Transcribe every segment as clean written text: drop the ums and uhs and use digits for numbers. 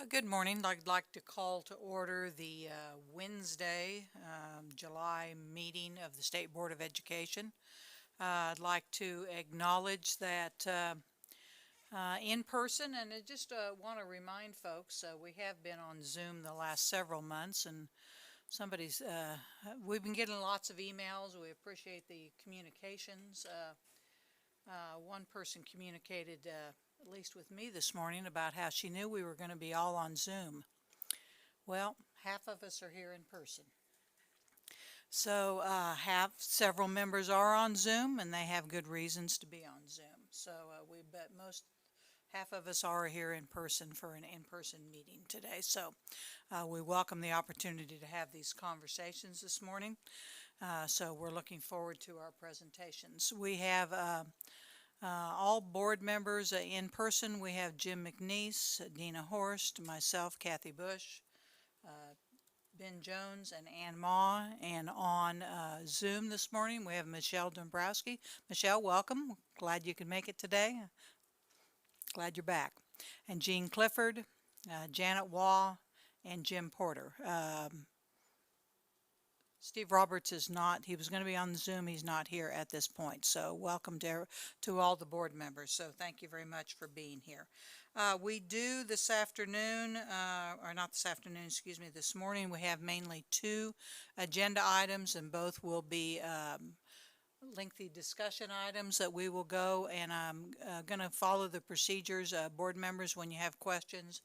Good morning. I'd like to call to order the Wednesday, July meeting of the State Board of Education. I'd like to acknowledge that in person, and I just want to remind folks we have been on Zoom the last several months, and we've been getting lots of emails. We appreciate the communications. One person communicated, at least with me this morning, about how she knew we were going to be all on Zoom. Well, half of us are here in person. So, several members are on Zoom, and they have good reasons to be on Zoom. So, half of us are here in person for an in-person meeting today. So, we welcome the opportunity to have these conversations this morning. So we're looking forward to our presentations. We have all board members in person. We have Jim McNeese, Dina Horst, myself, Kathy Bush, Ben Jones, and Ann Ma. And on Zoom this morning, we have Michelle Dombrowski. Michelle, welcome. Glad you could make it today. Glad you're back. And Jean Clifford, Janet Waugh, and Jim Porter. Steve Roberts is not, he was going to be on the Zoom, he's not here at this point. So welcome to all the board members. So thank you very much for being here. We do this afternoon, or not this afternoon, excuse me, this morning, we have mainly two agenda items, and both will be lengthy discussion items that we will go, and I'm going to follow the procedures. Board members, when you have questions,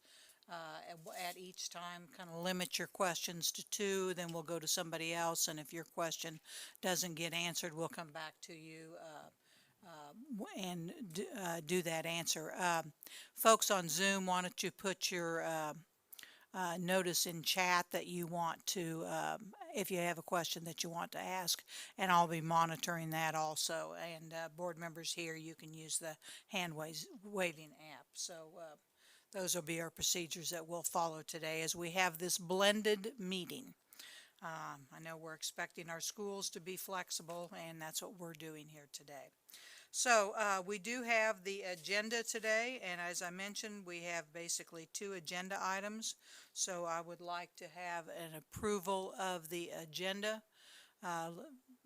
at each time, kind of limit your questions to two, then we'll go to somebody else, and if your question doesn't get answered, we'll come back to you and do that answer. Folks on Zoom, why don't you put your notice in chat that you want to, if you have a question that you want to ask, and I'll be monitoring that also. And board members here, you can use the hand waving app. So those will be our procedures that we'll follow today as we have this blended meeting. I know we're expecting our schools to be flexible, and that's what we're doing here today. So we do have the agenda today, and as I mentioned, we have basically two agenda items. So I would like to have an approval of the agenda.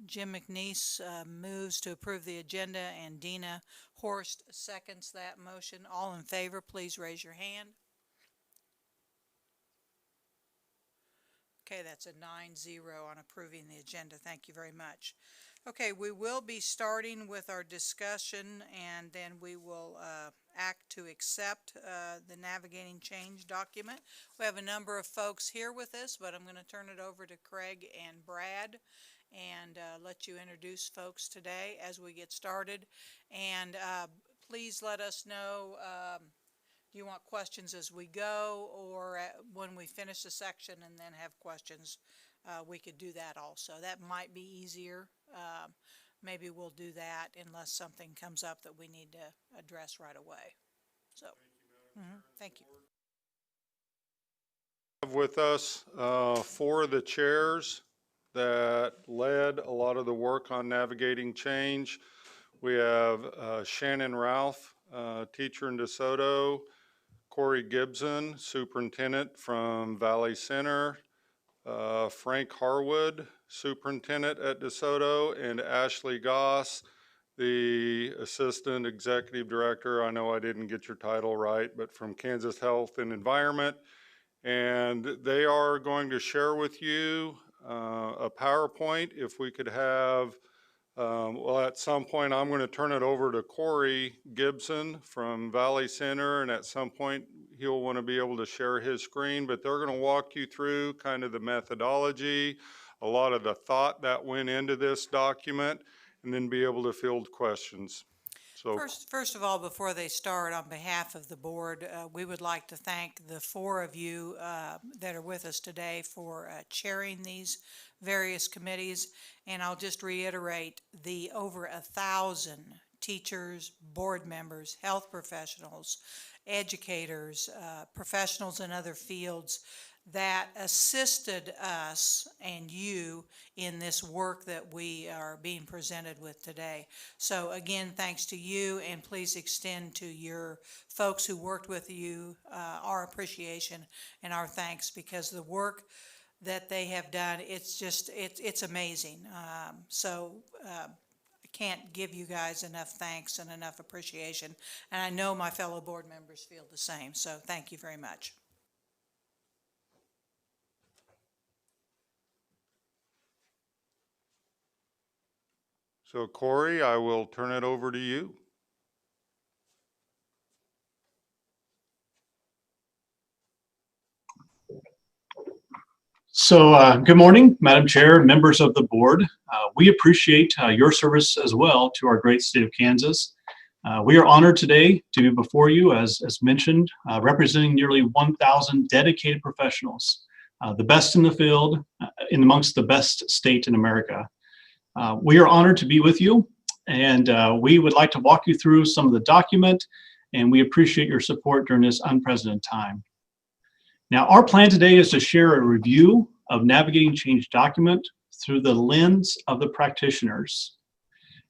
Jim McNeese moves to approve the agenda, and Dina Horst seconds that motion. All in favor, please raise your hand. Okay, that's a 9-0 on approving the agenda. Thank you very much. Okay, we will be starting with our discussion, and then we will act to accept the Navigating Change document. We have a number of folks here with us, but I'm going to turn it over to Craig and Brad and let you introduce folks today as we get started. And please let us know, do you want questions as we go, or when we finish a section and then have questions? We could do that also. That might be easier. Maybe we'll do that unless something comes up that we need to address right away. So, thank you. Have with us four of the chairs that led a lot of the work on navigating change. We have Shannon Ralph, teacher in DeSoto, Corey Gibson, superintendent from Valley Center, Frank Harwood, superintendent at DeSoto, and Ashley Goss, the assistant executive director. I know I didn't get your title right, but from Kansas Health and Environment. And they are going to share with you a PowerPoint. If we could have, well, at some point I'm going to turn it over to Corey Gibson from Valley Center, and at some point he'll want to be able to share his screen, but they're going to walk you through kind of the methodology, a lot of the thought that went into this document, and then be able to field questions. So First of all, before they start, on behalf of the board, we would like to thank the four of you that are with us today for chairing these various committees. And I'll just reiterate the over 1,000 teachers, board members, health professionals, educators, professionals in other fields that assisted us and you in this work that we are being presented with today. So again, thanks to you, and please extend to your folks who worked with you our appreciation and our thanks, because the work that they have done, it's just, it's amazing. I can't give you guys enough thanks and enough appreciation, and I know my fellow board members feel the same, so thank you very much. So Corey, I will turn it over to you. So, good morning, Madam Chair, members of the board. We appreciate your service as well to our great state of Kansas. We are honored today to be before you, as mentioned, representing nearly 1,000 dedicated professionals, the best in the field, in amongst the best state in America. We are honored to be with you, and we would like to walk you through some of the document, and we appreciate your support during this unprecedented time. Now, our plan today is to share a review of Navigating Change document through the lens of the practitioners.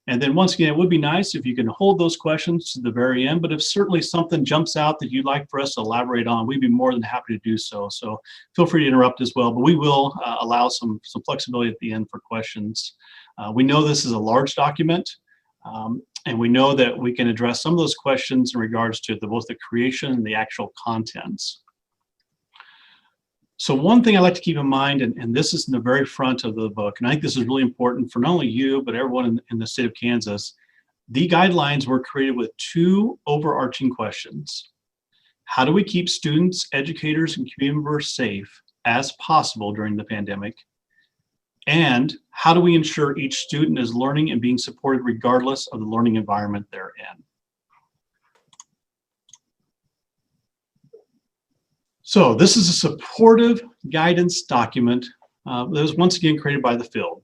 And then once again, it would be nice if you can hold those questions to the very end, but if certainly something jumps out that you'd like for us to elaborate on, we'd be more than happy to do so. So feel free to interrupt as well, but we will allow some flexibility at the end for questions. We know this is a large document, and we know that we can address some of those questions in regards to both the creation and the actual contents. So one thing I like to keep in mind, and this is in the very front of the book, and I think this is really important for not only you, but everyone in the state of Kansas, the guidelines were created with two overarching questions. How do we keep students, educators, and community members safe as possible during the pandemic? And how do we ensure each student is learning and being supported regardless of the learning environment they're in? So this is a supportive guidance document that was once again created by the field.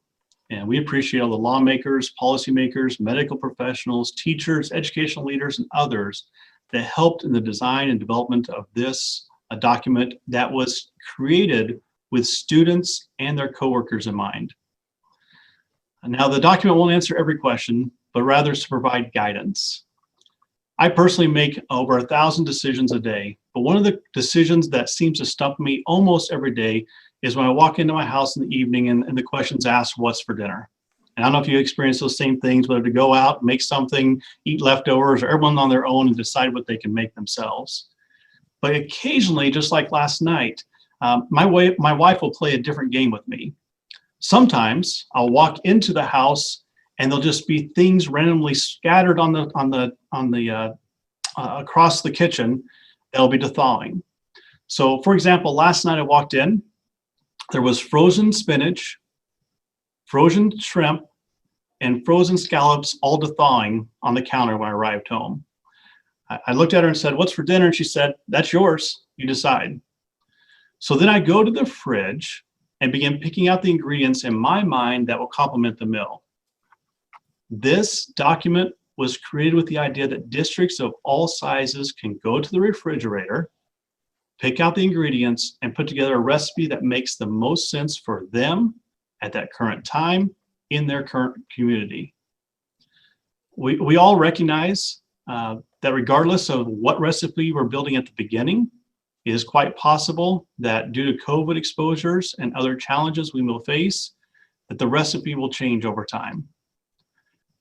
And we appreciate all the lawmakers, policymakers, medical professionals, teachers, educational leaders, and others that helped in the design and development of this document that was created with students and their coworkers in mind. Now, the document won't answer every question, but rather is to provide guidance. I personally make over 1,000 decisions a day, but one of the decisions that seems to stump me almost every day is when I walk into my house in the evening and the question's asked, what's for dinner? And I don't know if you experience those same things, whether to go out, make something, eat leftovers, or everyone on their own and decide what they can make themselves. But occasionally, just like last night, my wife will play a different game with me. Sometimes I'll walk into the house and there'll just be things randomly scattered across the kitchen that'll be thawing. So, for example, last night I walked in, there was frozen spinach, frozen shrimp, and frozen scallops all thawing on the counter when I arrived home. I looked at her and said, "What's for dinner?" And she said, "That's yours. You decide." So then I go to the fridge and begin picking out the ingredients in my mind that will complement the meal. This document was created with the idea that districts of all sizes can go to the refrigerator, pick out the ingredients, and put together a recipe that makes the most sense for them at that current time in their current community. We all recognize that regardless of what recipe we're building at the beginning, it is quite possible that due to COVID exposures and other challenges we will face, that the recipe will change over time.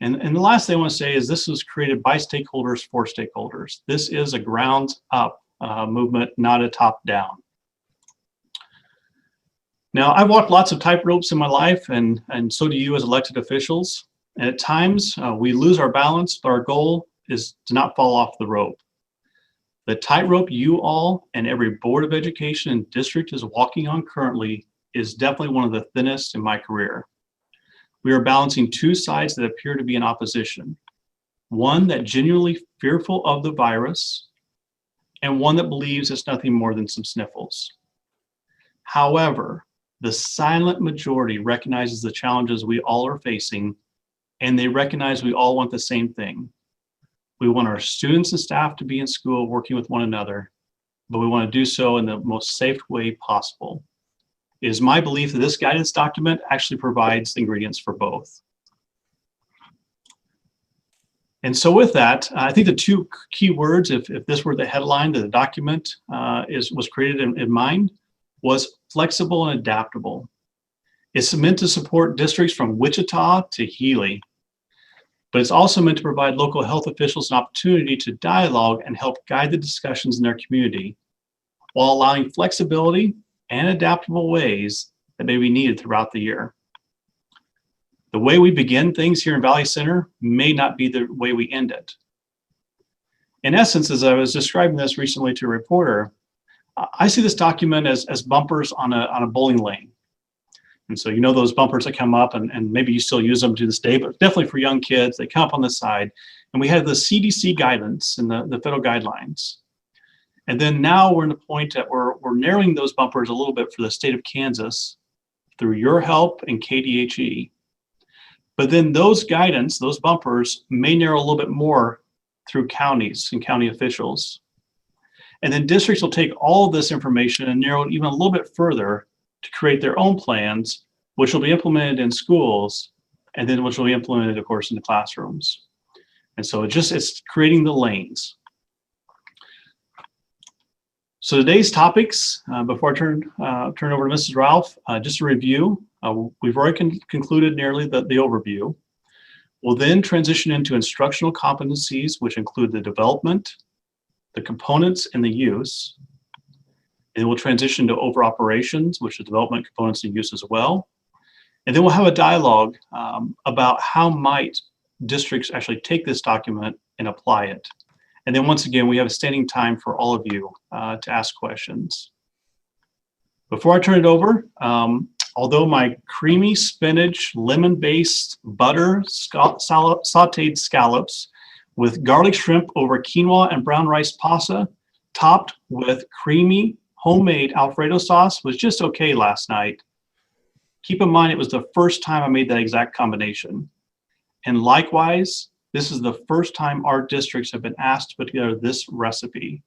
And the last thing I want to say is this was created by stakeholders for stakeholders. This is a grounds up movement, not a top down. Now, I've walked lots of tight ropes in my life, and so do you as elected officials. And at times we lose our balance, but our goal is to not fall off the rope. The tightrope you all and every board of education and district is walking on currently is definitely one of the thinnest in my career. We are balancing two sides that appear to be in opposition. One that genuinely fearful of the virus, and one that believes it's nothing more than some sniffles. However, the silent majority recognizes the challenges we all are facing, and they recognize we all want the same thing. We want our students and staff to be in school working with one another, but we want to do so in the most safe way possible. It is my belief that this guidance document actually provides the ingredients for both. And so with that, I think the two key words, if this were the headline that the document was created in mind, was flexible and adaptable. It's meant to support districts from Wichita to Healy, but it's also meant to provide local health officials an opportunity to dialogue and help guide the discussions in their community, while allowing flexibility and adaptable ways that may be needed throughout the year. The way we begin things here in Valley Center may not be the way we end it. In essence, as I was describing this recently to a reporter, I see this document as bumpers on a bowling lane. And so, you know, those bumpers that come up, and maybe you still use them to this day, but definitely for young kids, they come up on the side. And we have the CDC guidance and the federal guidelines. And then now we're in the point that we're narrowing those bumpers a little bit for the state of Kansas through your help and KDHE. But then those guidance, those bumpers may narrow a little bit more through counties and county officials. And then districts will take all of this information and narrow it even a little bit further to create their own plans, which will be implemented in schools, and then which will be implemented, of course, in the classrooms. And so it's creating the lanes. So today's topics, before I turn over to Mrs. Ralph, just a review. We've already concluded nearly the overview. We'll then transition into instructional competencies, which include the development, the components, and the use. And then we'll transition to over operations, which is development, components, and use as well. And then we'll have a dialogue about how might districts actually take this document and apply it. And then once again, we have a standing time for all of you to ask questions. Before I turn it over, although my creamy spinach, lemon-based butter sauteed scallops with garlic shrimp over quinoa and brown rice pasta, topped with creamy homemade Alfredo sauce was just okay last night. Keep in mind, it was the first time I made that exact combination. And likewise, this is the first time our districts have been asked to put together this recipe.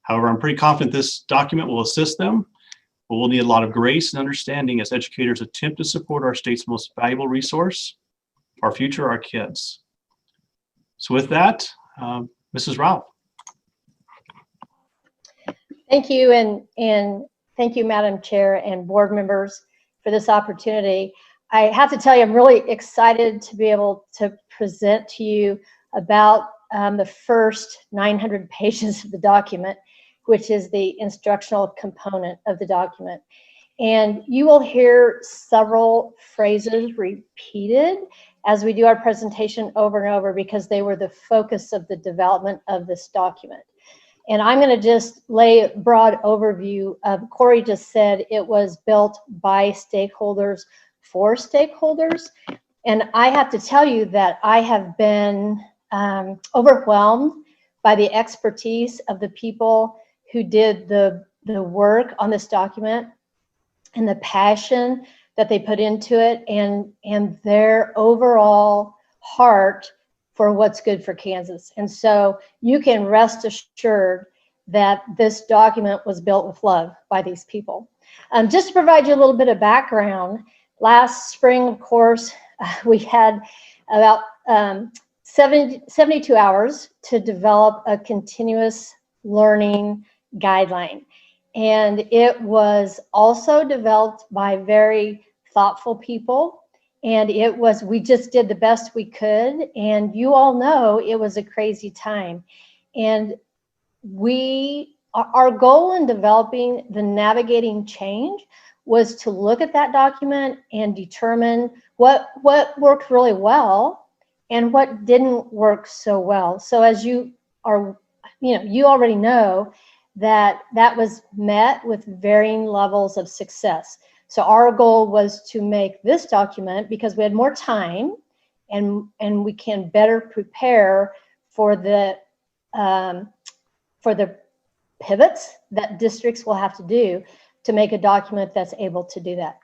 However, I'm pretty confident this document will assist them, but we'll need a lot of grace and understanding as educators attempt to support our state's most valuable resource, our future, our kids. So with that, Mrs. Ralph. Thank you, and thank you, Madam Chair and board members, for this opportunity. I have to tell you, I'm really excited to be able to present to you about the first 900 pages of the document, which is the instructional component of the document. And you will hear several phrases repeated as we do our presentation over and over, because they were the focus of the development of this document. And I'm going to just lay a broad overview of, Corey just said it was built by stakeholders for stakeholders. And I have to tell you that I have been overwhelmed by the expertise of the people who did the work on this document, and the passion that they put into it, and their overall heart for what's good for Kansas. And so you can rest assured that this document was built with love by these people. Just to provide you a little bit of background, last spring, of course, we had about 72 hours to develop a continuous learning guideline. And it was also developed by very thoughtful people. And we just did the best we could. And you all know it was a crazy time. And our goal in developing the navigating change was to look at that document and determine what worked really well and what didn't work so well. So as you already know that was met with varying levels of success. So our goal was to make this document, because we had more time and we can better prepare for the pivots that districts will have to do to make a document that's able to do that.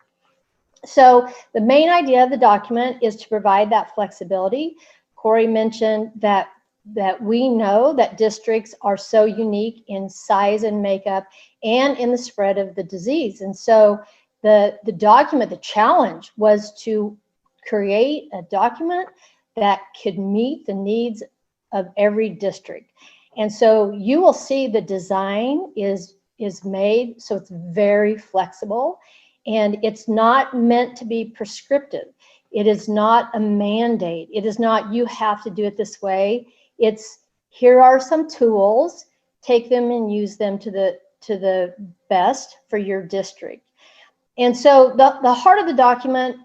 So the main idea of the document is to provide that flexibility. Corey mentioned that that we know that districts are so unique in size and makeup and in the spread of the disease. And so the document, the challenge was to create a document that could meet the needs of every district. And so you will see the design is made so it's very flexible, and it's not meant to be prescriptive. It is not a mandate. It is not you have to do it this way. It's here are some tools, take them and use them to the best for your district. And so the heart of the document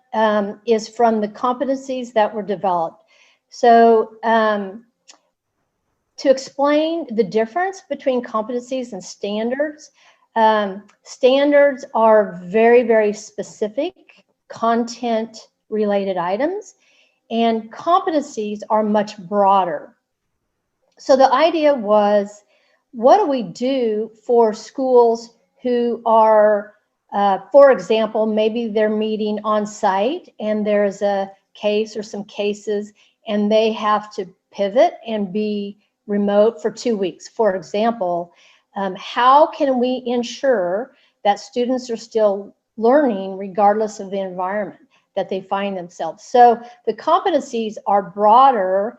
is from the competencies that were developed. So to explain the difference between competencies and standards, standards are very, very specific content related items, and competencies are much broader. So the idea was, what do we do for schools who are, for example, maybe they're meeting on site and there's a case or some cases and they have to pivot and be remote for 2 weeks, for example. How can we ensure that students are still learning regardless of the environment that they find themselves? So the competencies are broader,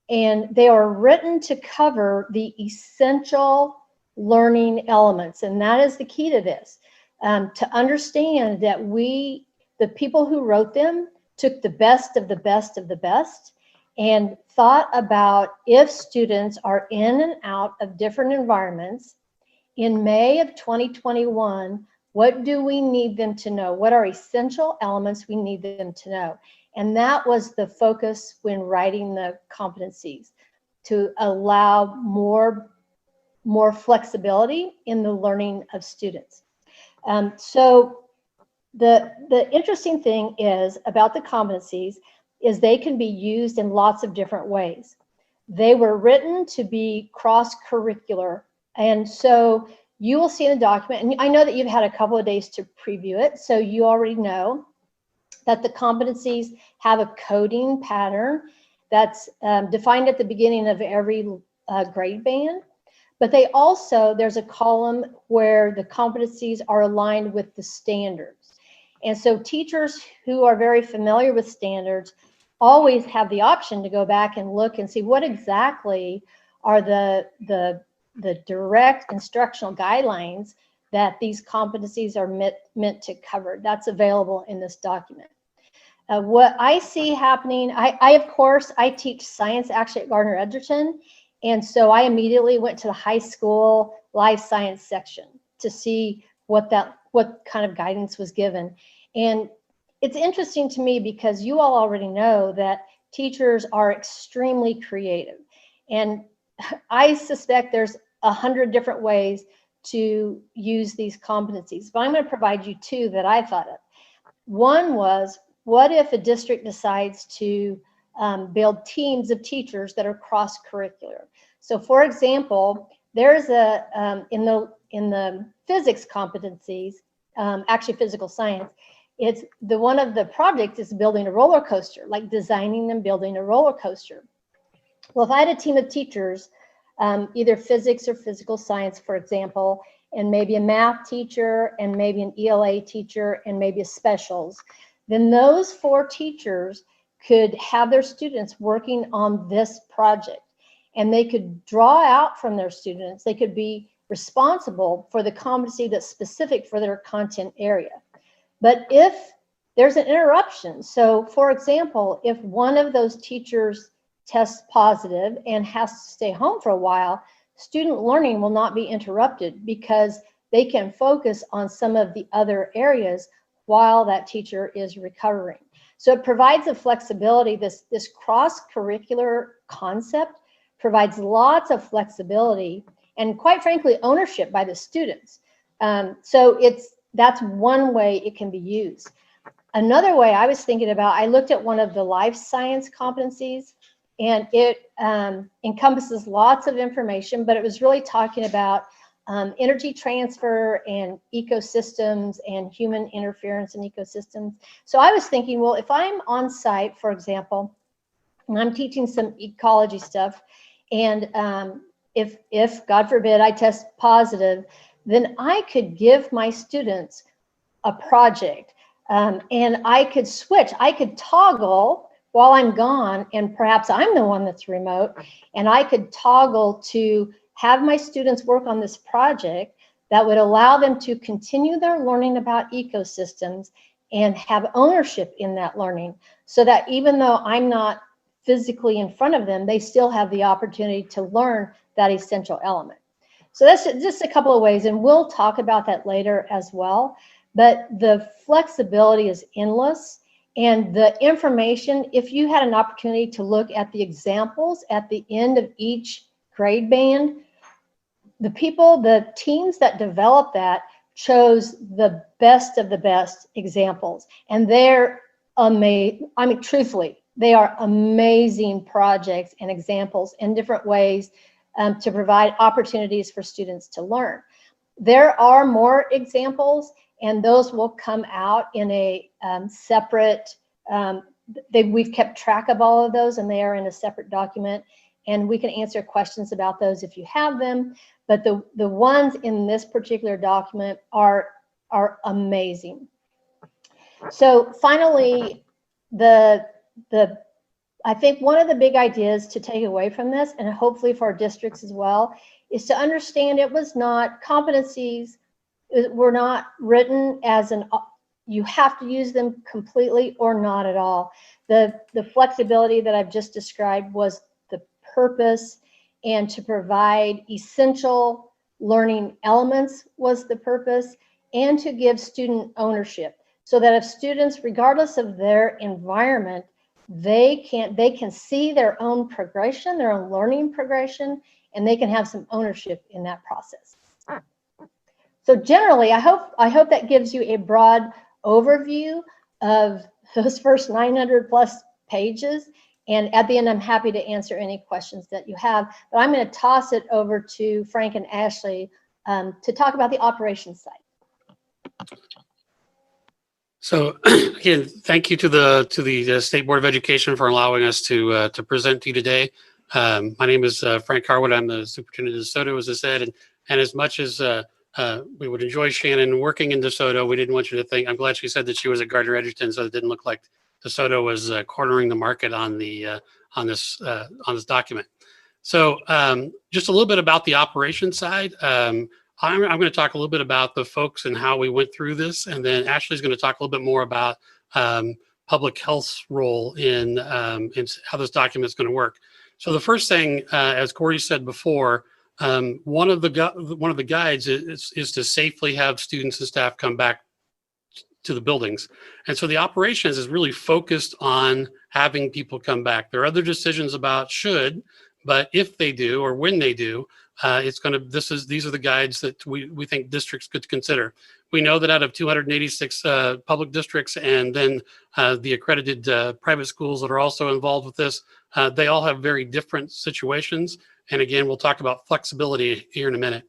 and they are written to cover the essential learning elements. And that is the key to this, to understand that the people who wrote them, took the best of the best of the best and thought about if students are in and out of different environments. In May of 2021, what do we need them to know? What are essential elements we need them to know? And that was the focus when writing the competencies, to allow more flexibility in the learning of students. So the interesting thing is about the competencies is they can be used in lots of different ways. They were written to be cross-curricular. And so you will see in the document, and I know that you've had a couple of days to preview it, so you already know that the competencies have a coding pattern that's defined at the beginning of every grade band. But they also, there's a column where the competencies are aligned with the standards. And so teachers who are very familiar with standards always have the option to go back and look and see what exactly are the direct instructional guidelines that these competencies are meant to cover. That's available in this document. What I see happening, of course, I teach science actually at Gardner Edgerton. And so I immediately went to the high school life science section to see what kind of guidance was given. And it's interesting to me because you all already know that teachers are extremely creative. And I suspect there's 100 different ways to use these competencies, but I'm going to provide you 2 that I thought of. One was, what if a district decides to build teams of teachers that are cross-curricular? So for example, there's in the physics competencies, actually physical science, it's one of the projects is building a roller coaster, like designing and building a roller coaster. Well, if I had a team of teachers, either physics or physical science, for example, and maybe a math teacher and maybe an ELA teacher and maybe a specials, then those 4 teachers could have their students working on this project, and they could draw out from their students. They could be responsible for the competency that's specific for their content area. But if there's an interruption, so for example, if one of those teachers tests positive and has to stay home for a while, student learning will not be interrupted because they can focus on some of the other areas while that teacher is recovering. So it provides a flexibility. This cross-curricular concept provides lots of flexibility and, quite frankly, ownership by the students. So that's one way it can be used. Another way I was thinking about, I looked at one of the life science competencies, and it encompasses lots of information, but it was really talking about energy transfer and ecosystems and human interference in ecosystems. So I was thinking, well, if I'm on site, for example, and I'm teaching some ecology stuff, And if God forbid I test positive, then I could give my students a project, and I could switch. I could toggle while I'm gone, and perhaps I'm the one that's remote, and I could toggle to have my students work on this project that would allow them to continue their learning about ecosystems and have ownership in that learning, so that even though I'm not physically in front of them, they still have the opportunity to learn that essential element. So that's just a couple of ways, and we'll talk about that later as well. But the flexibility is endless, and the information, if you had an opportunity to look at the examples at the end of each grade band, the teams that developed that chose the best of the best examples, and they're amazing. I mean, truthfully, they are amazing projects and examples in different ways to provide opportunities for students to learn. There are more examples, and those will come out in a separate, we've kept track of all of those, and they are in a separate document, and we can answer questions about those if you have them. But the ones in this particular document are amazing. So finally, I think one of the big ideas to take away from this, and hopefully for our districts as well, is to understand it was not competencies were not written as you have to use them completely or not at all. The flexibility that I've just described was the purpose, and to provide essential learning elements was the purpose, and to give student ownership, so that if students, regardless of their environment, they can see their own progression, their own learning progression, and they can have some ownership in that process. So generally, I hope that gives you a broad overview of those first 900 plus pages. And at the end, I'm happy to answer any questions that you have. But I'm going to toss it over to Frank and Ashley to talk about the operations side. So again, thank you to the State Board of Education for allowing us to present to you today. My name is Frank Harwood. I'm the superintendent of DeSoto, as I said, and as much as we would enjoy Shannon working in DeSoto, we didn't want you to think. I'm glad she said that she was at Gardner Edgerton, so it didn't look like DeSoto was cornering the market on this document. So just a little bit about the operations side. I'm going to talk a little bit about the folks and how we went through this, and then Ashley's going to talk a little bit more about public health's role in how this document is going to work. So the first thing, as Corey said before, one of the guides is to safely have students and staff come back to the buildings. And so the operations is really focused on having people come back. There are other decisions about should, but if they do or when they do, these are the guides that we think districts could consider. We know that out of 286 public districts and then the accredited private schools that are also involved with this, they all have very different situations. And again, we'll talk about flexibility here in a minute.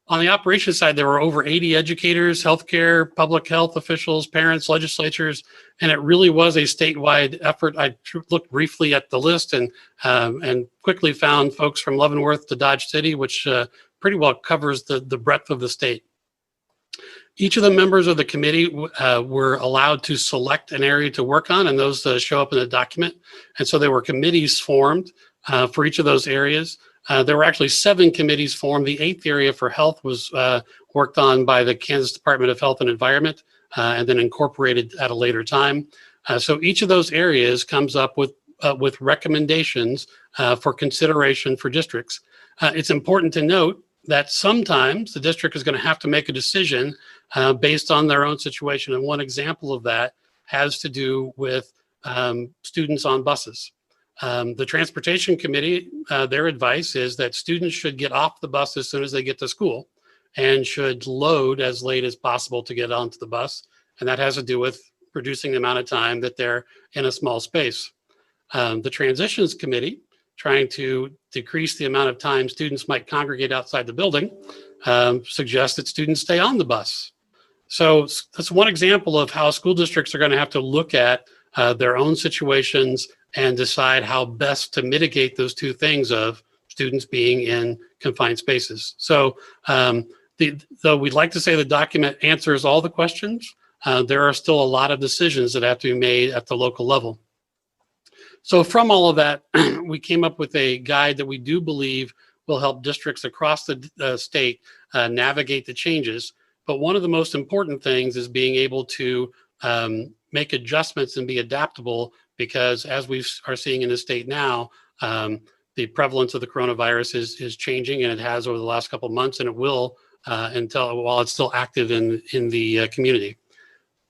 On the operations side, there were over 80 educators, healthcare, public health officials, parents, legislatures, and it really was a statewide effort. I looked briefly at the list and quickly found folks from Leavenworth to Dodge City, which pretty well covers the breadth of the state. Each of the members of the committee were allowed to select an area to work on, and those show up in the document. And so there were committees formed for each of those areas. There were actually 7 committees formed. The 8th area for health was worked on by the Kansas Department of Health and Environment and then incorporated at a later time. So each of those areas comes up with recommendations for consideration for districts. It's important to note that sometimes the district is going to have to make a decision based on their own situation. And one example of that has to do with students on buses. The Transportation Committee, their advice is that students should get off the bus as soon as they get to school and should load as late as possible to get onto the bus. And that has to do with reducing the amount of time that they're in a small space. The Transitions Committee, trying to decrease the amount of time students might congregate outside the building, suggests that students stay on the bus. So that's one example of how school districts are going to have to look at their own situations and decide how best to mitigate those two things of students being in confined spaces. So though we'd like to say the document answers all the questions, there are still a lot of decisions that have to be made at the local level. So from all of that, we came up with a guide that we do believe will help districts across the state navigate the changes. But one of the most important things is being able to make adjustments and be adaptable, because as we are seeing in the state now, the prevalence of the coronavirus is changing, and it has over the last couple of months, and it will while it's still active in the community.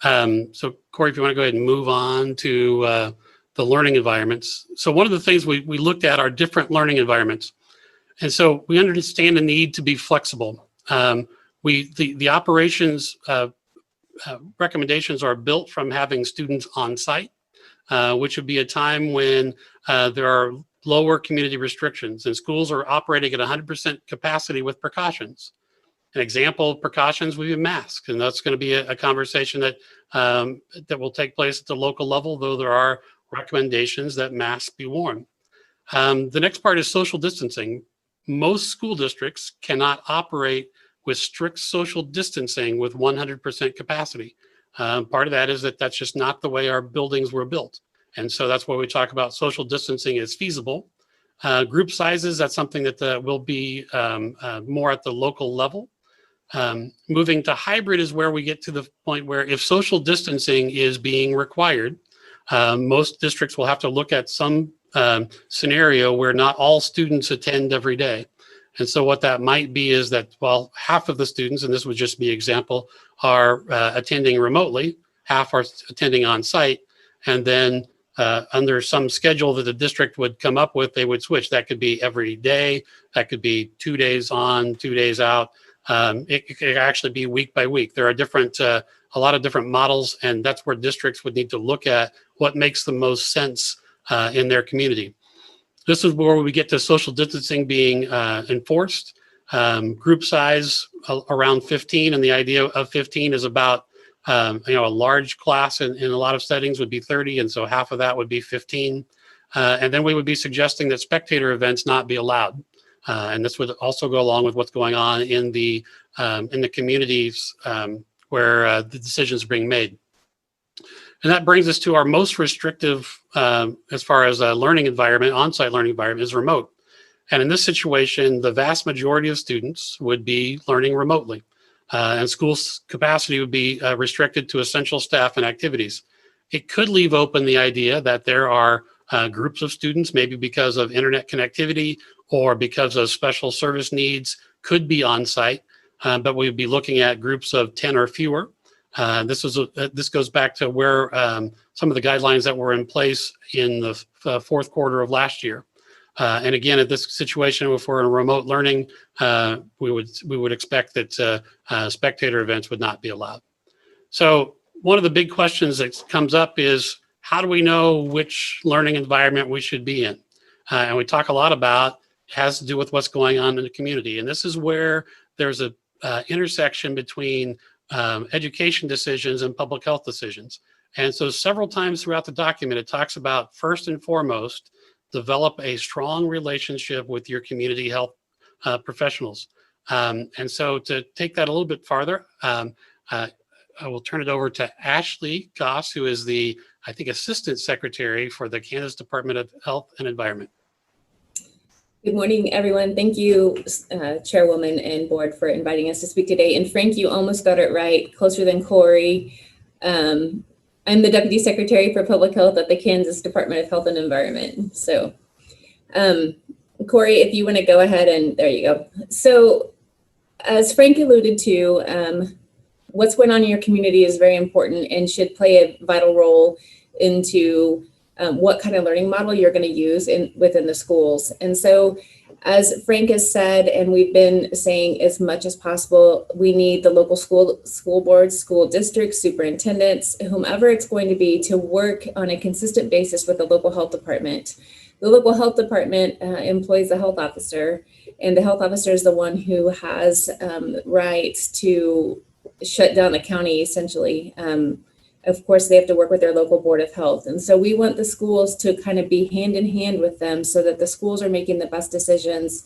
So Corey, if you want to go ahead and move on to the learning environments. So one of the things we looked at are different learning environments. And so we understand the need to be flexible. The operations recommendations are built from having students on site, which would be a time when there are lower community restrictions and schools are operating at 100% capacity with precautions. An example of precautions would be masks, and that's going to be a conversation that that will take place at the local level, though there are recommendations that masks be worn. The next part is social distancing. Most school districts cannot operate with strict social distancing with 100% capacity. Part of that is that that's just not the way our buildings were built. And so that's why we talk about social distancing is feasible. Group sizes, that's something that will be more at the local level. Moving to hybrid is where we get to the point where if social distancing is being required, most districts will have to look at some scenario where not all students attend every day. And so what that might be is that, well, half of the students, and this would just be an example, are attending remotely, half are attending on site, and then under some schedule that the district would come up with, they would switch. That could be every day, that could be 2 days on, 2 days out. It could actually be week by week. There are a lot of different models, and that's where districts would need to look at what makes the most sense in their community. This is where we get to social distancing being enforced. Group size around 15, and the idea of 15 is about, a large class in a lot of settings would be 30, and so half of that would be 15. And then we would be suggesting that spectator events not be allowed. And this would also go along with what's going on in the communities where the decisions are being made. And that brings us to our most restrictive, as far as a learning environment, on-site learning environment, is remote. And in this situation, the vast majority of students would be learning remotely. And school capacity would be restricted to essential staff and activities. It could leave open the idea that there are groups of students, maybe because of internet connectivity or because of special service needs, could be on site, but we'd be looking at groups of 10 or fewer. This goes back to where some of the guidelines that were in place in the fourth quarter of last year. And again, at this situation, if we're in remote learning, we would expect that spectator events would not be allowed. So one of the big questions that comes up is, how do we know which learning environment we should be in? And we talk a lot about, it has to do with what's going on in the community. And this is where there's a intersection between education decisions and public health decisions. And so several times throughout the document, it talks about, first and foremost, develop a strong relationship with your community health professionals. And so to take that a little bit farther, I will turn it over to Ashley Goss, who is the, I think, Assistant Secretary for the Kansas Department of Health and Environment. Good morning, everyone. Thank you, Chairwoman and Board, for inviting us to speak today. And Frank, you almost got it right, closer than Corey. I'm the Deputy Secretary for Public Health at the Kansas Department of Health and Environment. So, Corey, if you want to go ahead, and there you go. So, as Frank alluded to, what's going on in your community is very important and should play a vital role into what kind of learning model you're going to use within the schools. And so, as Frank has said, and we've been saying as much as possible, we need the local school boards, school districts, superintendents, whomever it's going to be, to work on a consistent basis with the local health department. The local health department employs the health officer, and the health officer is the one who has rights to shut down the county, essentially. of course, they have to work with their local board of health. And so we want the schools to kind of be hand in hand with them so that the schools are making the best decisions,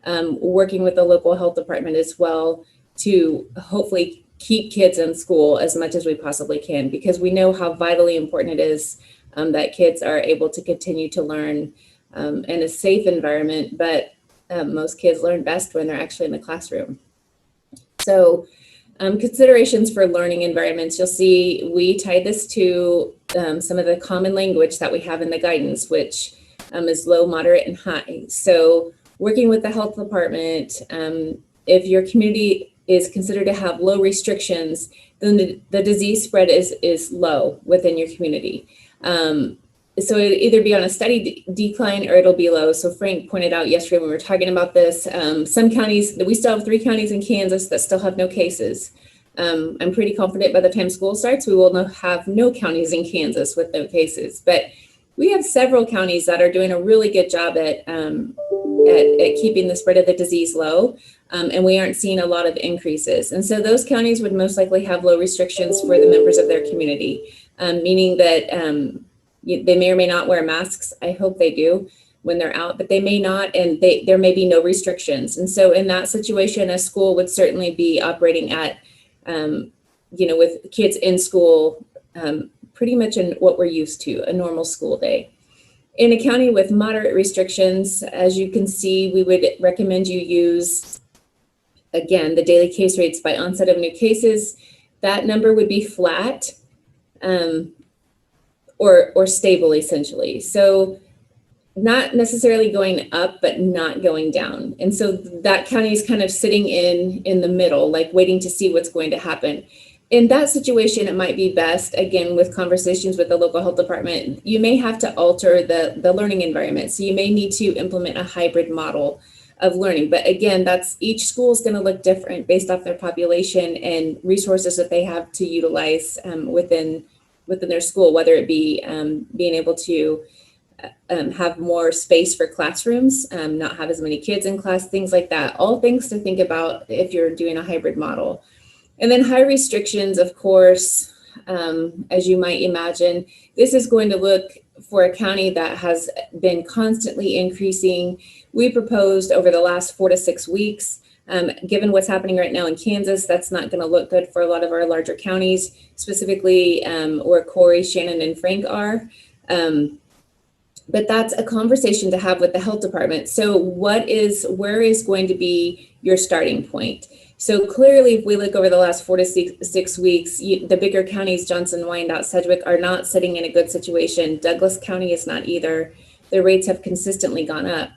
working with the local health department as well to hopefully keep kids in school as much as we possibly can, because we know how vitally important it is that kids are able to continue to learn in a safe environment. But most kids learn best when they're actually in the classroom. So considerations for learning environments, you'll see we tied this to some of the common language that we have in the guidance, which is low, moderate, and high. So working with the health department, if your community is considered to have low restrictions, then the disease spread is low within your community. So it'll either be on a steady decline or it'll be low. So Frank pointed out yesterday when we were talking about this, some counties, we still have 3 counties in Kansas that still have no cases. I'm pretty confident by the time school starts, we will have no counties in Kansas with no cases. But we have several counties that are doing a really good job at keeping the spread of the disease low. And we aren't seeing a lot of increases. And so those counties would most likely have low restrictions for the members of their community, meaning that they may or may not wear masks. I hope they do when they're out, but they may not, and there may be no restrictions. And so in that situation, a school would certainly be operating at, with kids in school, pretty much in what we're used to, a normal school day. In a county with moderate restrictions, as you can see, we would recommend you use, again, the daily case rates by onset of new cases. That number would be flat. Or stable, essentially. So not necessarily going up, but not going down. And so that county is kind of sitting in the middle, like waiting to see what's going to happen. In that situation, it might be best, again, with conversations with the local health department, you may have to alter the learning environment. So you may need to implement a hybrid model of learning. But again, each school is going to look different based off their population and resources that they have to utilize within their school, whether it be being able to have more space for classrooms, not have as many kids in class, things like that. All things to think about if you're doing a hybrid model. And then high restrictions, of course, as you might imagine, this is going to look for a county that has been constantly increasing. We proposed over the last 4 to 6 weeks, given what's happening right now in Kansas, that's not going to look good for a lot of our larger counties, specifically where Corey, Shannon, and Frank are. But that's a conversation to have with the health department. So where is going to be your starting point? So clearly, if we look over the last 4 to 6 weeks, the bigger counties, Johnson, Wyandotte, Sedgwick, are not sitting in a good situation. Douglas County is not either. Their rates have consistently gone up.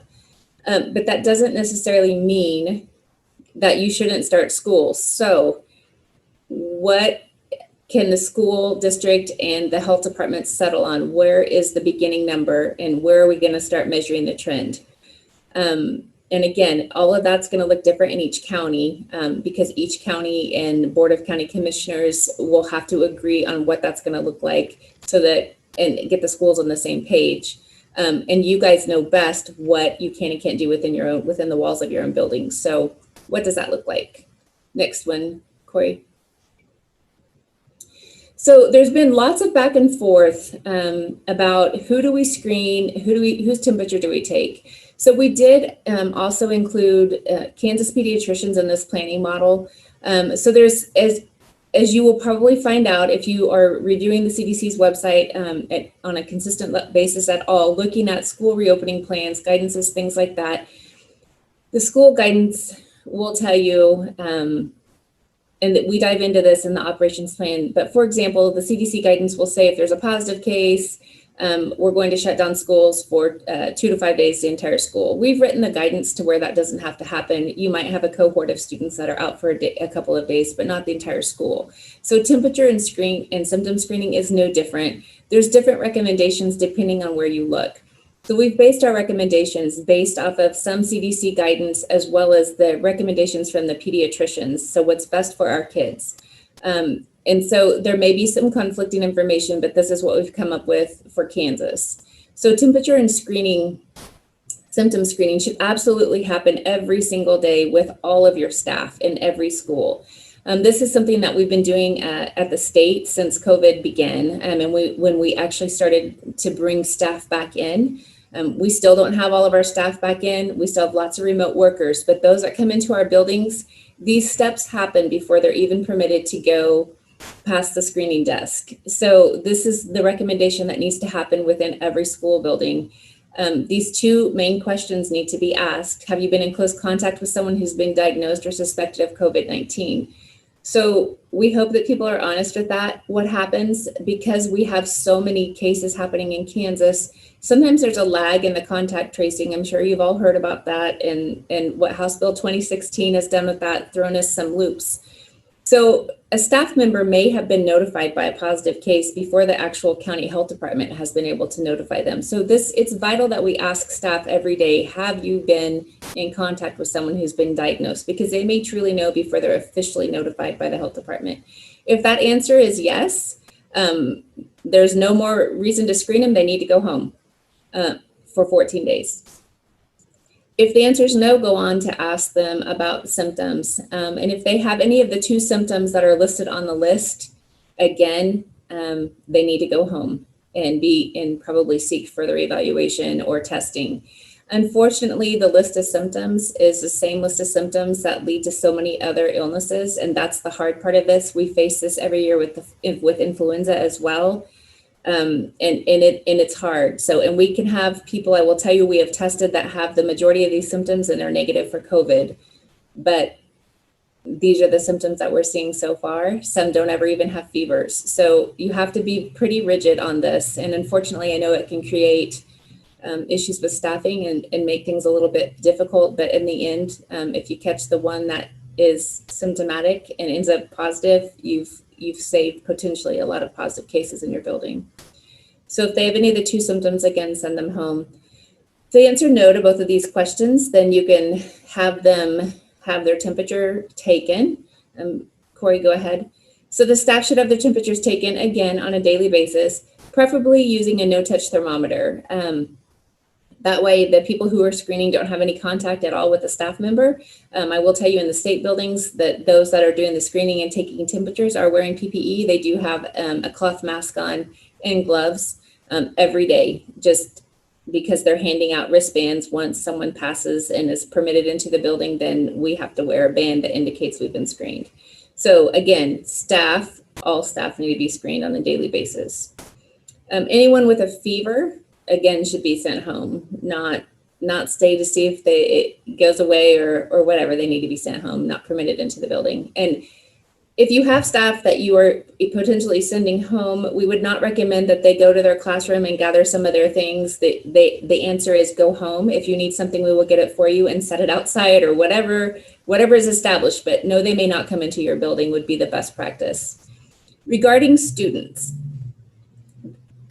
But that doesn't necessarily mean that you shouldn't start school. So what can the school district and the health department settle on? Where is the beginning number and where are we going to start measuring the trend? And again, all of that's going to look different in each county because each county and board of county commissioners will have to agree on what that's going to look like and get the schools on the same page. And you guys know best what you can and can't do within the walls of your own buildings. So what does that look like? Next one, Corey. So there's been lots of back and forth about who do we screen, whose temperature do we take? So we did also include Kansas pediatricians in this planning model. So there's, as you will probably find out if you are reviewing the CDC's website on a consistent basis at all, looking at school reopening plans, guidances, things like that, the school guidance will tell you, and that we dive into this in the operations plan, but for example, the CDC guidance will say if there's a positive case, we're going to shut down schools for 2 to 5 days, the entire school. We've written the guidance to where that doesn't have to happen. You might have a cohort of students that are out for a couple of days, but not the entire school. So temperature and symptom screening is no different. There's different recommendations depending on where you look. So we've based our recommendations based off of some CDC guidance as well as the recommendations from the pediatricians. So what's best for our kids. And so there may be some conflicting information, but this is what we've come up with for Kansas. So temperature and symptom screening should absolutely happen every single day with all of your staff in every school. This is something that we've been doing at the state since COVID began, and when we actually started to bring staff back in. We still don't have all of our staff back in. We still have lots of remote workers, but those that come into our buildings, these steps happen before they're even permitted to go past the screening desk. So this is the recommendation that needs to happen within every school building. These two main questions need to be asked. Have you been in close contact with someone who's been diagnosed or suspected of COVID-19? So we hope that people are honest with that. What happens, because we have so many cases happening in Kansas, sometimes there's a lag in the contact tracing. I'm sure you've all heard about that, and what House Bill 2016 has done with that, thrown us some loops. So a staff member may have been notified by a positive case before the actual county health department has been able to notify them. So it's vital that we ask staff every day, have you been in contact with someone who's been diagnosed? Because they may truly know before they're officially notified by the health department. If that answer is yes, there's no more reason to screen them. They need to go home for 14 days. If the answer is no, go on to ask them about symptoms. And if they have any of the 2 symptoms that are listed on the list, again, they need to go home and probably seek further evaluation or testing. Unfortunately, the list of symptoms is the same list of symptoms that lead to so many other illnesses. And that's the hard part of this. We face this every year with influenza as well. And it's hard. So, and we can have people, I will tell you, we have tested that have the majority of these symptoms and they're negative for COVID, but these are the symptoms that we're seeing so far. Some don't ever even have fevers. So you have to be pretty rigid on this. And unfortunately, I know it can create issues with staffing and make things a little bit difficult, but in the end, if you catch the one that is symptomatic and ends up positive, you've saved potentially a lot of positive cases in your building. So if they have any of the 2 symptoms, again, send them home. If they answer no to both of these questions, then you can have them have their temperature taken. Corey, go ahead. So the staff should have their temperatures taken, again, on a daily basis, preferably using a no-touch thermometer. That way, the people who are screening don't have any contact at all with the staff member. I will tell you in the state buildings that those that are doing the screening and taking temperatures are wearing PPE. They do have a cloth mask on and gloves every day, just because they're handing out wristbands. Once someone passes and is permitted into the building, then we have to wear a band that indicates we've been screened. So again, all staff need to be screened on a daily basis. Anyone with a fever, again, should be sent home, not stay to see if it goes away or whatever. They need to be sent home, not permitted into the building. And if you have staff that you are potentially sending home, we would not recommend that they go to their classroom and gather some of their things. The answer is go home. If you need something, we will get it for you and set it outside or whatever is established. But no, they may not come into your building would be the best practice. Regarding students,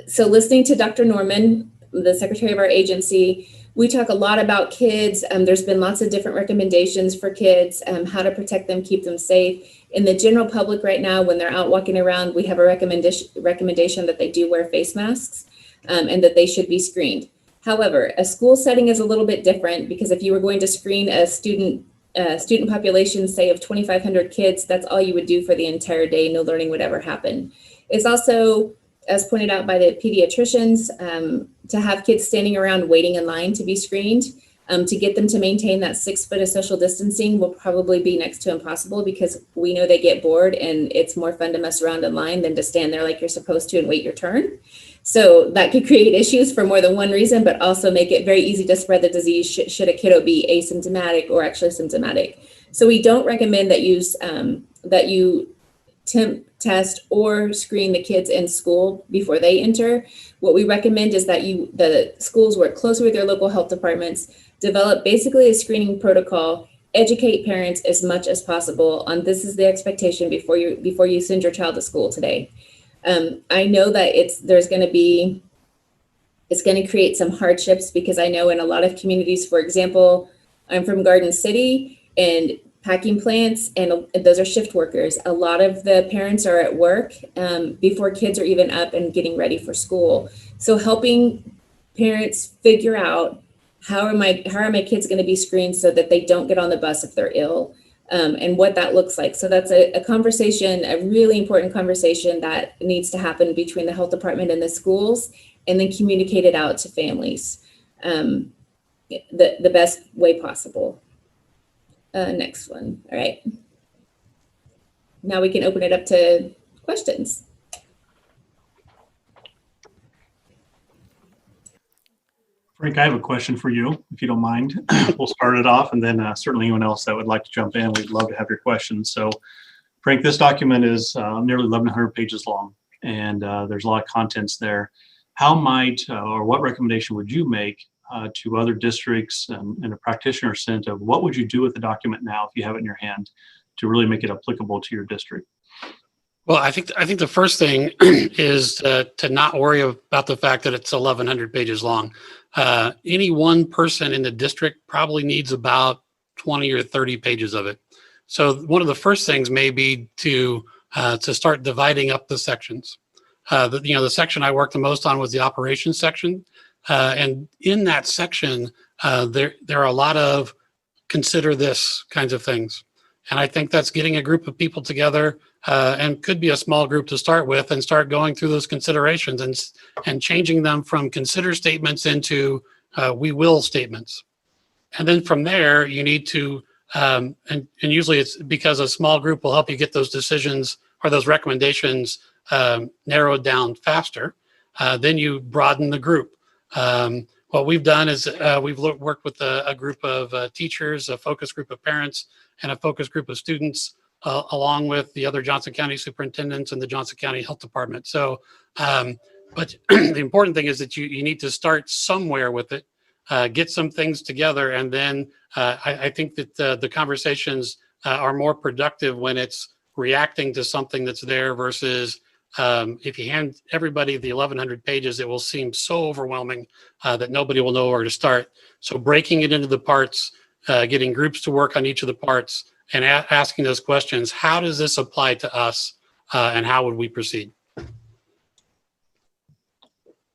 so listening to Dr. Norman, the secretary of our agency, we talk a lot about kids. There's been lots of different recommendations for kids, how to protect them, keep them safe. In the general public right now, when they're out walking around, we have a recommendation that they do wear face masks and that they should be screened. However, a school setting is a little bit different because if you were going to screen a student population, say of 2,500 kids, that's all you would do for the entire day. No learning would ever happen. It's also, as pointed out by the pediatricians, to have kids standing around waiting in line to be screened, to get them to maintain that 6 foot of social distancing will probably be next to impossible because we know they get bored and it's more fun to mess around in line than to stand there like you're supposed to and wait your turn. So that could create issues for more than one reason, but also make it very easy to spread the disease should a kiddo be asymptomatic or actually symptomatic. So we don't recommend that you temp test or screen the kids in school before they enter. What we recommend is that the schools work closely with their local health departments, develop basically a screening protocol, educate parents as much as possible on this is the expectation before you send your child to school today. I know that it's going to create some hardships because I know in a lot of communities, for example, I'm from Garden City and packing plants, and those are shift workers. A lot of the parents are at work before kids are even up and getting ready for school. So helping parents figure out how are my kids going to be screened so that they don't get on the bus if they're ill. and what that looks like. So that's a conversation, a really important conversation that needs to happen between the health department and the schools, and then communicate it out to families the best way possible. Next one. All right. Now we can open it up to questions. Frank, I have a question for you, if you don't mind. We'll start it off, and then certainly anyone else that would like to jump in, we'd love to have your questions. So, Frank, this document is nearly 1,100 pages long, and there's a lot of contents there. How might or what recommendation would you make to other districts in a practitioner sense of what would you do with the document now if you have it in your hand to really make it applicable to your district? Well, I think the first thing is to not worry about the fact that it's 1,100 pages long. Any one person in the district probably needs about 20 or 30 pages of it. So one of the first things may be to start dividing up the sections. The section I worked the most on was the operations section, and in that section there are a lot of consider this kinds of things. And I think that's getting a group of people together, and could be a small group to start with, and start going through those considerations and changing them from consider statements into we will statements. And then from there, you need to, and usually it's because a small group will help you get those decisions or those recommendations narrowed down faster. Then you broaden the group. What we've done is we've worked with a group of teachers, a focus group of parents, and a focus group of students, along with the other Johnson County superintendents and the Johnson County Health Department. So, but the important thing is that you need to start somewhere with it, get some things together, and then I think that the conversations are more productive when it's reacting to something that's there versus if you hand everybody the 1,100 pages, it will seem so overwhelming that nobody will know where to start. So breaking it into the parts, getting groups to work on each of the parts, and asking those questions: how does this apply to us, and how would we proceed?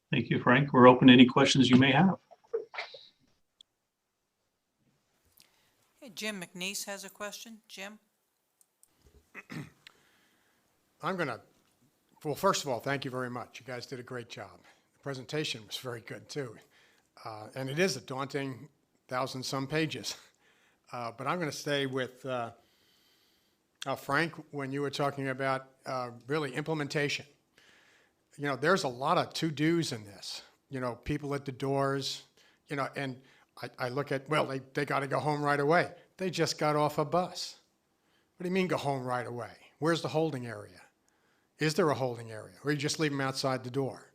Thank you, Frank. We're open to any questions you may have. Hey, Jim McNeese has a question. Jim? Well, first of all, thank you very much. You guys did a great job. The presentation was very good too. And it is a daunting 1,000-some pages. But I'm going to stay with Frank, when you were talking about really implementation. You know, there's a lot of to-dos in this. You know, people at the doors, you know, and I look at, well, they got to go home right away. They just got off a bus. What do you mean go home right away? Where's the holding area? Is there a holding area? Or you just leave them outside the door?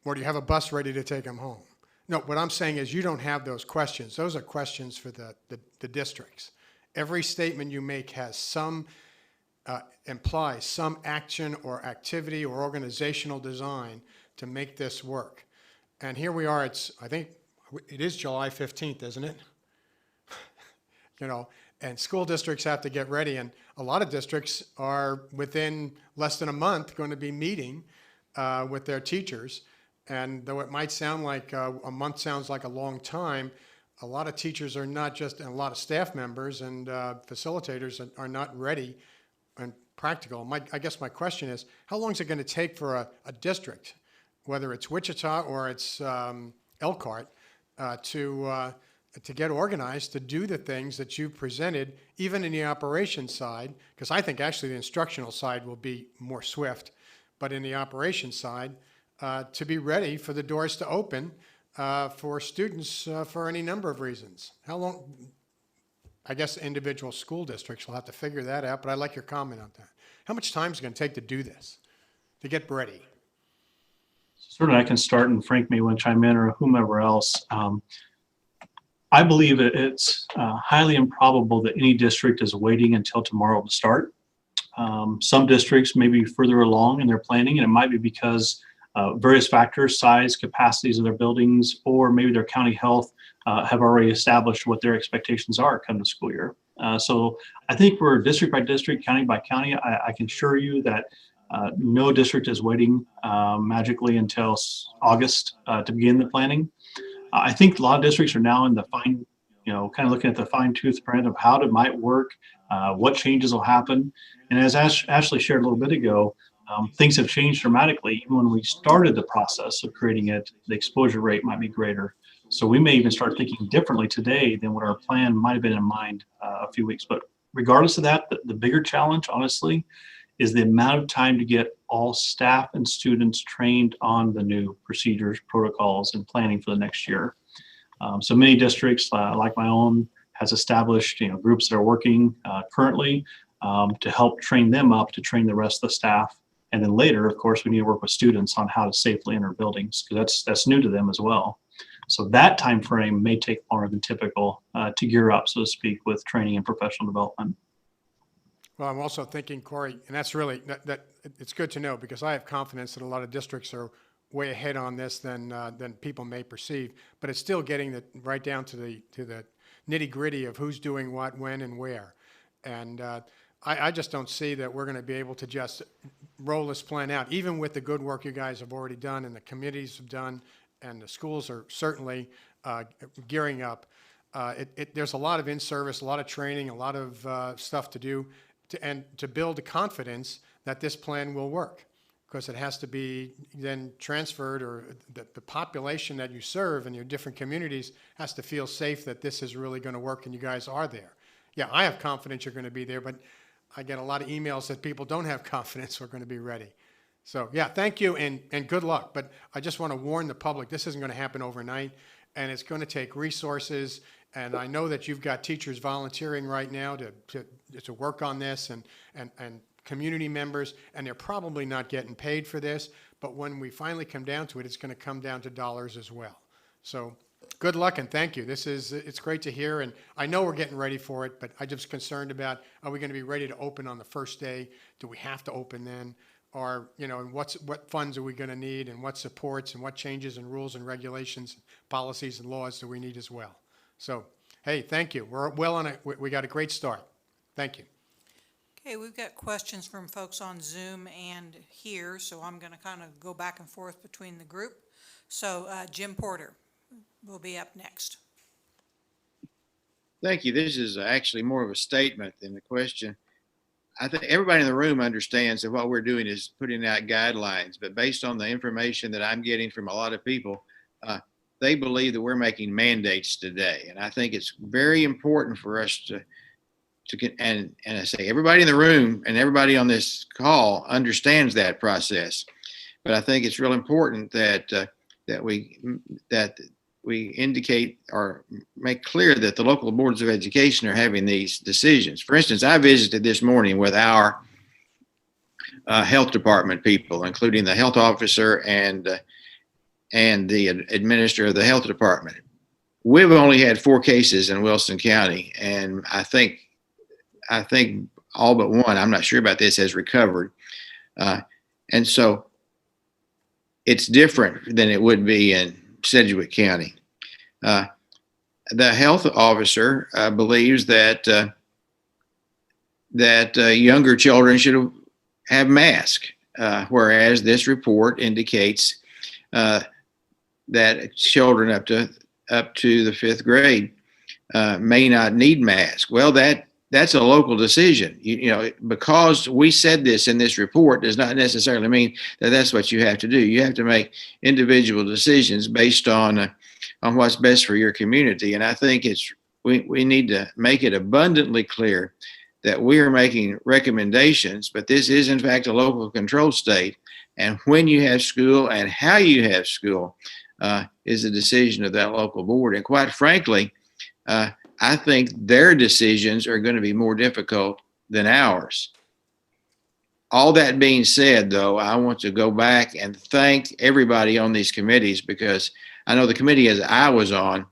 Or do you have a bus ready to take them home? No, what I'm saying is you don't have those questions. Those are questions for the districts. Every statement you make has some, implies some action or activity or organizational design to make this work. And here we are, I think it is July 15th, isn't it? You know, and school districts have to get ready, and a lot of districts are within less than a month going to be meeting with their teachers. And though it might sound like a month sounds like a long time, a lot of teachers are not just, and a lot of staff members and facilitators are not ready and practical. I guess my question is, how long is it going to take for a district, whether it's Wichita or it's Elkhart, to get organized to do the things that you've presented, even in the operations side? Because I think actually the instructional side will be more swift, but in the operations side, to be ready for the doors to open for students for any number of reasons. How long? I guess individual school districts will have to figure that out, but I'd like your comment on that. How much time is it going to take to do this, to get ready? Certainly I can start, and Frank may want to chime in, or whomever else. I believe it's highly improbable that any district is waiting until tomorrow to start. Some districts may be further along in their planning, and it might be because various factors, size, capacities of their buildings, or maybe their county health have already established what their expectations are come the school year. So I think we're district by district, county by county. I can assure you that no district is waiting magically until August to begin the planning. I think a lot of districts are now in the kind of looking at the fine tooth print of how it might work, what changes will happen. And as Ashley shared a little bit ago, things have changed dramatically. Even when we started the process of creating it, the exposure rate might be greater. So we may even start thinking differently today than what our plan might have been in mind a few weeks. But regardless of that, the bigger challenge, honestly, is the amount of time to get all staff and students trained on the new procedures, protocols, and planning for the next year. So many districts, like my own, has established groups that are working currently to help train them up to train the rest of the staff. And then later, of course, we need to work with students on how to safely enter buildings, because that's new to them as well. So that time frame may take longer than typical to gear up, so to speak, with training and professional development. Well, I'm also thinking, Corey, and that's really, that it's good to know, because I have confidence that a lot of districts are way ahead on this than people may perceive, but it's still getting right down to the nitty gritty of who's doing what, when, and where. And I just don't see that we're going to be able to just roll this plan out, even with the good work you guys have already done and the committees have done, and the schools are certainly gearing up. There's a lot of in-service, a lot of training, a lot of stuff to do to build the confidence that this plan will work, because it has to be then transferred, or the population that you serve in your different communities has to feel safe that this is really going to work and you guys are there. Yeah, I have confidence you're going to be there, but I get a lot of emails that people don't have confidence we're going to be ready. So yeah, thank you and good luck. But I just want to warn the public, this isn't going to happen overnight, and it's going to take resources. And I know that you've got teachers volunteering right now to work on this, and community members, and they're probably not getting paid for this. But when we finally come down to it, it's going to come down to dollars as well. So good luck and thank you. It's great to hear, and I know we're getting ready for it, but I'm just concerned about, are we going to be ready to open on the first day? Do we have to open then? Or, and what funds are we going to need, and what supports, and what changes and rules and regulations, policies and laws do we need as well? So, hey, thank you. We're well on it. We got a great start. Thank you. Okay, we've got questions from folks on Zoom and here, so I'm going to kind of go back and forth between the group. So Jim Porter will be up next. Thank you. This is actually more of a statement than a question. I think everybody in the room understands that what we're doing is putting out guidelines, but based on the information that I'm getting from a lot of people, they believe that we're making mandates today. And I think it's very important for us to and I say everybody in the room and everybody on this call understands that process. But I think it's real important that we indicate or make clear that the local boards of education are having these decisions. For instance, I visited this morning with our health department people, including the health officer and the administrator of the health department. We've only had 4 cases in Wilson County, and I think all but one, I'm not sure about this, has recovered. And so it's different than it would be in Sedgwick County. The health officer believes that younger children should have masks, whereas this report indicates that children up to the 5th grade may not need masks. Well, that's a local decision. Because we said this in this report does not necessarily mean that that's what you have to do. You have to make individual decisions based on what's best for your community. And I think we need to make it abundantly clear that we are making recommendations, but this is in fact a local control state. And when you have school and how you have school is a decision of that local board. And quite frankly, I think their decisions are going to be more difficult than ours. All that being said, though, I want to go back and thank everybody on these committees, because I know the committee as I was on,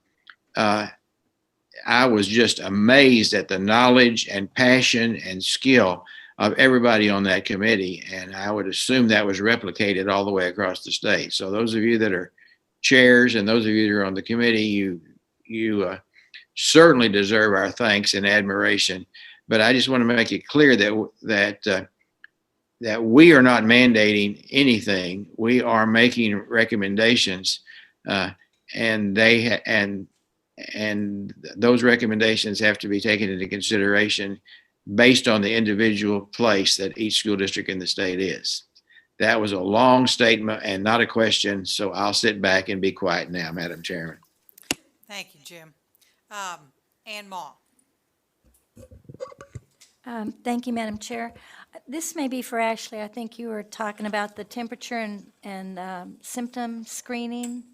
I was just amazed at the knowledge and passion and skill of everybody on that committee. And I would assume that was replicated all the way across the state. So those of you that are chairs and those of you that are on the committee, you certainly deserve our thanks and admiration. But I just want to make it clear that we are not mandating anything. We are making recommendations, and and those recommendations have to be taken into consideration based on the individual place that each school district in the state is. That was a long statement and not a question, so I'll sit back and be quiet now, Madam Chairman. Thank you, Jim. Ann Maw. Thank you, Madam Chair. This may be for Ashley. I think you were talking about the temperature and symptom screening.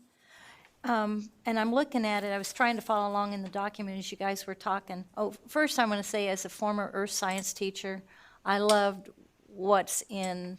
And I'm looking at it. I was trying to follow along in the document as you guys were talking. Oh, first I want to say, as a former earth science teacher, I loved what's in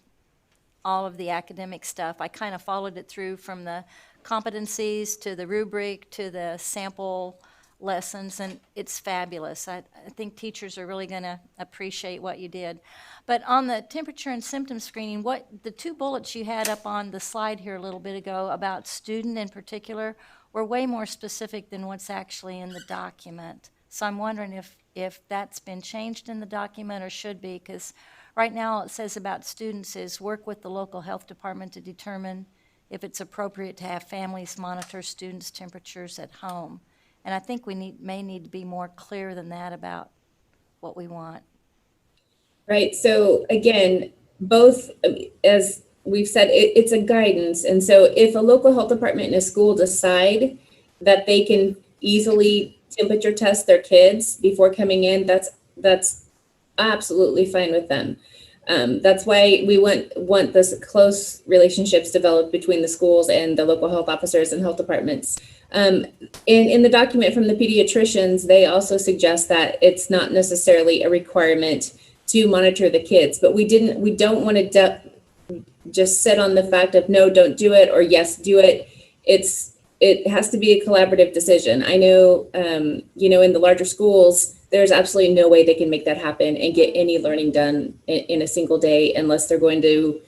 all of the academic stuff. I kind of followed it through from the competencies to the rubric to the sample lessons, and it's fabulous. I think teachers are really going to appreciate what you did. But on the temperature and symptom screening, what the two bullets you had up on the slide here a little bit ago about student in particular were way more specific than what's actually in the document. So I'm wondering if that's been changed in the document or should be, because right now it says about students is work with the local health department to determine if it's appropriate to have families monitor students' temperatures at home. And I think we may need to be more clear than that about what we want. Right. So again, both, as we've said, it's a guidance. And so if a local health department in a school decide that they can easily temperature test their kids before coming in, that's absolutely fine with them. That's why we want this close relationships developed between the schools and the local health officers and health departments. In the document from the pediatricians, they also suggest that it's not necessarily a requirement to monitor the kids, but we don't want to just sit on the fact of no, don't do it, or yes, do it. It has to be a collaborative decision. I know, in the larger schools, there's absolutely no way they can make that happen and get any learning done in a single day unless they're going to,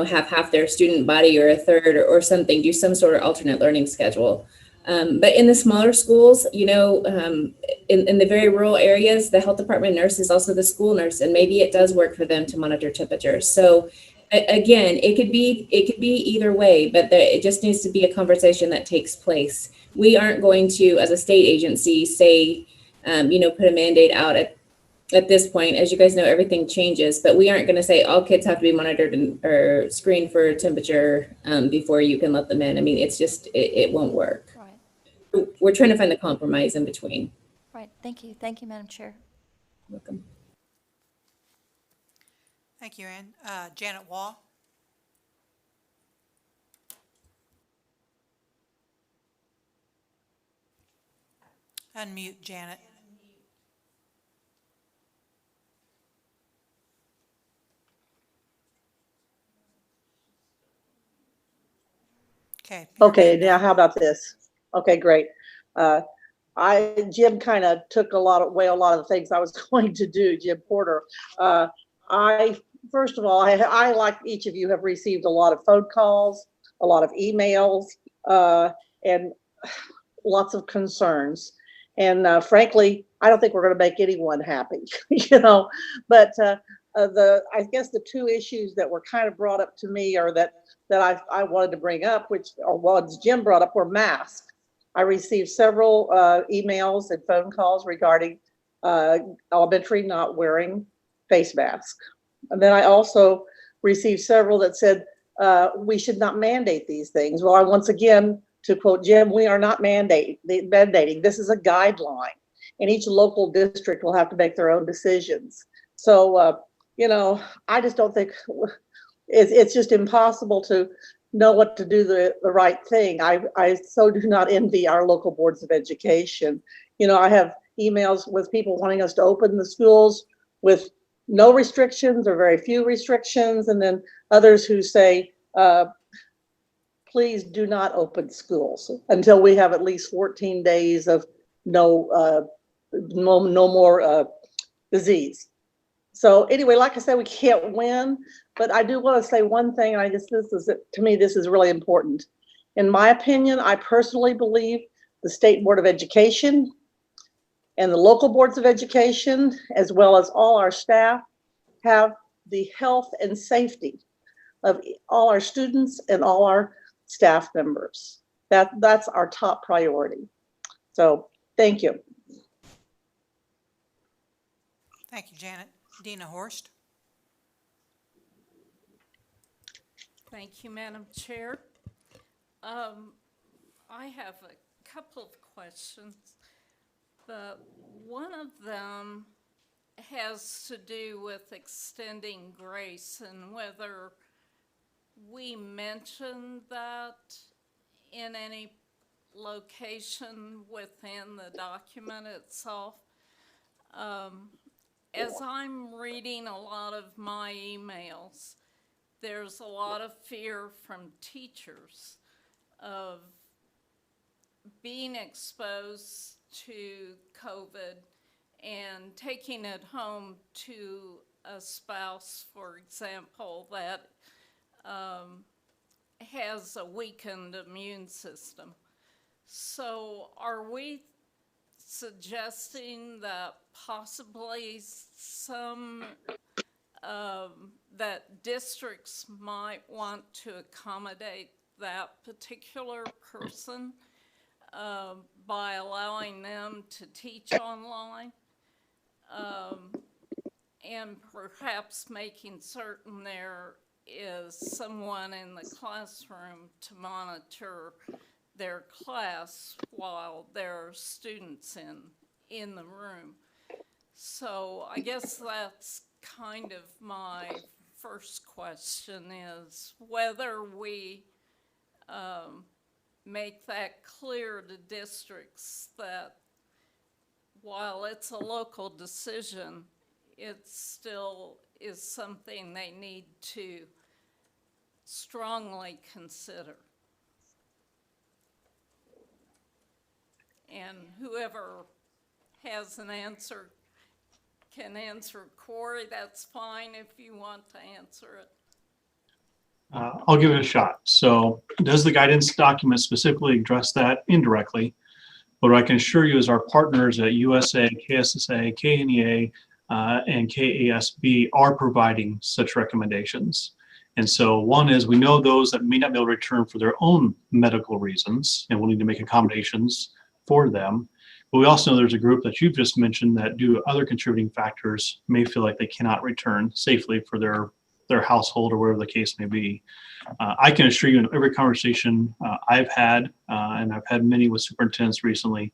have half their student body or a third or something, do some sort of alternate learning schedule. But in the smaller schools, in the very rural areas, the health department nurse is also the school nurse, and maybe it does work for them to monitor temperatures. So again, it could be either way, but it just needs to be a conversation that takes place. We aren't going to, as a state agency, say, put a mandate out at this point. As you guys know, everything changes, but we aren't going to say all kids have to be monitored or screened for temperature before you can let them in. I mean, it's just, it won't work. Right. We're trying to find the compromise in between. Right. Thank you. Thank you, Madam Chair. Welcome. Thank you, Ann. Janet Waugh. Unmute, Janet. Okay. you're Okay, good now how about this? Okay, great. Jim kind of took a lot of the things I was going to do, Jim Porter. First of all, I, like each of you, have received a lot of phone calls, a lot of emails, and lots of concerns. And frankly, I don't think we're going to make anyone happy, but I guess the two issues that were kind of brought up to me are that I wanted to bring up, which ones Jim brought up, were masks. I received several emails and phone calls regarding elementary not wearing face masks. And then I also received several that said we should not mandate these things. Well, once again, to quote Jim, we are not mandating. This is a guideline, and each local district will have to make their own decisions. So, I just don't think it's just impossible to know what to do the right thing. I so do not envy our local boards of education. I have emails with people wanting us to open the schools with no restrictions or very few restrictions, and then others who say, please do not open schools until we have at least 14 days of no more disease. So anyway, like I said, we can't win, but I do want to say one thing, and to me, this is really important. In my opinion, I personally believe the State Board of Education and the local boards of education, as well as all our staff, have the health and safety of all our students and all our staff members. That's our top priority. So thank you. Thank you, Janet. Dina Horst. Thank you, Madam Chair. I have a couple of questions, but one of them has to do with extending grace and whether we mentioned that in any location within the document itself. As I'm reading a lot of my emails, there's a lot of fear from teachers of being exposed to COVID and taking it home to a spouse, for example, that has a weakened immune system. So are we suggesting that possibly that districts might want to accommodate that particular person by allowing them to teach online, and perhaps making certain there is someone in the classroom to monitor their class while there are students in the room. So I guess that's kind of my first question, is whether we make that clear to districts that while it's a local decision, it still is something they need to strongly consider. And whoever has an answer can answer. Corey, that's fine if you want to answer it. I'll give it a shot. So does the guidance document specifically address that? Indirectly? What I can assure you is our partners at USA, KSSA, KNEA, and KASB are providing such recommendations. And so one is, we know those that may not be able to return for their own medical reasons, and we'll need to make accommodations for them. But we also know there's a group that you've just mentioned that, due to other contributing factors, may feel like they cannot return safely for their household or whatever the case may be. I can assure you, in every conversation I've had, and I've had many with superintendents recently,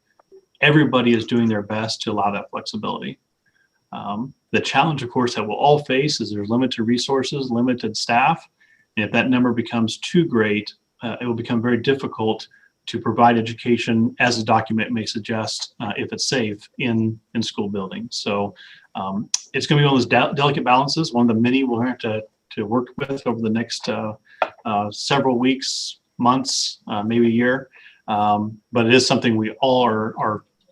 everybody is doing their best to allow that flexibility. The challenge, of course, that we'll all face is there's limited resources, limited staff. And if that number becomes too great, it will become very difficult to provide education, as the document may suggest, if it's safe in school buildings. So it's going to be one of those delicate balances, one of the many we'll have to work with over the next several weeks, months, maybe a year. But it is something we all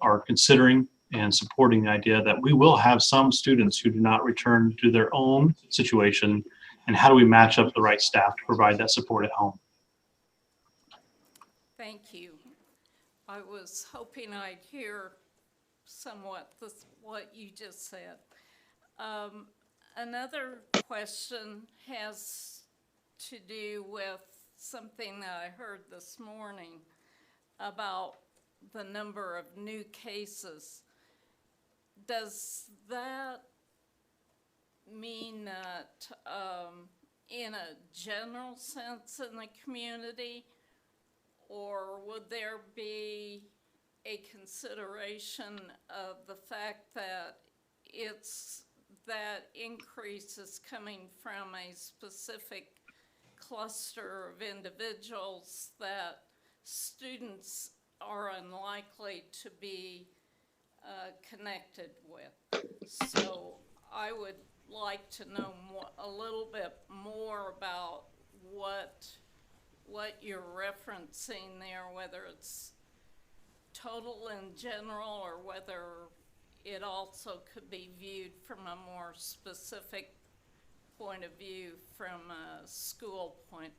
are considering and supporting the idea that we will have some students who do not return to their own situation, and how do we match up the right staff to provide that support at home. Thank you. I was hoping I'd hear somewhat what you just said. Another question has to do with something that I heard this morning about the number of new cases. Does that mean that in a general sense in the community, or would there be a consideration of the fact that that increase is coming from a specific cluster of individuals that students are unlikely to be connected with? So I would like to know a little bit more about what you're referencing there, whether it's total in general or whether it also could be viewed from a more specific point of view, from a school point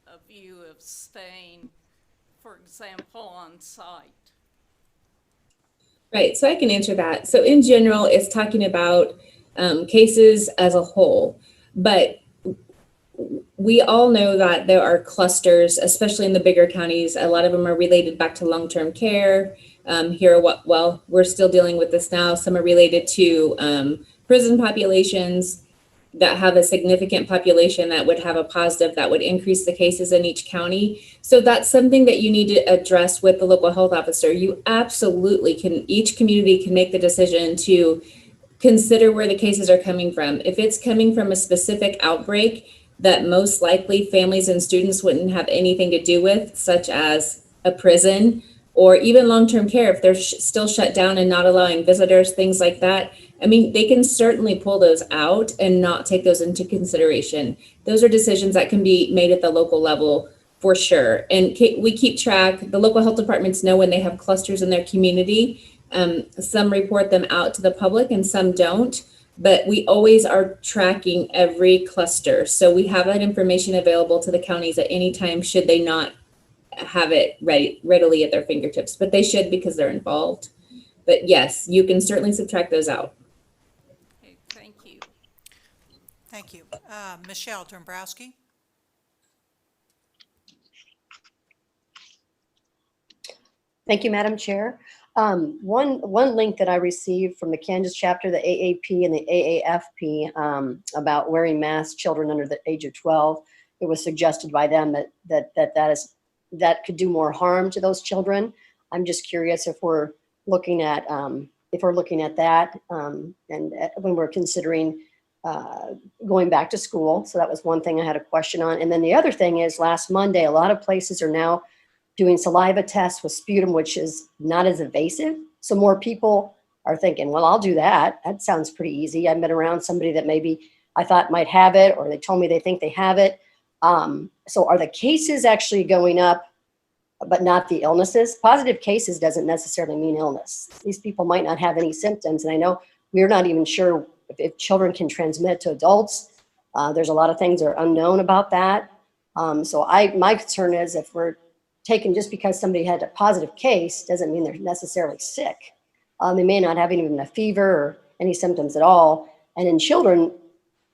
of view of staying, for example, on site. Right, so I can answer that. So in general, it's talking about cases as a whole, but we all know that there are clusters, especially in the bigger counties. A lot of them are related back to long-term care. Well, we're still dealing with this now. Some are related to prison populations that have a significant population that would have a positive that would increase the cases in each county. So that's something that you need to address with the local health officer. You absolutely can, each community can make the decision to consider where the cases are coming from. If it's coming from a specific outbreak that most likely families and students wouldn't have anything to do with, such as a prison or even long-term care, if they're still shut down and not allowing visitors, things like that, I mean, they can certainly pull those out and not take those into consideration. Those are decisions that can be made at the local level for sure. And we keep track, the local health departments know when they have clusters in their community. Some report them out to the public and some don't, but we always are tracking every cluster. So we have that information available to the counties at any time should they not have it readily at their fingertips, but they should because they're involved. But yes, you can certainly subtract those out. Okay, thank you. Thank you. Michelle Dombrowski. Thank you, Madam Chair. One link that I received from the Kansas chapter, the AAP and the AAFP, about wearing masks, children under the age of 12, it was suggested by them that could do more harm to those children. I'm just curious if we're looking at that and when we're considering going back to school. So that was one thing I had a question on. And then the other thing is, last Monday, a lot of places are now doing saliva tests with sputum, which is not as invasive. So more people are thinking, well, I'll do that. That sounds pretty easy. I've been around somebody that maybe I thought might have it, or they told me they think they have it. So are the cases actually going up, but not the illnesses? Positive cases doesn't necessarily mean illness. These people might not have any symptoms. And I know we're not even sure if children can transmit to adults. There's a lot of things that are unknown about that. So my concern is, if we're taken just because somebody had a positive case doesn't mean they're necessarily sick. They may not have even a fever or any symptoms at all. And in children,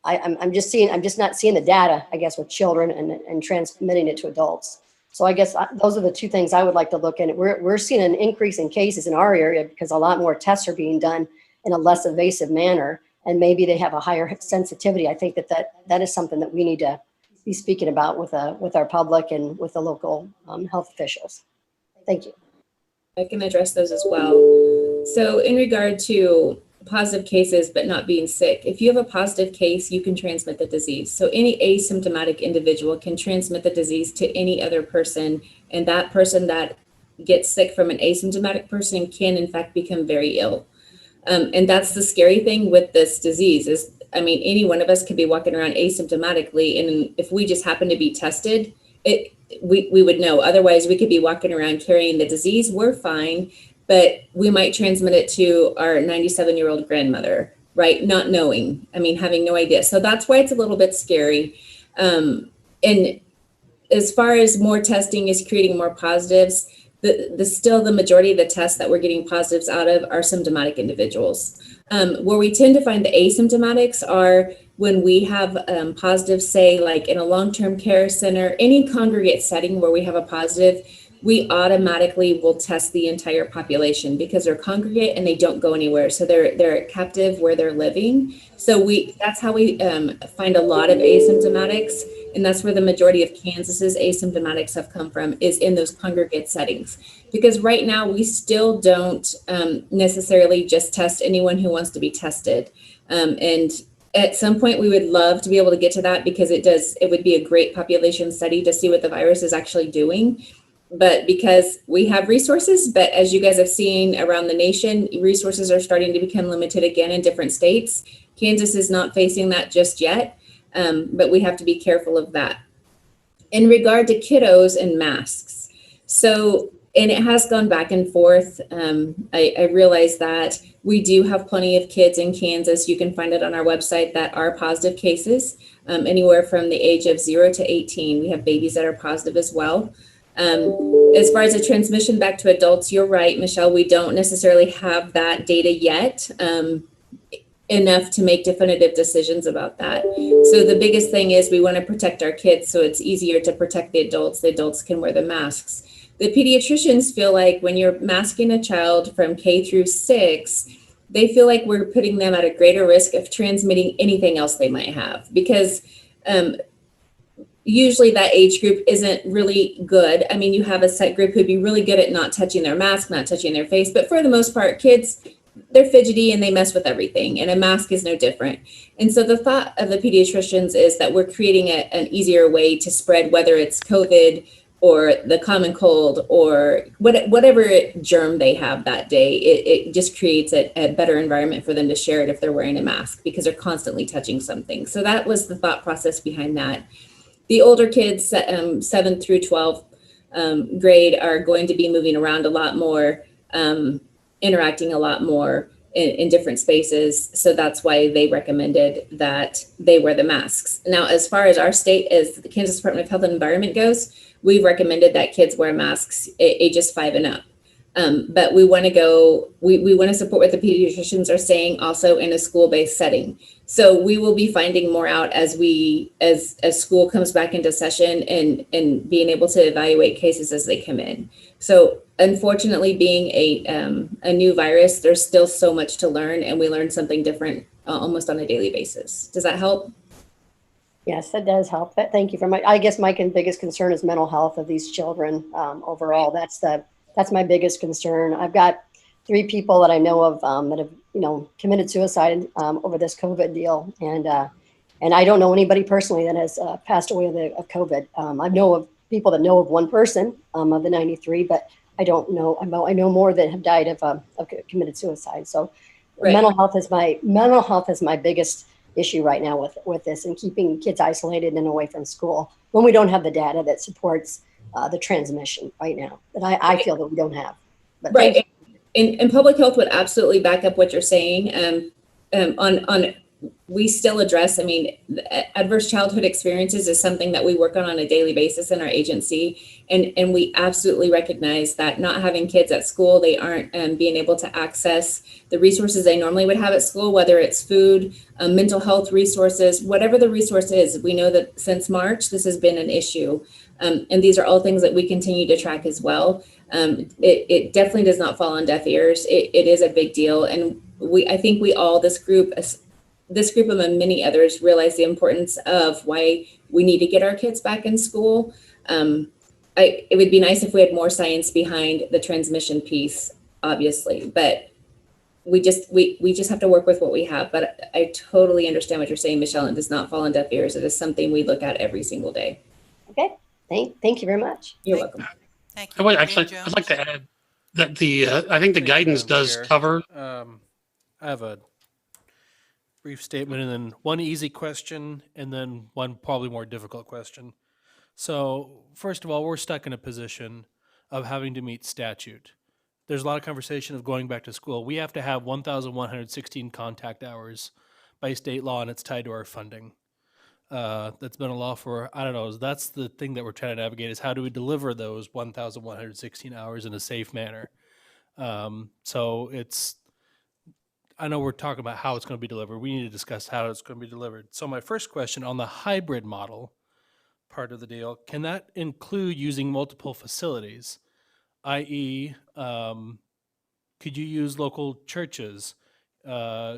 I'm just not seeing the data, I guess, with children and transmitting it to adults. So I guess those are the two things I would like to look at. We're seeing an increase in cases in our area because a lot more tests are being done in a less invasive manner, and maybe they have a higher sensitivity. I think that is something that we need to be speaking about with our public and with the local health officials. Thank you. I can address those as well. So in regard to positive cases but not being sick, if you have a positive case, you can transmit the disease. So any asymptomatic individual can transmit the disease to any other person, and that person that gets sick from an asymptomatic person can in fact become very ill. And that's the scary thing with this disease is, I mean, any one of us could be walking around asymptomatically, and if we just happen to be tested, we would know. Otherwise, we could be walking around carrying the disease. We're fine, but we might transmit it to our 97-year-old grandmother, right? Not knowing, I mean, having no idea. So that's why it's a little bit scary. And as far as more testing is creating more positives, still the majority of the tests that we're getting positives out of are symptomatic individuals. Where we tend to find the asymptomatics are when we have positives, say like in a long-term care center, any congregate setting where we have a positive, we automatically will test the entire population because they're congregate and they don't go anywhere. So they're captive where they're living. So that's how we find a lot of asymptomatics. And that's where the majority of Kansas's asymptomatics have come from, is in those congregate settings. Because right now we still don't necessarily just test anyone who wants to be tested. And at some point we would love to be able to get to that, because it would be a great population study to see what the virus is actually doing. But because we have resources, but as you guys have seen around the nation, resources are starting to become limited again in different states. Kansas is not facing that just yet, but we have to be careful of that. In regard to kiddos and masks, so, and it has gone back and forth. I realize that we do have plenty of kids in Kansas. You can find it on our website that are positive cases, anywhere from the age of 0 to 18. We have babies that are positive as well. As far as the transmission back to adults, you're right, Michelle, we don't necessarily have that data yet. And enough to make definitive decisions about that. So the biggest thing is we want to protect our kids, so it's easier to protect the adults can wear the masks. The pediatricians feel like when you're masking a child from K through 6, they feel like we're putting them at a greater risk of transmitting anything else they might have, because usually that age group isn't really good. I mean, you have a set group who'd be really good at not touching their mask, not touching their face, but for the most part, kids, they're fidgety and they mess with everything, and a mask is no different. And so the thought of the pediatricians is that we're creating an easier way to spread, whether it's COVID or the common cold or whatever germ they have that day. It just creates a better environment for them to share it if they're wearing a mask, because they're constantly touching something. So that was the thought process behind that. The older kids, 7th through 12th grade, are going to be moving around a lot more, interacting a lot more in different spaces. So that's why they recommended that they wear the masks. Now, as far as our state, as the Kansas Department of Health and Environment goes, we've recommended that kids wear masks ages 5 and up. But we want to go, we want to support what the pediatricians are saying also in a school-based setting. So we will be finding more out as school comes back into session and being able to evaluate cases as they come in. So unfortunately, being a new virus, there's still so much to learn, and we learn something different almost on a daily basis. Does that help? Yes, that does help. Thank you for I guess my biggest concern is mental health of these children overall. That's my biggest concern. I've got 3 people that I know of that have, committed suicide over this COVID deal. And I don't know anybody personally that has passed away of COVID. I know of people that know of one person of the 93, but I don't know. I know more that have died of committed suicide. So Right. mental health is my biggest issue right now with this, and keeping kids isolated and away from school when we don't have the data that supports the transmission right now that I feel that we don't have. But right. And public health would absolutely back up what you're saying. We still address, adverse childhood experiences is something that we work on a daily basis in our agency. And we absolutely recognize that not having kids at school, they aren't being able to access the resources they normally would have at school, whether it's food, mental health resources, whatever the resource is. We know that since March, this has been an issue. And these are all things that we continue to track as well. It definitely does not fall on deaf ears. It is a big deal. And I think we all, this group among many others, realize the importance of why we need to get our kids back in school. It would be nice if we had more science behind the transmission piece, obviously, but we just have to work with what we have. But I totally understand what you're saying, Michelle. It does not fall on deaf ears. It is something we look at every single day. Okay, thank you very much. You're welcome. Thank you. I'd like to add that I think the guidance does cover. I have a brief statement and then one easy question and then one probably more difficult question. So first of all, we're stuck in a position of having to meet statute. There's a lot of conversation of going back to school. We have to have 1,116 contact hours by state law, and it's tied to our funding. That's been a law for, I don't know, that's the thing that we're trying to navigate, is how do we deliver those 1,116 hours in a safe manner? So I know we're talking about how it's going to be delivered. We need to discuss how it's going to be delivered. So my first question on the hybrid model part of the deal, can that include using multiple facilities? i.e., could you use local churches,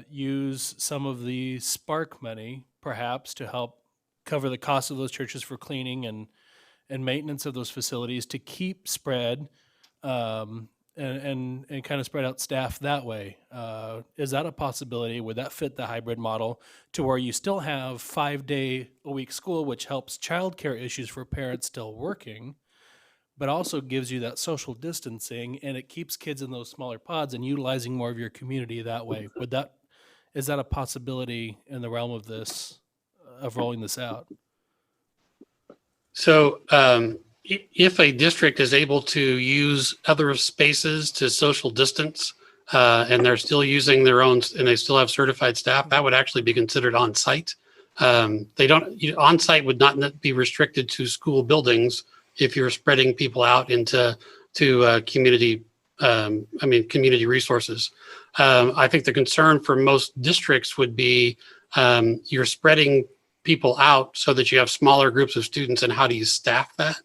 use some of the Spark money perhaps to help cover the cost of those churches for cleaning and maintenance of those facilities to keep spread and kind of spread out staff that way? Is that a possibility? Would that fit the hybrid model to where you still have 5-day-a-week school, which helps childcare issues for parents still working, but also gives you that social distancing, and it keeps kids in those smaller pods and utilizing more of your community that way? Is that a possibility in the realm of this, of rolling this out? So if a district is able to use other spaces to social distance, and they're still using their own, and they still have certified staff, that would actually be considered on-site. On-site would not be restricted to school buildings if you're spreading people out into community community resources. I think the concern for most districts would be you're spreading people out so that you have smaller groups of students, and how do you staff that?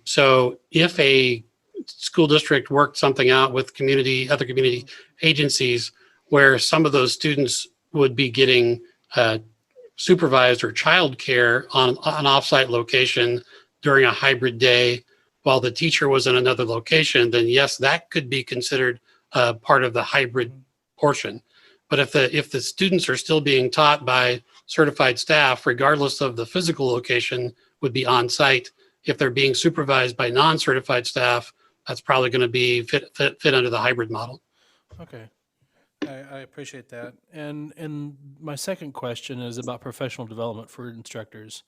So if a school district worked something out with other community agencies where some of those students would be getting supervised or childcare on an offsite location during a hybrid day while the teacher was in another location, then yes, that could be considered part of the hybrid portion. But if the students are still being taught by certified staff, regardless of the physical location, would be on site. If they're being supervised by non-certified staff, that's probably going to be fit under the hybrid model. Okay. I appreciate that. And my second question is about professional development for instructors,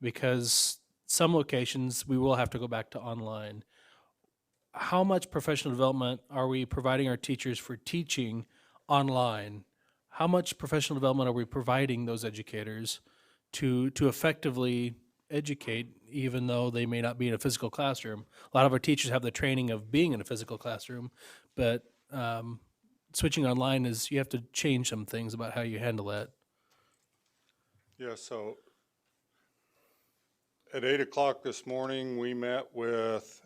because some locations we will have to go back to online. How much professional development are we providing our teachers for teaching online? How much professional development are we providing those educators to effectively educate, even though they may not be in a physical classroom? A lot of our teachers have the training of being in a physical classroom, but switching online is, you have to change some things about how you handle that. Yeah, so at 8 o'clock this morning, we met with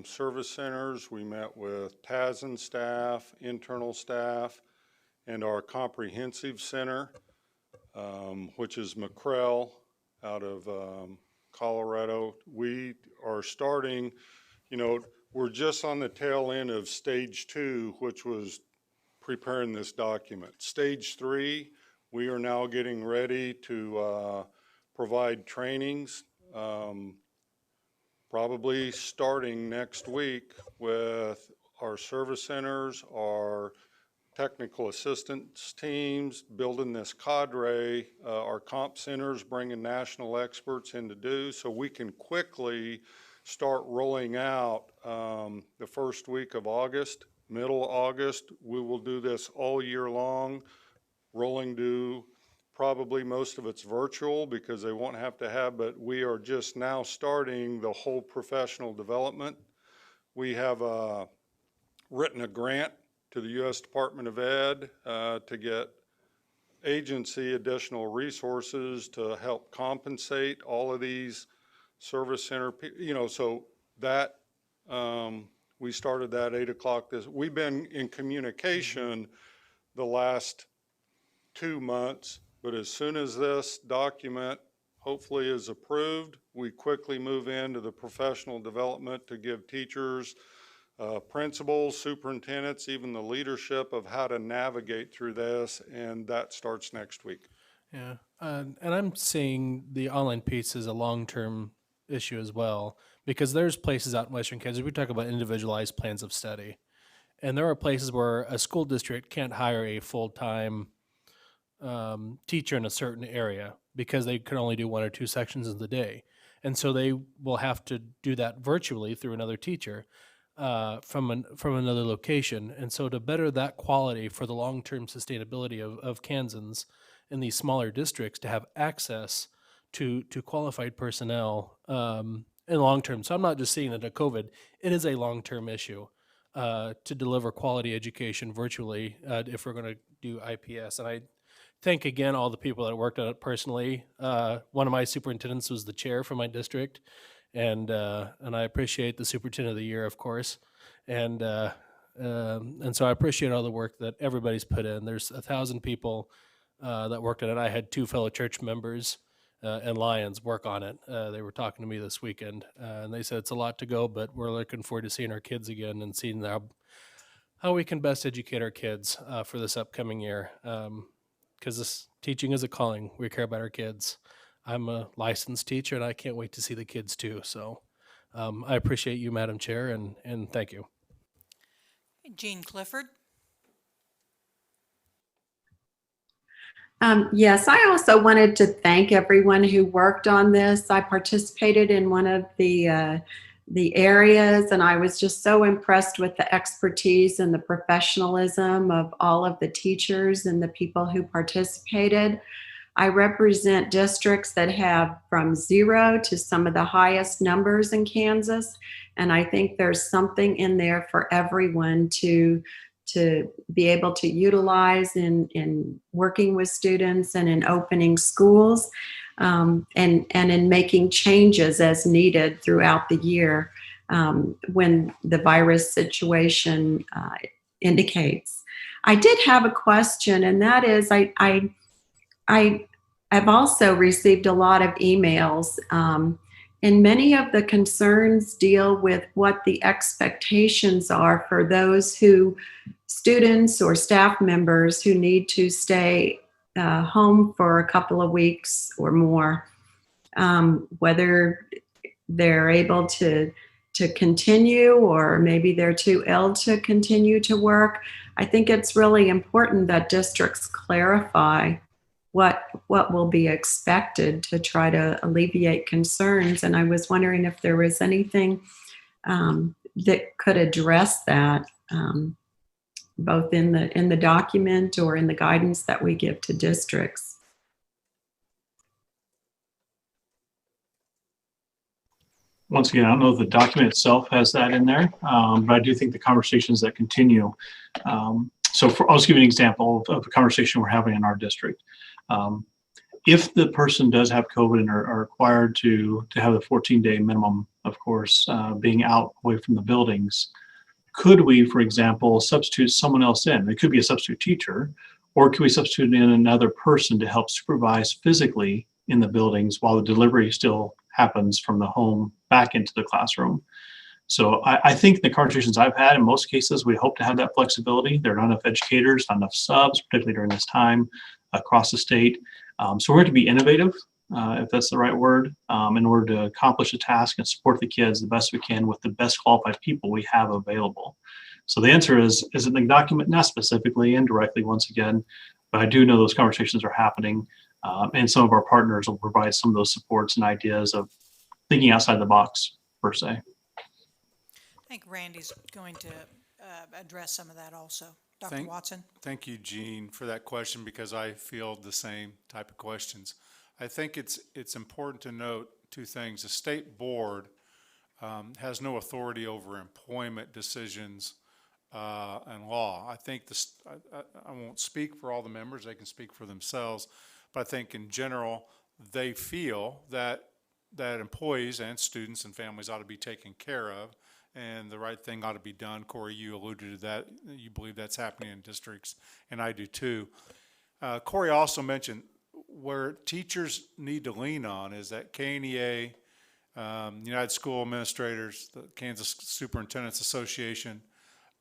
service centers, we met with TASN staff, internal staff, and our comprehensive center, which is McCrell out of Colorado. We are starting, we're just on the tail end of stage 2, which was preparing this document. Stage 3, we are now getting ready to provide trainings, probably starting next week with our service centers, our technical assistance teams, building this cadre, our comp centers, bringing national experts in to do, so we can quickly start rolling out the first week of August, middle August. We will do this all year long, rolling to probably most of it's virtual because they won't have to have, but we are just now starting the whole professional development. We have written a grant to the U.S. Department of Ed to get agency additional resources to help compensate all of these service center, so that we started that 8 o'clock. We've been in communication the last 2 months, but as soon as this document hopefully is approved, we quickly move into the professional development to give teachers, principals, superintendents, even the leadership of how to navigate through this, and that starts next week. Yeah, and I'm seeing the online piece as a long-term issue as well, because there's places out in Western Kansas, we talk about individualized plans of study, and there are places where a school district can't hire a full-time teacher in a certain area because they can only do 1 or 2 sections of the day. And so they will have to do that virtually through another teacher from another location. And so to better that quality for the long-term sustainability of Kansans in these smaller districts, to have access to qualified personnel in long-term. So I'm not just seeing it at COVID, it is a long-term issue to deliver quality education virtually if we're going to do IPS. And I thank again all the people that worked on it personally. One of my superintendents was the chair for my district, and I appreciate the superintendent of the year, of course, and so I appreciate all the work that everybody's put in. There's 1,000 people that worked on it. I had 2 fellow church members and Lions work on it. They were talking to me this weekend, and they said it's a lot to go, but we're looking forward to seeing our kids again and seeing how we can best educate our kids for this upcoming year. Because this teaching is a calling. We care about our kids. I'm a licensed teacher, and I can't wait to see the kids too. So I appreciate you, Madam Chair, and thank you. Jean Clifford. Yes, I also wanted to thank everyone who worked on this. I participated in one of the areas, and I was just so impressed with the expertise and the professionalism of all of the teachers and the people who participated. I represent districts that have from 0 to some of the highest numbers in Kansas. And I think there's something in there for everyone to be able to utilize in working with students and in opening schools, and in making changes as needed throughout the year when the virus situation indicates. I did have a question, and that is, I've also received a lot of emails, and many of the concerns deal with what the expectations are for those students or staff members who need to stay home for a couple of weeks or more, whether they're able to continue, or maybe they're too ill to continue to work. I think it's really important that districts clarify what will be expected to try to alleviate concerns. And I was wondering if there was anything that could address that, both in the document or in the guidance that we give to districts. Once again, I don't know if the document itself has that in there, but I do think the conversations that continue. I'll just give you an example of a conversation we're having in our district. If the person does have COVID and are required to have the 14-day minimum, of course, being out away from the buildings, could we, for example, substitute someone else in? It could be a substitute teacher, or could we substitute in another person to help supervise physically in the buildings while the delivery still happens from the home back into the classroom? So I think the conversations I've had, in most cases, we hope to have that flexibility. There are not enough educators, not enough subs, particularly during this time across the state. So we're going to be innovative, if that's the right word, in order to accomplish the task and support the kids the best we can with the best qualified people we have available. So the answer is in the document, not specifically, indirectly, once again, but I do know those conversations are happening. And some of our partners will provide some of those supports and ideas of thinking outside the box, per se. I think Randy's going to address some of that also. Dr. Watson? Thank you, Jean, for that question, because I field the same type of questions. I think it's important to note two things. The state board has no authority over employment decisions and law. I think I won't speak for all the members, they can speak for themselves, but I think in general, they feel that employees and students and families ought to be taken care of, and the right thing ought to be done. Corey, you alluded to that. You believe that's happening in districts, and I do too. Corey also mentioned where teachers need to lean on is that KNEA, United School Administrators, the Kansas Superintendents Association,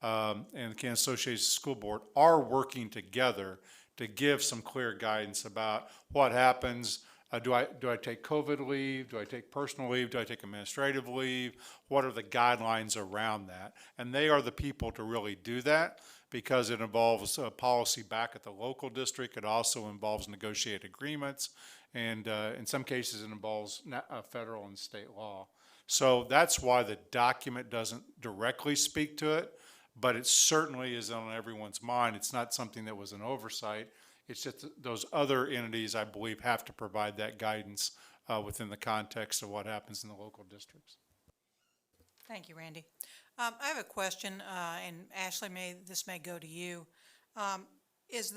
and the Kansas Association School Board are working together to give some clear guidance about what happens. Do I take COVID leave? Do I take personal leave? Do I take administrative leave? What are the guidelines around that? And they are the people to really do that, because it involves a policy back at the local district. It also involves negotiated agreements. And in some cases, it involves federal and state law. So that's why the document doesn't directly speak to it, but it certainly is on everyone's mind. It's not something that was an oversight. It's just those other entities, I believe, have to provide that guidance within the context of what happens in the local districts. Thank you, Randy. I have a question, and Ashley, this may go to you. Is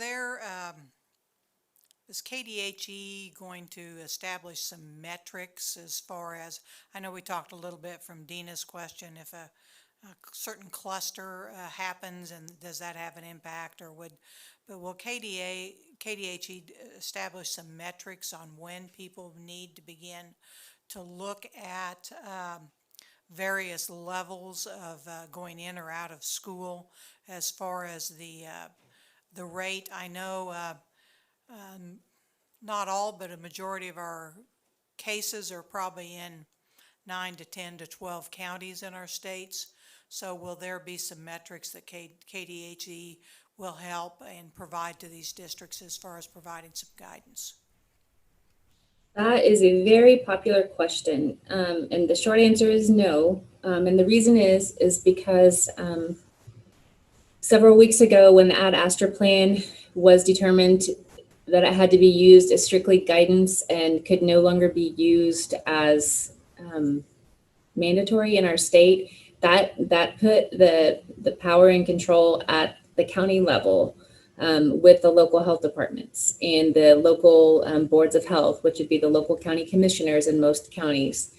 KDHE going to establish some metrics as far as, I know we talked a little bit from Dina's question, if a certain cluster happens, and does that have an impact, but will KDHE establish some metrics on when people need to begin to look at various levels of going in or out of school as far as the rate? I know not all, but a majority of our cases are probably in 9 to 10 to 12 counties in our states. So will there be some metrics that KDHE will help and provide to these districts as far as providing some guidance? That is a very popular question, and the short answer is no. And the reason is because several weeks ago, when the Ad Astra plan was determined, that it had to be used as strictly guidance and could no longer be used as mandatory in our state, that put the power and control at the county level, with the local health departments and the local boards of health, which would be the local county commissioners in most counties.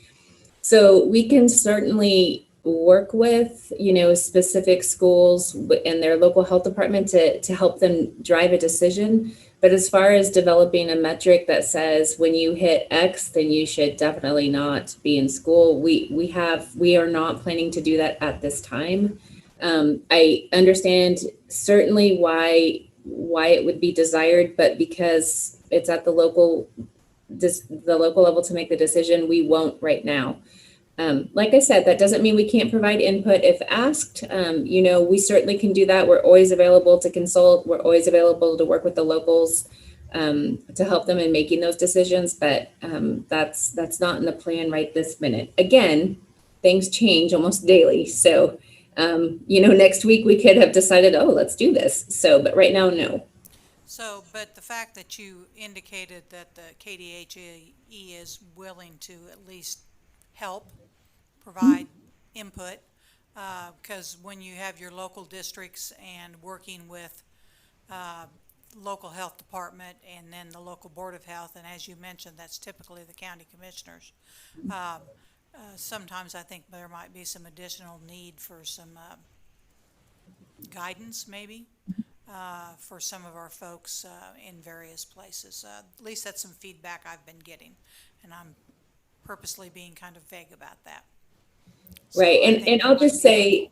So we can certainly work with, specific schools and their local health department to help them drive a decision. But as far as developing a metric that says when you hit X, then you should definitely not be in school, we are not planning to do that at this time. I understand certainly why it would be desired, but because it's at the local level to make the decision, we won't right now. Like I said, that doesn't mean we can't provide input if asked. We certainly can do that. We're always available to consult. We're always available to work with the locals to help them in making those decisions. But that's not in the plan right this minute. Again, things change almost daily. So, next week we could have decided, oh, let's do this. So, but right now, no. So, but the fact that you indicated that the KDHE is willing to at least help provide input, because when you have your local districts and working with local health department and then the local board of health, and as you mentioned, that's typically the county commissioners. Sometimes I think there might be some additional need for some guidance, maybe, for some of our folks in various places. At least that's some feedback I've been getting, and I'm purposely being kind of vague about that. So right. And I'll just say,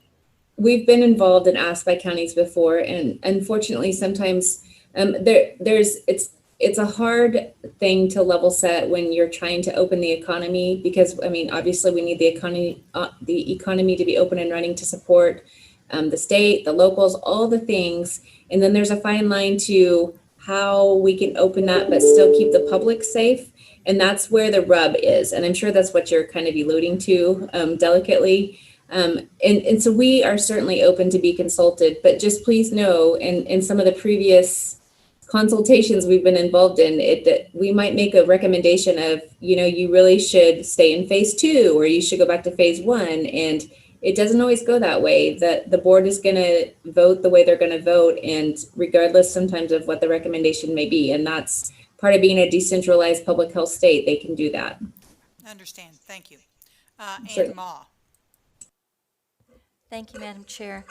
we've been involved and asked by counties before, and unfortunately sometimes it's a hard thing to level set when you're trying to open the economy, because obviously we need the economy to be open and running to support the state, the locals, all the things. And then there's a fine line to how we can open that but still keep the public safe. And that's where the rub is. And I'm sure that's what you're kind of alluding to delicately. And so we are certainly open to be consulted, but just please know, in some of the previous consultations we've been involved in, that we might make a recommendation of, you really should stay in phase 2, or you should go back to phase 1. And it doesn't always go that way. That the board is going to vote the way they're going to vote, and regardless sometimes of what the recommendation may be. And that's part of being a decentralized public health state. They can do that. I understand. Thank you. Sure. Ann Ma. Thank you, Madam Chair.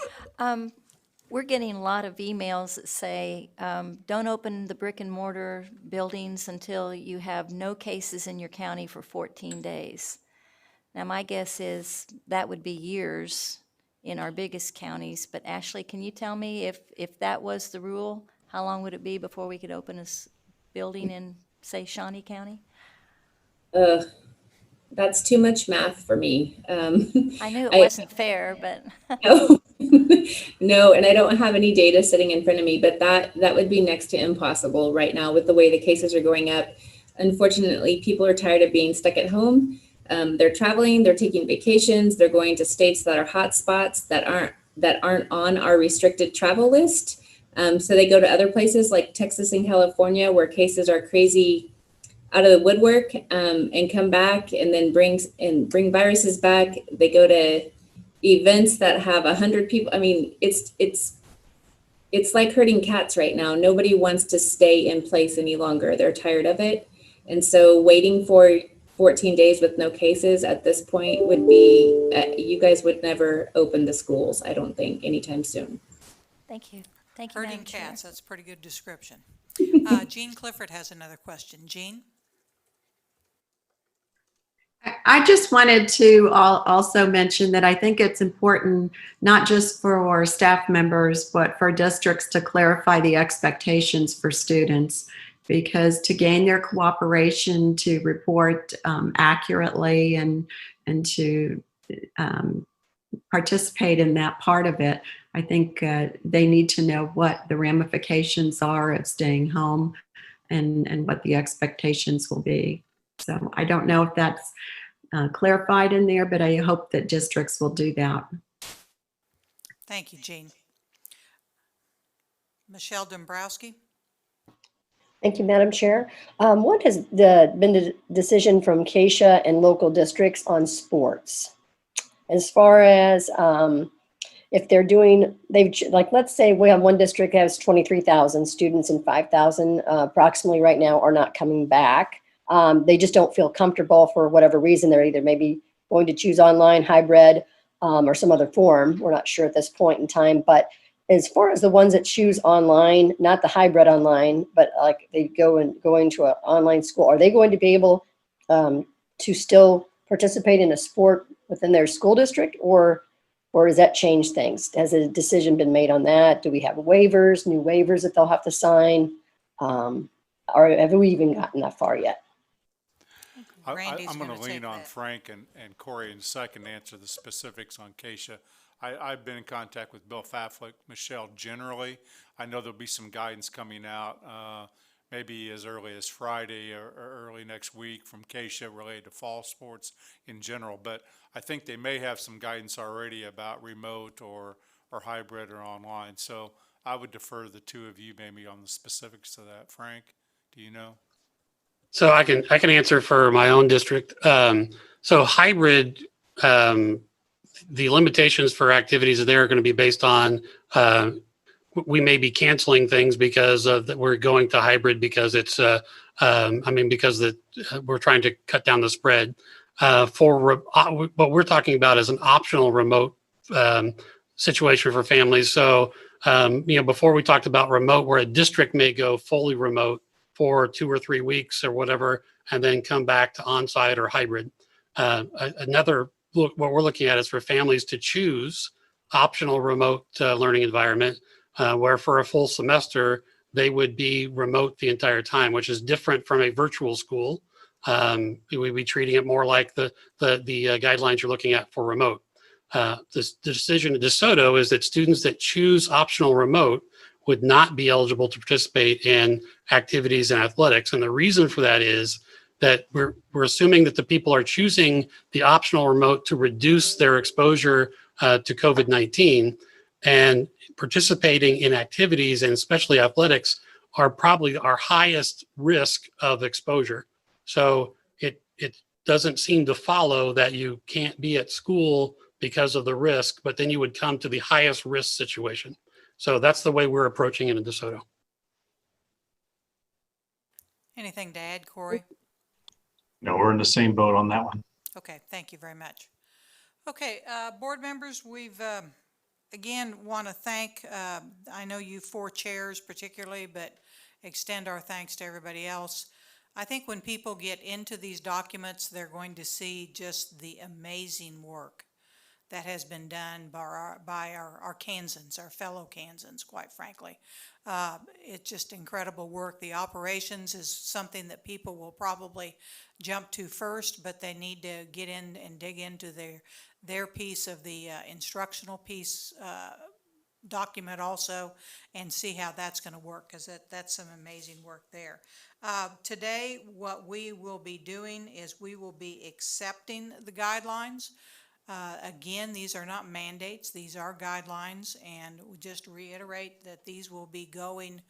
We're getting a lot of emails that say, don't open the brick and mortar buildings until you have no cases in your county for 14 days. Now, my guess is that would be years in our biggest counties, but Ashley, can you tell me if that was the rule, how long would it be before we could open a building in, say, Shawnee County? That's too much math for me. I knew it wasn't fair, but. No, no, and I don't have any data sitting in front of me, but that would be next to impossible right now with the way the cases are going up. Unfortunately, people are tired of being stuck at home. They're traveling, they're taking vacations, they're going to states that are hot spots that aren't on our restricted travel list. So they go to other places like Texas and California, where cases are crazy out of the woodwork, and come back and then bring viruses back. They go to events that have 100 people. It's like herding cats right now. Nobody wants to stay in place any longer. They're tired of it. And so waiting for 14 days with no cases at this point would be, you guys would never open the schools, I don't think, anytime soon. Thank you. Thank you, Herding Madam Chair. cats, that's a pretty good description. Jean Clifford has another question. Jean? I just wanted to also mention that I think it's important, not just for staff members, but for districts to clarify the expectations for students, because to gain their cooperation to report accurately and to participate in that part of it, I think they need to know what the ramifications are of staying home and what the expectations will be. So I don't know if that's clarified in there, but I hope that districts will do that. Thank you, Jean. Michelle Dombrowski? Thank you, Madam Chair. What has been the decision from Keisha and local districts on sports? As far as if they're doing, like, let's say we have one district that has 23,000 students and 5,000 approximately right now are not coming back. They just don't feel comfortable for whatever reason. They're either maybe going to choose online, hybrid, or some other form. We're not sure at this point in time, but as far as the ones that choose online, not the hybrid online, but like they go into an online school, are they going to be able to still participate in a sport within their school district, or does that change things? Has a decision been made on that? Do we have waivers, new waivers that they'll have to sign? Or have we even gotten that far yet? Randy's I'm going gonna to lean take on that. Frank and Corey in a second to answer the specifics on Keisha. I've been in contact with Bill Faflick, Michelle generally. I know there'll be some guidance coming out, maybe as early as Friday or early next week from Keisha related to fall sports in general. But I think they may have some guidance already about remote or hybrid or online. So I would defer to the two of you maybe on the specifics of that. Frank, do you know? So I can answer for my own district. So hybrid, the limitations for activities there are going to be based on we may be canceling things because of that we're going to hybrid because it's because we're trying to cut down the spread. What we're talking about is an optional remote situation for families. So before we talked about remote, where a district may go fully remote for 2 or 3 weeks or whatever, and then come back to on-site or hybrid. Another look, what we're looking at is for families to choose optional remote learning environment, where for a full semester, they would be remote the entire time, which is different from a virtual school. We'd be treating it more like the guidelines you're looking at for remote. The decision at DeSoto is that students that choose optional remote would not be eligible to participate in activities and athletics. And the reason for that is that we're assuming that the people are choosing the optional remote to reduce their exposure to COVID-19, and participating in activities and especially athletics are probably our highest risk of exposure. So it doesn't seem to follow that you can't be at school because of the risk, but then you would come to the highest risk situation. So that's the way we're approaching it in DeSoto. Anything to add, Corey? No, we're in the same boat on that one. Okay, thank you very much. Okay, board members, we've, again, want to thank, I know you 4 chairs particularly, but extend our thanks to everybody else. I think when people get into these documents, they're going to see just the amazing work that has been done by our Kansans, our fellow Kansans, quite frankly. It's just incredible work. The operations is something that people will probably jump to first, but they need to get in and dig into their piece of the instructional piece document also, and see how that's going to work, because that's some amazing work there. Today, what we will be doing is we will be accepting the guidelines. Again, these are not mandates, these are guidelines, and we just reiterate that these will be going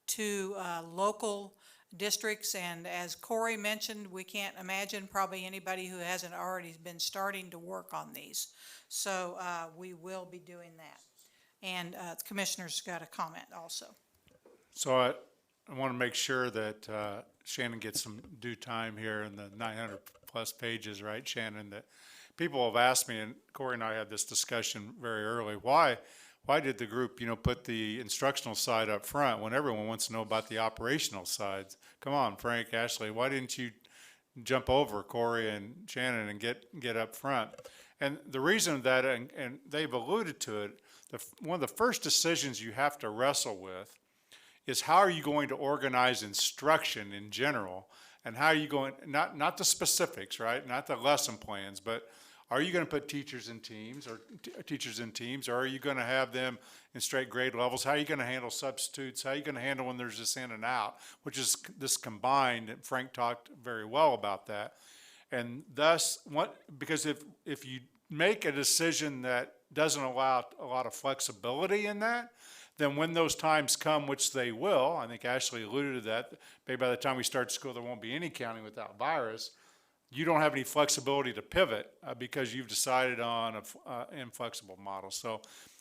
to local districts. And as Corey mentioned, we can't imagine probably anybody who hasn't already been starting to work on these. So we will be doing that. And the commissioner's got a comment also. So I want to make sure that Shannon gets some due time here in the 900 plus pages, right, Shannon? That people have asked me, and Corey and I had this discussion very early, why did the group, put the instructional side up front when everyone wants to know about the operational sides? Come on, Frank, Ashley, why didn't you jump over Corey and Shannon and get up front? And the reason that, and they've alluded to it, one of the first decisions you have to wrestle with is how are you going to organize instruction in general, and how are you going, not the specifics, right? Not the lesson plans, but are you going to put teachers in teams, or are you going to have them in straight grade levels? How are you going to handle substitutes? How are you going to handle when there's this in and out, which is this combined, and Frank talked very well about that. And thus, because if you make a decision that doesn't allow a lot of flexibility in that, then when those times come, which they will, I think Ashley alluded to that, maybe by the time we start school, there won't be any counting without virus. You don't have any flexibility to pivot because you've decided on an inflexible model. So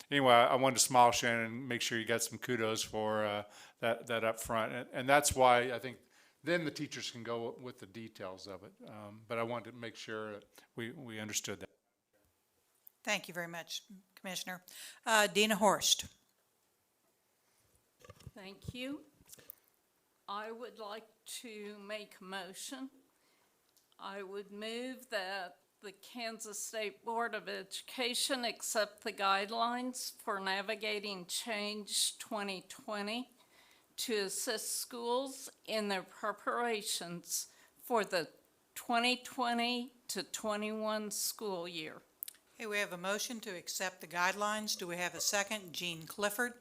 anyway, I wanted to smile, Shannon, and make sure you got some kudos for that up front. And that's why I think then the teachers can go with the details of it. But I wanted to make sure that we understood that. Thank you very much, Commissioner. Dina Horst. Thank you. I would like to make a motion. I would move that the Kansas State Board of Education accept the guidelines for navigating change 2020 to assist schools in their preparations for the 2020 to 21 school year. Okay, we have a motion to accept the guidelines. Do we have a second? Jean Clifford.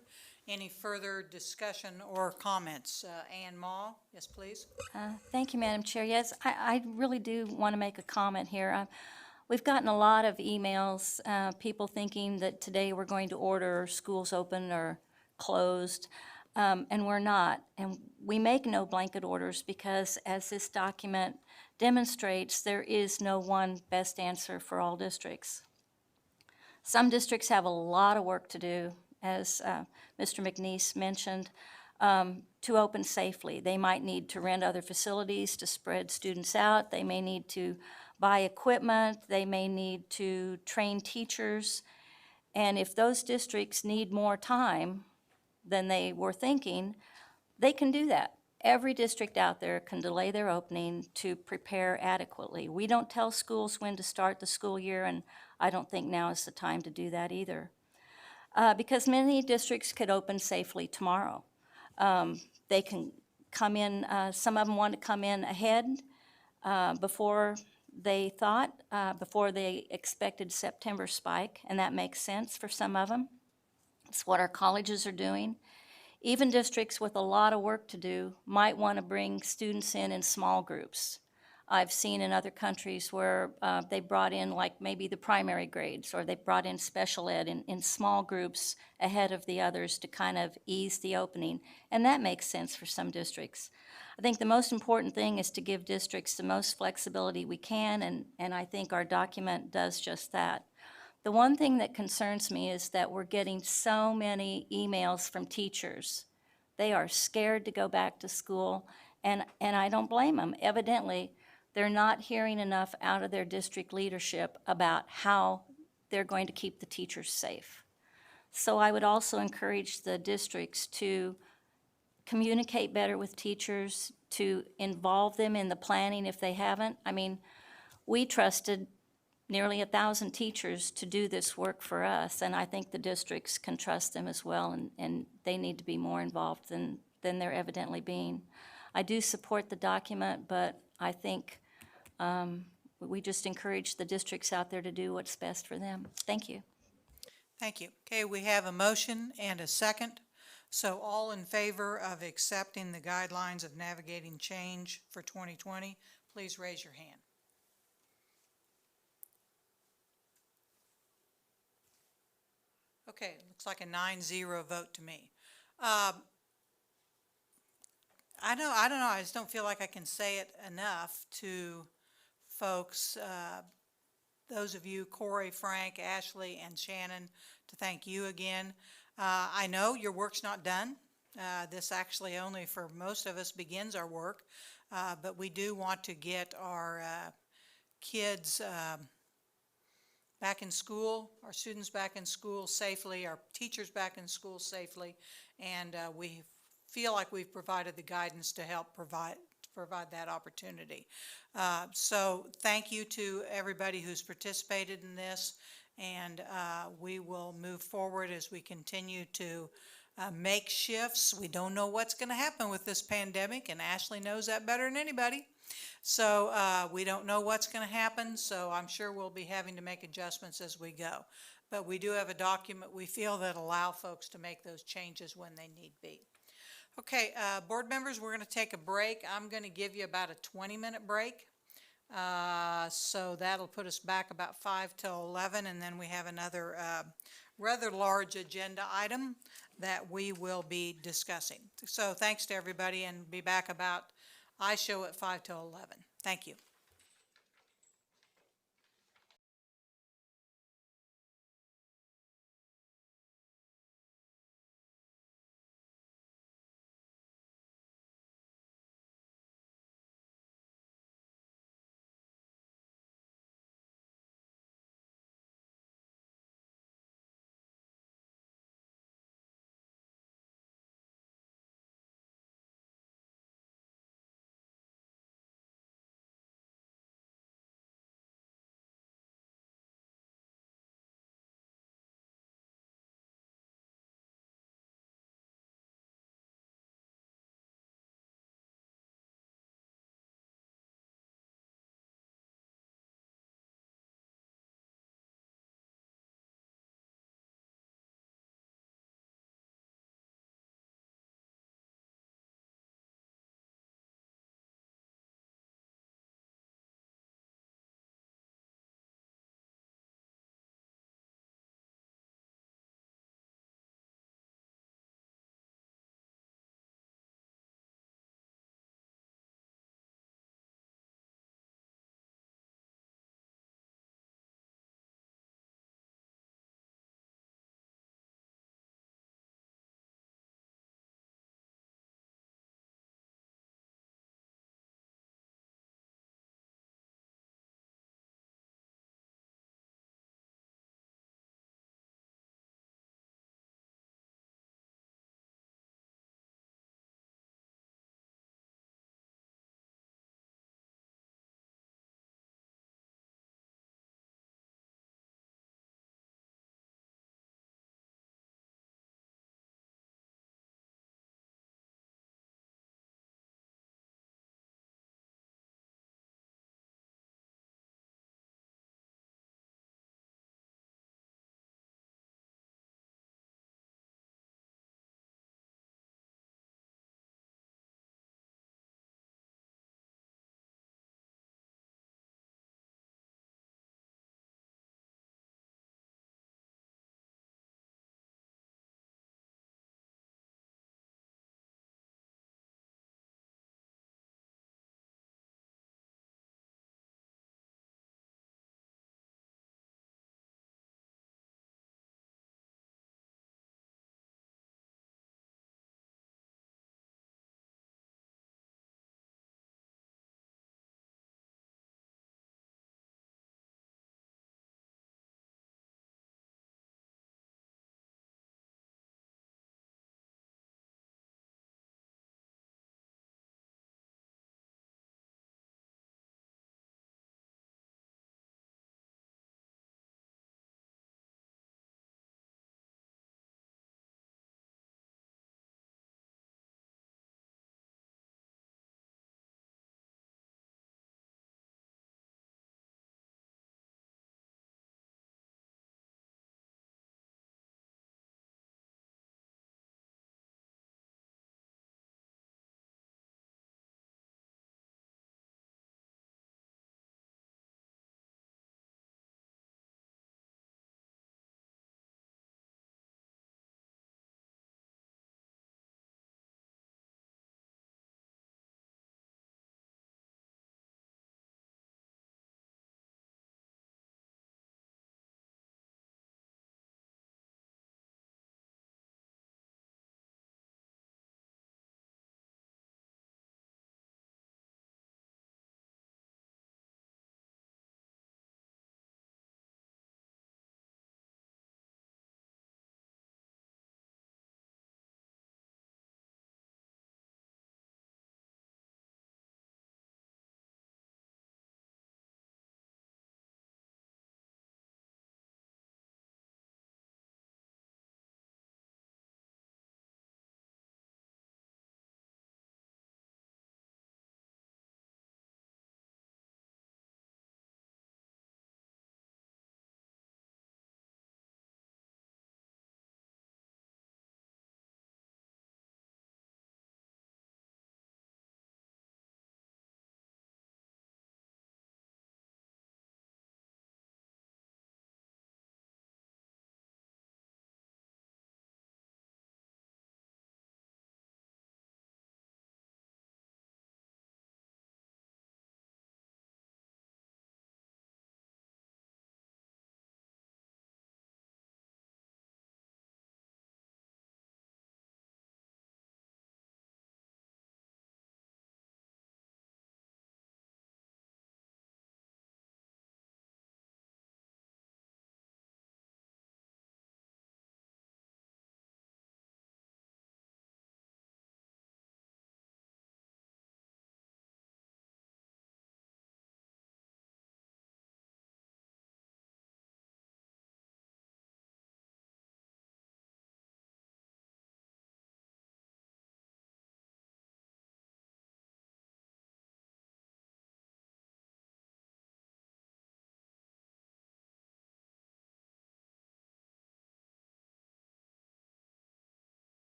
Any further discussion or comments? Ann Maw, yes, please. Thank you, Madam Chair. Yes, I really do want to make a comment here. We've gotten a lot of emails, people thinking that today we're going to order schools open or closed, and we're not. And we make no blanket orders because, as this document demonstrates, there is no one best answer for all districts. Some districts have a lot of work to do, as Mr. McNeese mentioned, to open safely. They might need to rent other facilities to spread students out. They may need to buy equipment. They may need to train teachers. And if those districts need more time than they were thinking, they can do that. Every district out there can delay their opening to prepare adequately. We don't tell schools when to start the school year, and I don't think now is the time to do that either. Because many districts could open safely tomorrow. They can come in, some of them want to come in ahead before they thought, before they expected September spike, and that makes sense for some of them. It's what our colleges are doing. Even districts with a lot of work to do might want to bring students in small groups. I've seen in other countries where they brought in like maybe the primary grades, or they brought in special ed in small groups ahead of the others to kind of ease the opening, and that makes sense for some districts. I think the most important thing is to give districts the most flexibility we can, and I think our document does just that. The one thing that concerns me is that we're getting so many emails from teachers. They are scared to go back to school, and I don't blame them. Evidently, they're not hearing enough out of their district leadership about how they're going to keep the teachers safe. So I would also encourage the districts to communicate better with teachers, to involve them in the planning if they haven't. I mean, we trusted nearly 1,000 teachers to do this work for us, and I think the districts can trust them as well, and they need to be more involved than they're evidently being. I do support the document, but I think we just encourage the districts out there to do what's best for them. Thank you. Thank you. Okay, we have a motion and a second. So all in favor of accepting the guidelines of navigating change for 2020, please raise your hand. Okay, looks like a 9-0 vote to me. I don't know, I just don't feel like I can say it enough to folks, those of you, Corey, Frank, Ashley, and Shannon, to thank you again. I know your work's not done. This actually only, for most of us, begins our work, but we do want to get our kids back in school, our students back in school safely, our teachers back in school safely, and we feel like we've provided the guidance to help provide that opportunity. So thank you to everybody who's participated in this, and we will move forward as we continue to make shifts. We don't know what's going to happen with this pandemic, and Ashley knows that better than anybody. So we don't know what's going to happen, so I'm sure we'll be having to make adjustments as we go. But we do have a document we feel that allow folks to make those changes when they need be. Okay, board members, we're going to take a break. I'm going to give you about a 20-minute break. So that'll put us back about 5 till 11, and then we have another rather large agenda item that we will be discussing. So thanks to everybody, and be back about, I show at 5 till 11. Thank you.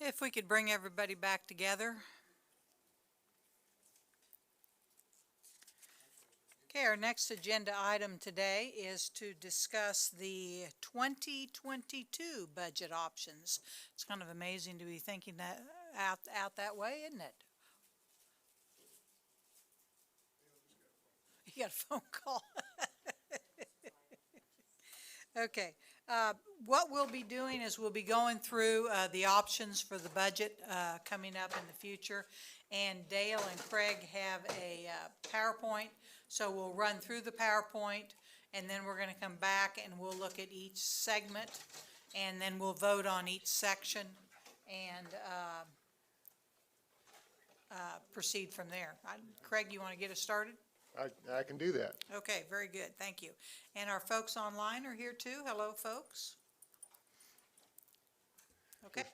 If we could bring everybody back together. Okay, our next agenda item today is to discuss the 2022 budget options. It's kind of amazing to be thinking that out that way, isn't it? You got a phone call. Okay, what we'll be doing is we'll be going through the options for the budget coming up in the future. And Dale and Craig have a PowerPoint, so we'll run through the PowerPoint, and then we're going to come back and we'll look at each segment, and then we'll vote on each section and proceed from there. Craig, you want to get us started? I can do that. Okay, very good, thank you. And our folks online are here too. Hello, folks. Okay.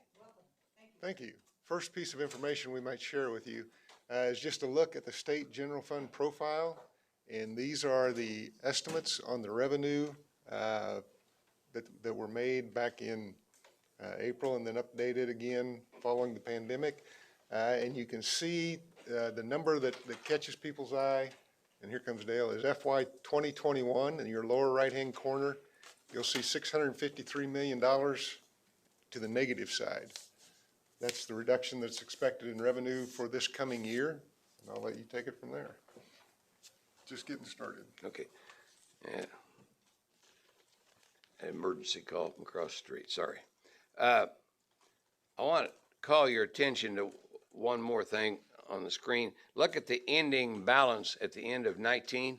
Thank you. First piece of information we might share with you is just a look at the state general fund profile. And these are the estimates on the revenue that were made back in April and then updated again following the pandemic. And you can see the number that catches people's eye. And here comes Dale, is FY 2021 in your lower right-hand corner. You'll see $653 million to the negative side. That's the reduction that's expected in revenue for this coming year. And I'll let you take it from there. Just getting started. Okay. Yeah. An emergency call from across the street, sorry. I want to call your attention to one more thing on the screen. Look at the ending balance at the end of 19.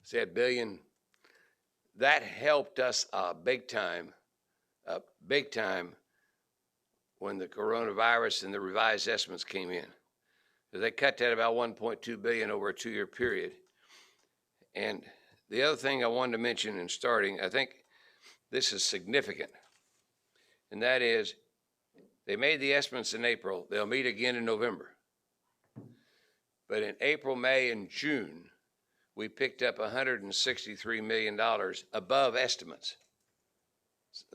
See that billion? That helped us big time when the coronavirus and the revised estimates came in. They cut that about 1.2 billion over a 2-year period. And the other thing I wanted to mention in starting, I think this is significant, and that is they made the estimates in April. They'll meet again in November. But in April, May, and June, we picked up $163 million above estimates.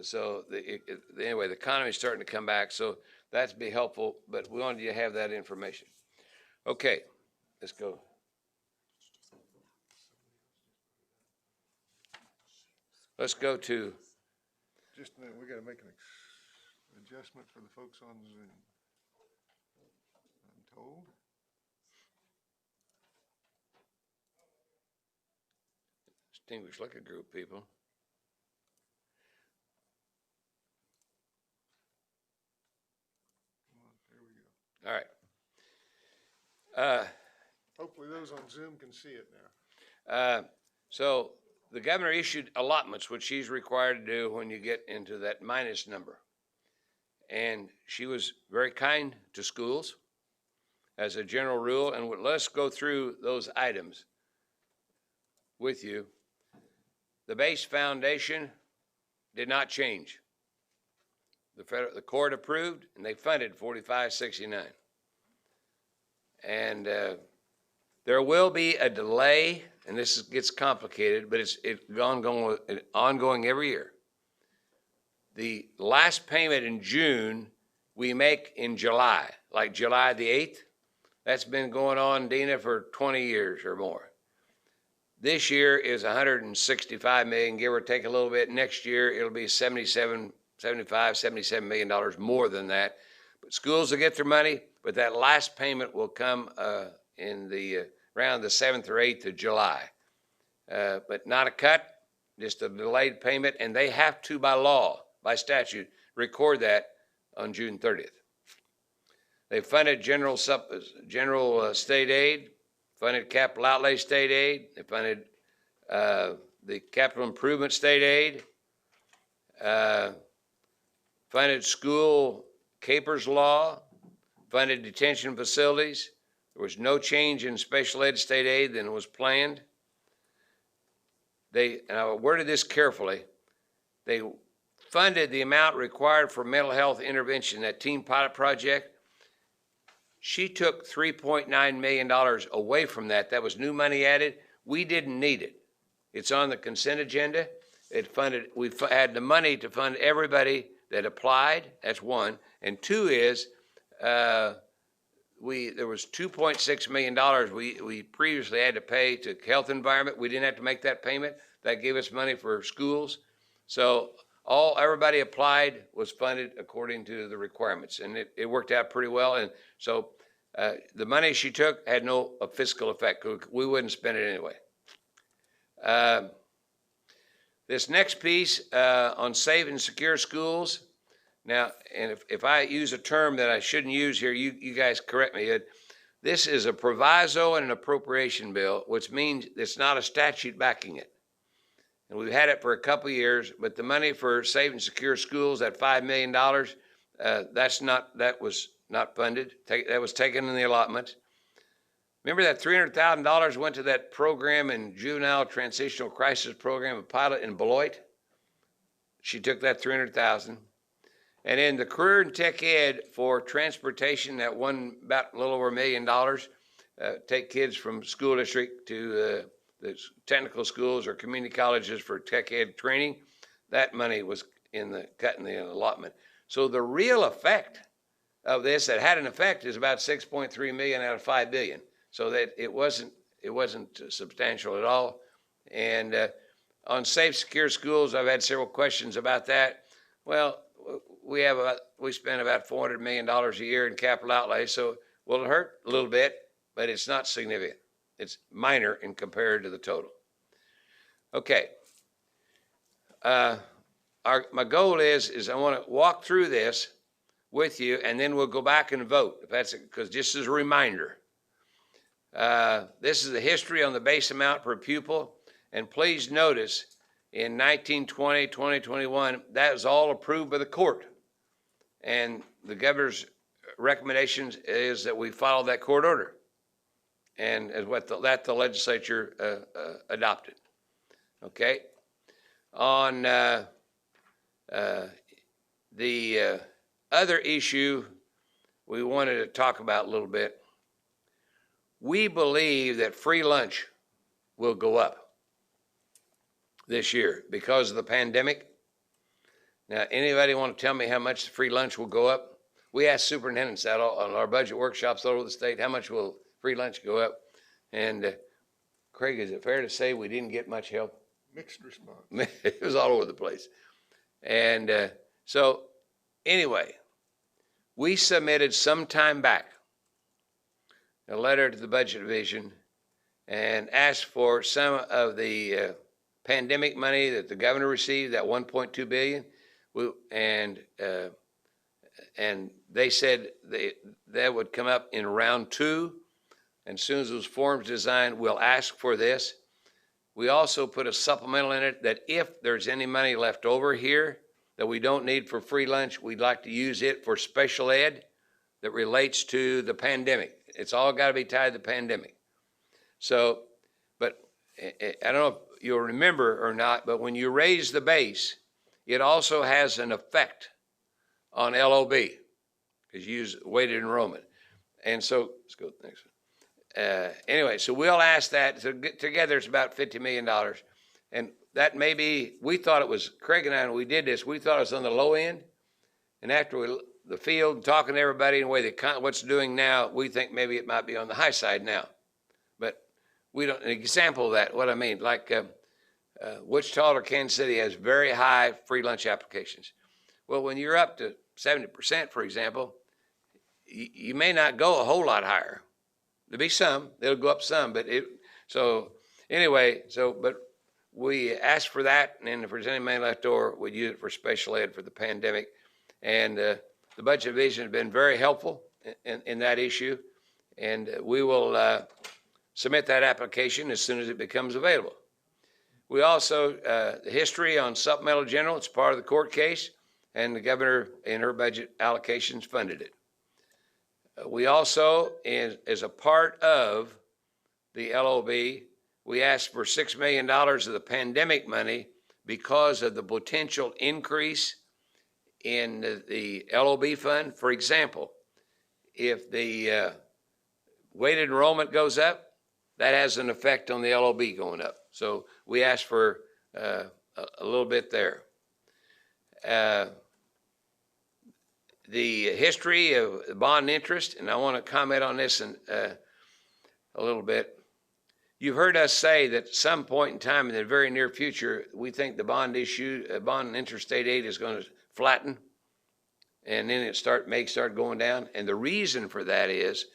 So anyway, the economy is starting to come back, so that'd be helpful, but we wanted you to have that information. Okay, let's go. Let's go to. Just a minute, we got to make an adjustment for the folks on Zoom. I'm told. Distinguished liquor group people. There we go. All right. Hopefully those on Zoom can see it now. So the governor issued allotments, which she's required to do when you get into that minus number. And she was very kind to schools as a general rule. And let's go through those items with you. The base foundation did not change. The court approved and they funded 4569. And there will be a delay, and this gets complicated, but it's ongoing every year. The last payment in June, we make in July, like July the 8th. That's been going on, Dina, for 20 years or more. This year is 165 million, give or take a little bit. Next year, it'll be 77 million dollars more than that. But schools will get their money, but that last payment will come in around the 7th or 8th of July. But not a cut, just a delayed payment, and they have to, by law, by statute, record that on June 30th. They funded general state aid, funded capital outlay state aid, they funded the capital improvement state aid, funded school capers law, funded detention facilities. There was no change in special ed state aid than was planned. And I worded this carefully. They funded the amount required for mental health intervention, that teen pilot project. She took $3.9 million away from that. That was new money added. We didn't need it. It's on the consent agenda. had the money to fund everybody that applied. That's one. And two is, there was $2.6 million we previously had to pay to health environment. We didn't have to make that payment. That gave us money for schools. So everybody applied was funded according to the requirements, and it worked out pretty well. And so the money she took had no fiscal effect. We wouldn't spend it anyway. This next piece on safe and secure schools. Now, and if I use a term that I shouldn't use here, you guys correct me. This is a proviso and an appropriation bill, which means it's not a statute backing it. And we've had it for a couple of years, but the money for safe and secure schools, that $5 million, that was not funded. That was taken in the allotment. Remember that $300,000 went to that program in juvenile transitional crisis program, a pilot in Beloit? She took that $300,000. And in the career and tech ed for transportation, that one about a little over $1 million, take kids from school district to the technical schools or community colleges for tech ed training. That money was cut in the allotment. So the real effect of this that had an effect is about 6.3 million out of 5 billion. So that it wasn't substantial at all. And on safe, secure schools, I've had several questions about that. Well, we spend about $400 million a year in capital outlay, so will it hurt a little bit, but it's not significant. It's minor in compared to the total. Okay. My goal is I want to walk through this with you, and then we'll go back and vote. If that's because just as a reminder, this is the history on the base amount per pupil, and please notice in 1920, 2021, that was all approved by the court, and the governor's recommendations is that we follow that court order, and as what the legislature adopted. Okay, on the other issue we wanted to talk about a little bit. We believe that free lunch will go up this year because of the pandemic. Now, anybody want to tell me how much the free lunch will go up? We asked superintendents that on our budget workshops all over the state, how much will free lunch go up? And Craig, is it fair to say we didn't get much help? Mixed response. It was all over the place. And so anyway, we submitted some time back a letter to the budget division and asked for some of the pandemic money that the governor received, that $1.2 billion, and they said that would come up in round 2. And as soon as those forms designed, we'll ask for this. We also put a supplemental in it that if there's any money left over here that we don't need for free lunch, we'd like to use it for special ed that relates to the pandemic. It's all got to be tied to the pandemic. So, but I don't know if you'll remember or not, but when you raise the base, it also has an effect on LOB because you use weighted enrollment. And so, let's go to the next one. Anyway, so we'll ask that. So together it's about $50 million. And that may be, we thought it was, Craig and I, when we did this, we thought it was on the low end. And after the field, talking to everybody in a way that what's doing now, we think maybe it might be on the high side now. But we don't, an example of that, what I mean, like Wichita or Kansas City has very high free lunch applications. Well, when you're up to 70%, for example, you may not go a whole lot higher. There'll be some, it'll go up some, but but we asked for that, and if there's any money left over, we'd use it for special ed for the pandemic. And the budget division has been very helpful in that issue, and we will submit that application as soon as it becomes available. We also, the history on supplemental general, it's part of the court case, and the governor in her budget allocations funded it. We also, as a part of the LOB, we asked for $6 million of the pandemic money because of the potential increase in the LOB fund. For example, if the weighted enrollment goes up, that has an effect on the LOB going up. So we asked for a a little bit there. The history of bond interest, and I want to comment on this in, a little bit. You've heard us say that at some point in time in the very near future, we think the bond interest state aid is going to flatten, and then it may start going down. And the reason for that is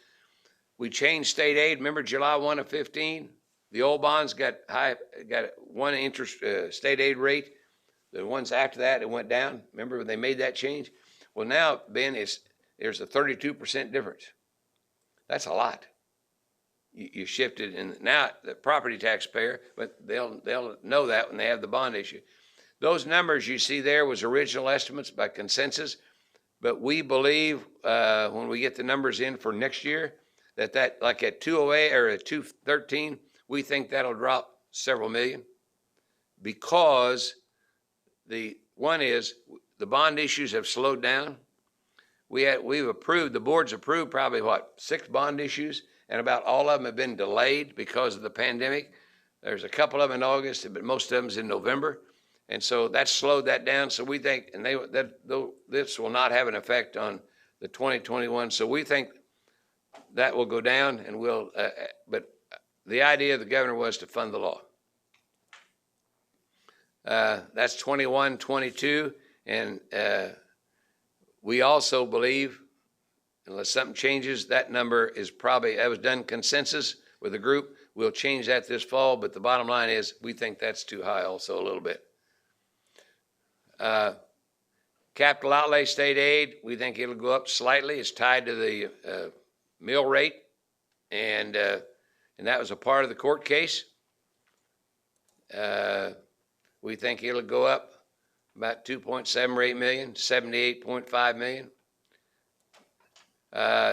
we changed state aid. Remember July 1 of 15? The old bonds got one interest state aid rate. The ones after that, it went down. Remember when they made that change? Well, now, Ben, there's a 32% difference. That's a lot. You shifted, and now the property taxpayer, but they'll know that when they have the bond issue. Those numbers you see there was original estimates by consensus, but we believe when we get the numbers in for next year, that like at 208 or at 213, we think that'll drop several million, because the one is the bond issues have slowed down. The board's approved probably 6 bond issues, and about all of them have been delayed because of the pandemic. There's a couple of them in August, but most of them's in November. And so that's slowed that down. So we think, and this will not have an effect on the 2021. So we think that will go down, and but the idea of the governor was to fund the law. That's 21, 22, and we also believe, unless something changes, that number is that was done consensus with the group. We'll change that this fall, but the bottom line is we think that's too high also a little bit. Capital outlay state aid, we think it'll go up slightly. It's tied to the mill rate, and that was a part of the court case. We think it'll go up about 2.78 million, 78.5 million.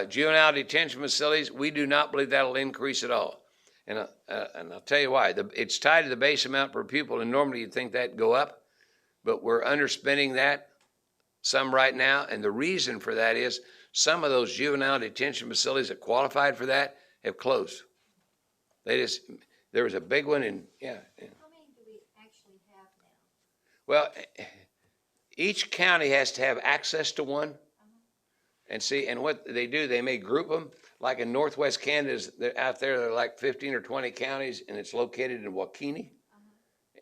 Juvenile detention facilities, we do not believe that'll increase at all. And I'll tell you why. It's tied to the base amount per pupil, and normally you'd think that'd go up, but we're underspending that some right now. And the reason for that is some of those juvenile detention facilities that qualified for that have closed. There was a big one in, yeah. How many do we actually have now? Well, each county has to have access to one. And see, and what they do, they may group them. Like in Northwest Canada, out there are like 15 or 20 counties, and it's located in Waukene.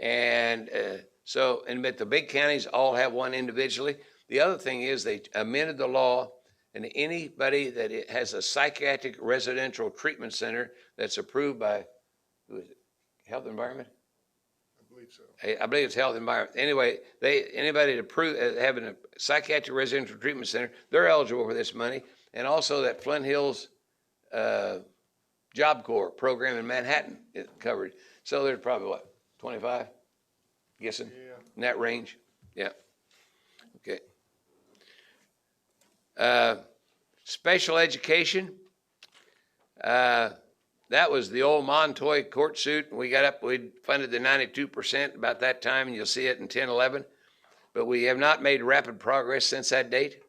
And but the big counties all have one individually. The other thing is they amended the law, and anybody that has a psychiatric residential treatment center that's approved by, who is it, Health and Environment? I believe it's Health and Environment. Anyway, anybody that having a psychiatric residential treatment center, they're eligible for this money. And also that Flint Hills Job Corps program in Manhattan is covered. So there's probably 25? Guessing? Yeah. In that range? Yeah. Okay. Special education. That was the old Montoy court suit. We funded the 92% about that time, and you'll see it in 10, 11. But we have not made rapid progress since that date.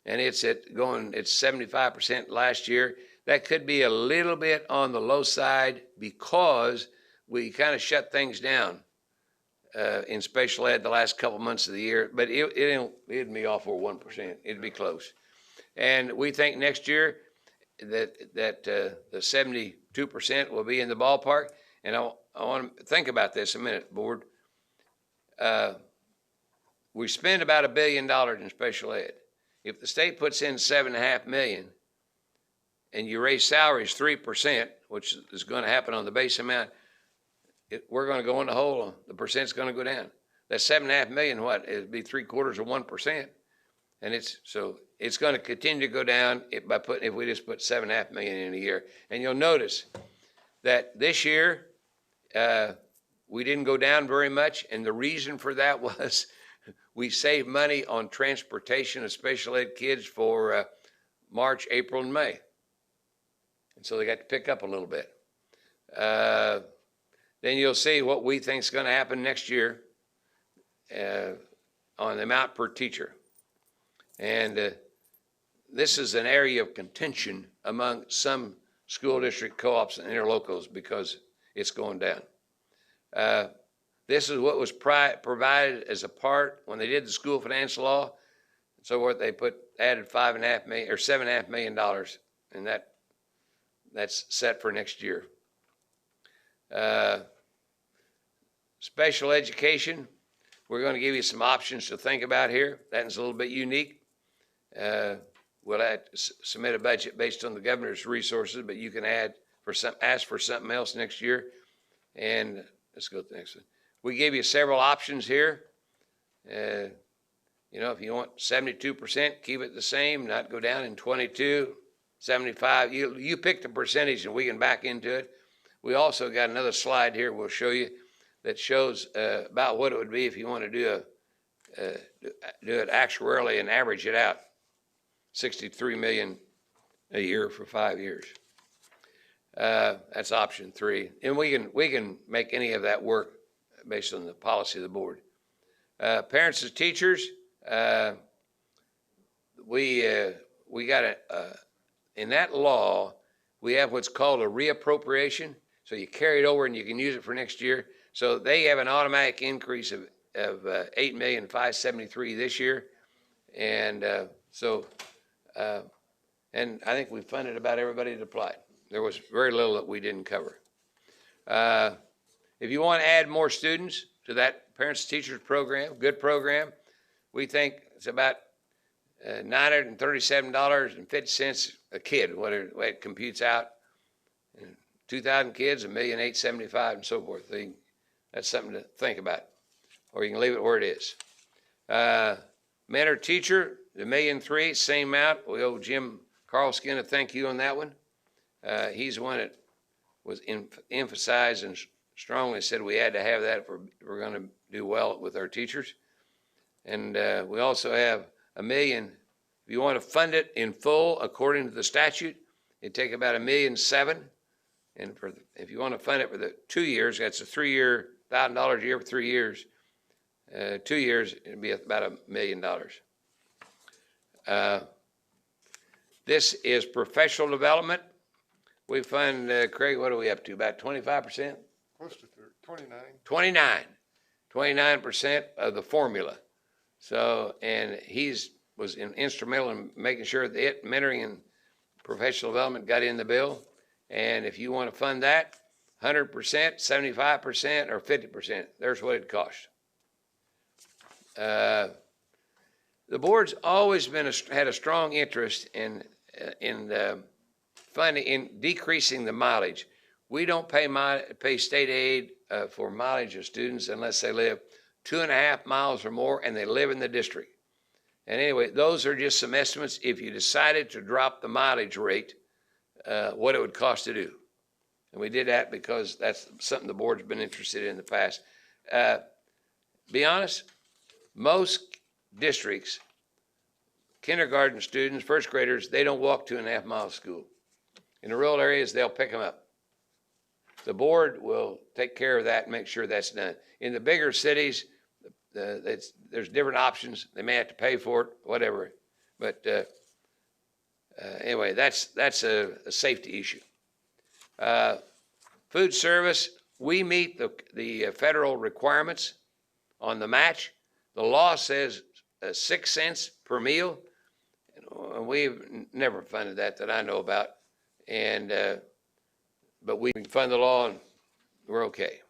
And it's 75% last year. That could be a little bit on the low side because we kind of shut things down in special ed the last couple months of the year. But it'd be off over 1%. It'd be close. And we think next year that the 72% will be in the ballpark. And I want to think about this a minute, board. We spend about $1 billion in special ed. If the state puts in $7.5 million and you raise salaries 3%, which is going to happen on the base amount, we're going to go in the hole. The percent's going to go down. That $7.5 million, it'd be 3/4 of 1%. And it's going to continue to go down if we just put $7.5 million in a year. And you'll notice that this year we didn't go down very much, and the reason for that was we saved money on transportation of special ed kids for March, April, and May, and so they got to pick up a little bit. Then you'll see what we think is going to happen next year on the amount per teacher. And this is an area of contention among some school district co-ops and interlocals because it's going down. This is what was provided as a part when they did the school finance law. So what they added $5.5 million or $7.5 million, and that's set for next year. Special education, we're going to give you some options to think about here. That's a little bit unique. We'll submit a budget based on the governor's resources, but you can ask for something else next year. And let's go to the next one. We gave you several options here. You know, if you want 72%, keep it the same, not go down in 22, 75. You pick the percentage and we can back into it. We also got another slide here we'll show you that shows about what it would be if you want to do it actuarially and average it out. 63 million a year for 5 years. That's option 3. And we can make any of that work based on the policy of the board. Parents and teachers, we got in that law, we have what's called a reappropriation. So you carry it over and you can use it for next year. So they have an automatic increase of $8,573,000 this year. And and I think we funded about everybody that applied. There was very little that we didn't cover. If you want to add more students to that parents and teachers program, good program, we think it's about $937.50 a kid, what it computes out. 2,000 kids, $1,875,000 and so forth. That's something to think about. Or you can leave it where it is. Mentor teacher, the $1,003,000, same amount. We owe Jim Carlskin a thank you on that one. He's the one that was emphasized and strongly said we had to have that if we're going to do well with our teachers. And we also have $1 million. If you want to fund it in full according to the statute, it'd take about $1,007,000. And if you want to fund it for the 2 years, that's a $1,000 a year for 3 years. 2 years, it'd be about $1 million. This is professional development. We fund, Craig, what are we up to? About 25%? Close to 29. 29% of the formula. So, and was instrumental in making sure that mentoring and professional development got in the bill. And if you want to fund that, 100%, 75%, or 50%, there's what it costs. The board's always had a strong interest in funding, in decreasing the mileage. We don't pay state aid for mileage of students unless they live 2.5 miles or more and they live in the district. And anyway, those are just some estimates. If you decided to drop the mileage rate, what it would cost to do. And we did that because that's something the board's been interested in the past. Be honest, most districts, kindergarten students, first graders, they don't walk 2.5 miles to school. In the rural areas, they'll pick them up. The board will take care of that and make sure that's done. In the bigger cities, there's different options. They may have to pay for it, whatever. But anyway, that's a safety issue. Food service, we meet the federal requirements on the match. The law says 6 cents per meal. We've never funded that I know about. And but we fund the law and we're okay.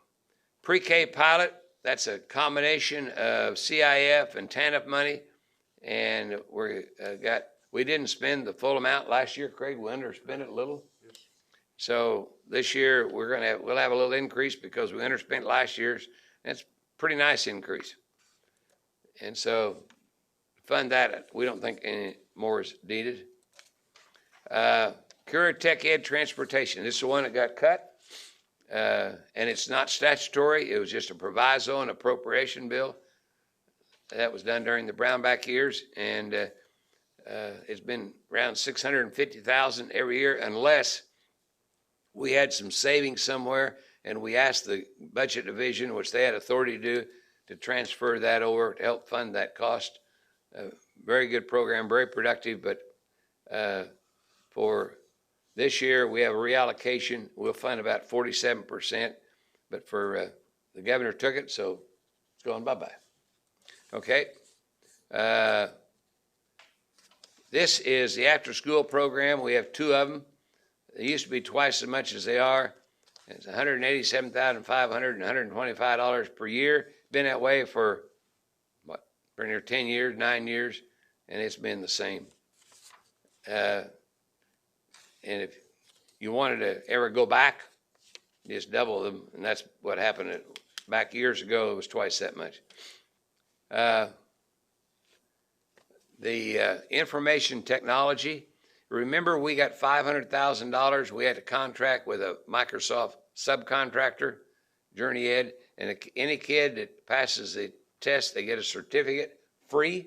Pre-K pilot, that's a combination of CIF and TANF money. And we didn't spend the full amount last year, Craig. We underspent it a little. Yes. So this year we'll have a little increase because we underspent last year's. That's a pretty nice increase. And so fund that. We don't think any more is needed. Career Tech Ed Transportation. This is the one that got cut. And it's not statutory. It was just a proviso and appropriation bill. That was done during the Brownback years. And it's been around $650,000 every year unless we had some savings somewhere and we asked the budget division, which they had authority to do, to transfer that over to help fund that cost. Very good program, very productive, but for this year we have a reallocation. We'll fund about 47%, but for the governor took it, so it's going bye-bye. Okay. This is the after-school program. We have 2 of them. They used to be twice as much as they are. It's $187,500 and $125 per year. Been that way for, what, pretty near 10 years, 9 years, and it's been the same. And if you wanted to ever go back, just double them, and that's what happened back years ago. It was twice that much. The information technology, remember we got $500,000 we had to contract with a Microsoft subcontractor, Journey Ed, and any kid that passes the test, they get a certificate free.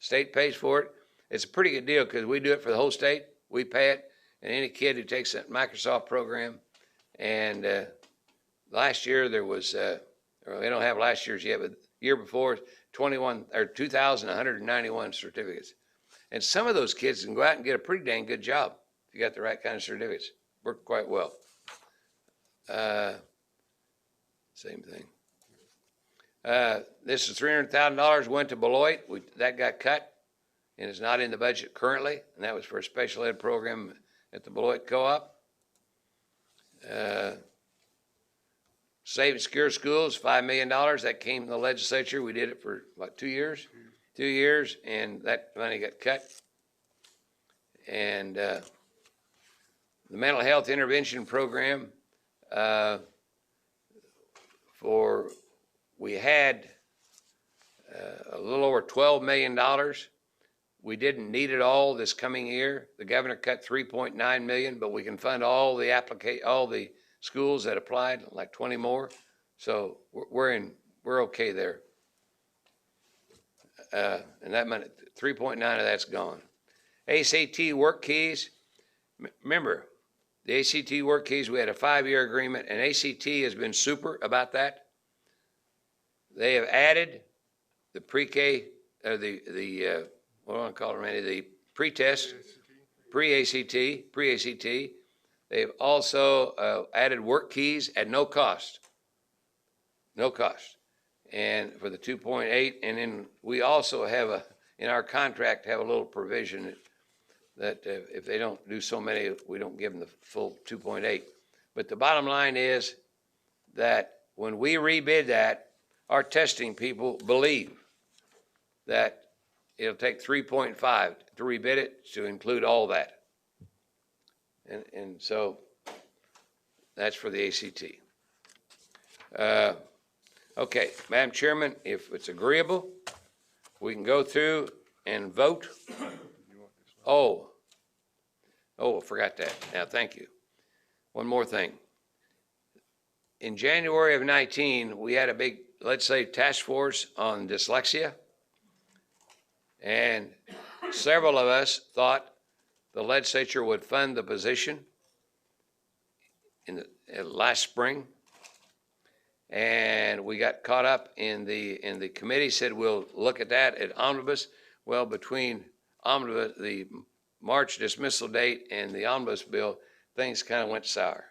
State pays for it. It's a pretty good deal because we do it for the whole state. We pay it, and any kid who takes that Microsoft program. And last year there was, or they don't have last year's yet, but the year before, 2,191 certificates. And some of those kids can go out and get a pretty dang good job if you got the right kind of certificates. Work quite well. Same thing. This is $300,000 went to Beloit. That got cut and is not in the budget currently. And that was for a special ed program at the Beloit Co-op. Save and Secure Schools, $5 million. That came from the legislature. We did it for, what, 2 years? 2 years, and that money got cut. And the mental health intervention program, we had a little over $12 million. We didn't need it all this coming year. The governor cut $3.9 million, but we can fund all the schools that applied, like 20 more. So we're okay there. And that money, 3.9 of that's gone. ACT work keys. Remember, the ACT work keys, we had a 5-year agreement, and ACT has been super about that. They have added the pre-K, what do I want to call it, Randy? The pre-test, pre-ACT. They've also added work keys at no cost. No cost. And for the 2.8, and then we also have in our contract, have a little provision that if they don't do so many, we don't give them the full 2.8. But the bottom line is that when we rebid that, our testing people believe that it'll take 3.5 to rebid it to include all that. And so that's for the ACT. Okay, Madam Chairman, if it's agreeable, we can go through and vote. Oh, I forgot that. Now, thank you. One more thing. In January of 19, we had a big legislative task force on dyslexia. And several of us thought the legislature would fund the position last spring. And we got caught up in the committee said we'll look at that at omnibus. Well, between omnibus, the March dismissal date and the omnibus bill, things kind of went sour.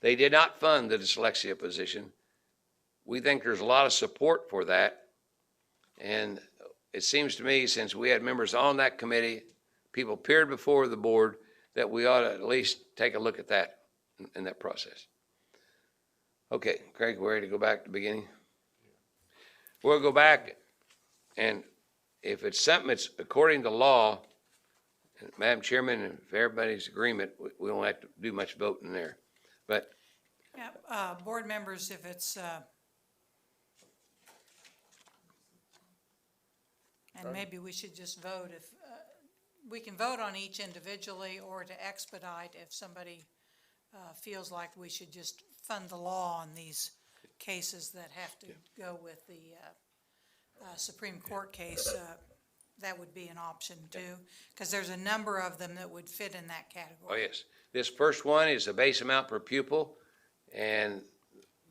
They did not fund the dyslexia position. We think there's a lot of support for that. And it seems to me, since we had members on that committee, people appeared before the board, that we ought to at least take a look at that in that process. Okay, Craig, we're ready to go back to the beginning. We'll go back, and if it's something that's according to law, Madam Chairman, and if everybody's agreement, we don't have to do much voting there. But yeah, board members, if it's and maybe we should just vote if we can vote on each individually, or to expedite if somebody feels like we should just fund the law on these cases that have to go with the Supreme Court case. That would be an option too, because there's a number of them that would fit in that category. oh yes, this first one is the base amount per pupil, and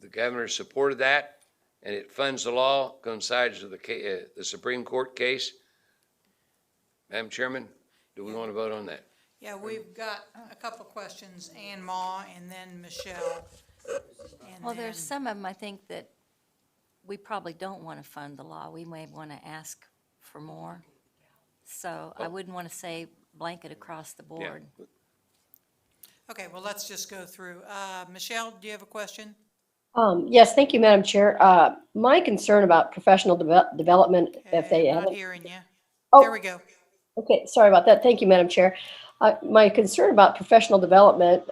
the governor supported that, and it funds the law, coincides with the Supreme Court case. Madam Chairman, do we want to vote on that? Yeah, we've got a couple questions, Ann Ma and then Michelle. And Well, there's then- some of them I think that we probably don't want to fund the law. We may want to ask for more. So I wouldn't want to say blanket across the board. Okay, well, let's just go through. Michelle, do you have a question? Yes, thank you, Madam Chair. My concern about professional development, if they Okay, not haven't. hearing you. Oh, There we go. okay, sorry about that. Thank you, Madam Chair. My concern about professional development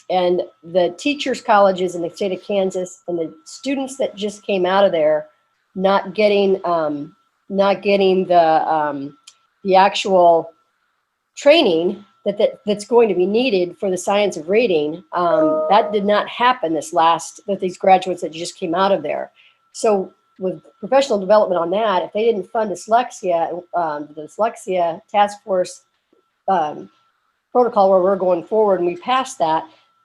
and the teachers' colleges in the state of Kansas and the students that just came out of there not getting the actual training that's going to be needed for the science of reading. That did not happen with these graduates that just came out of there. So with professional development on that, if they didn't fund dyslexia, the dyslexia task force protocol where we're going forward and we passed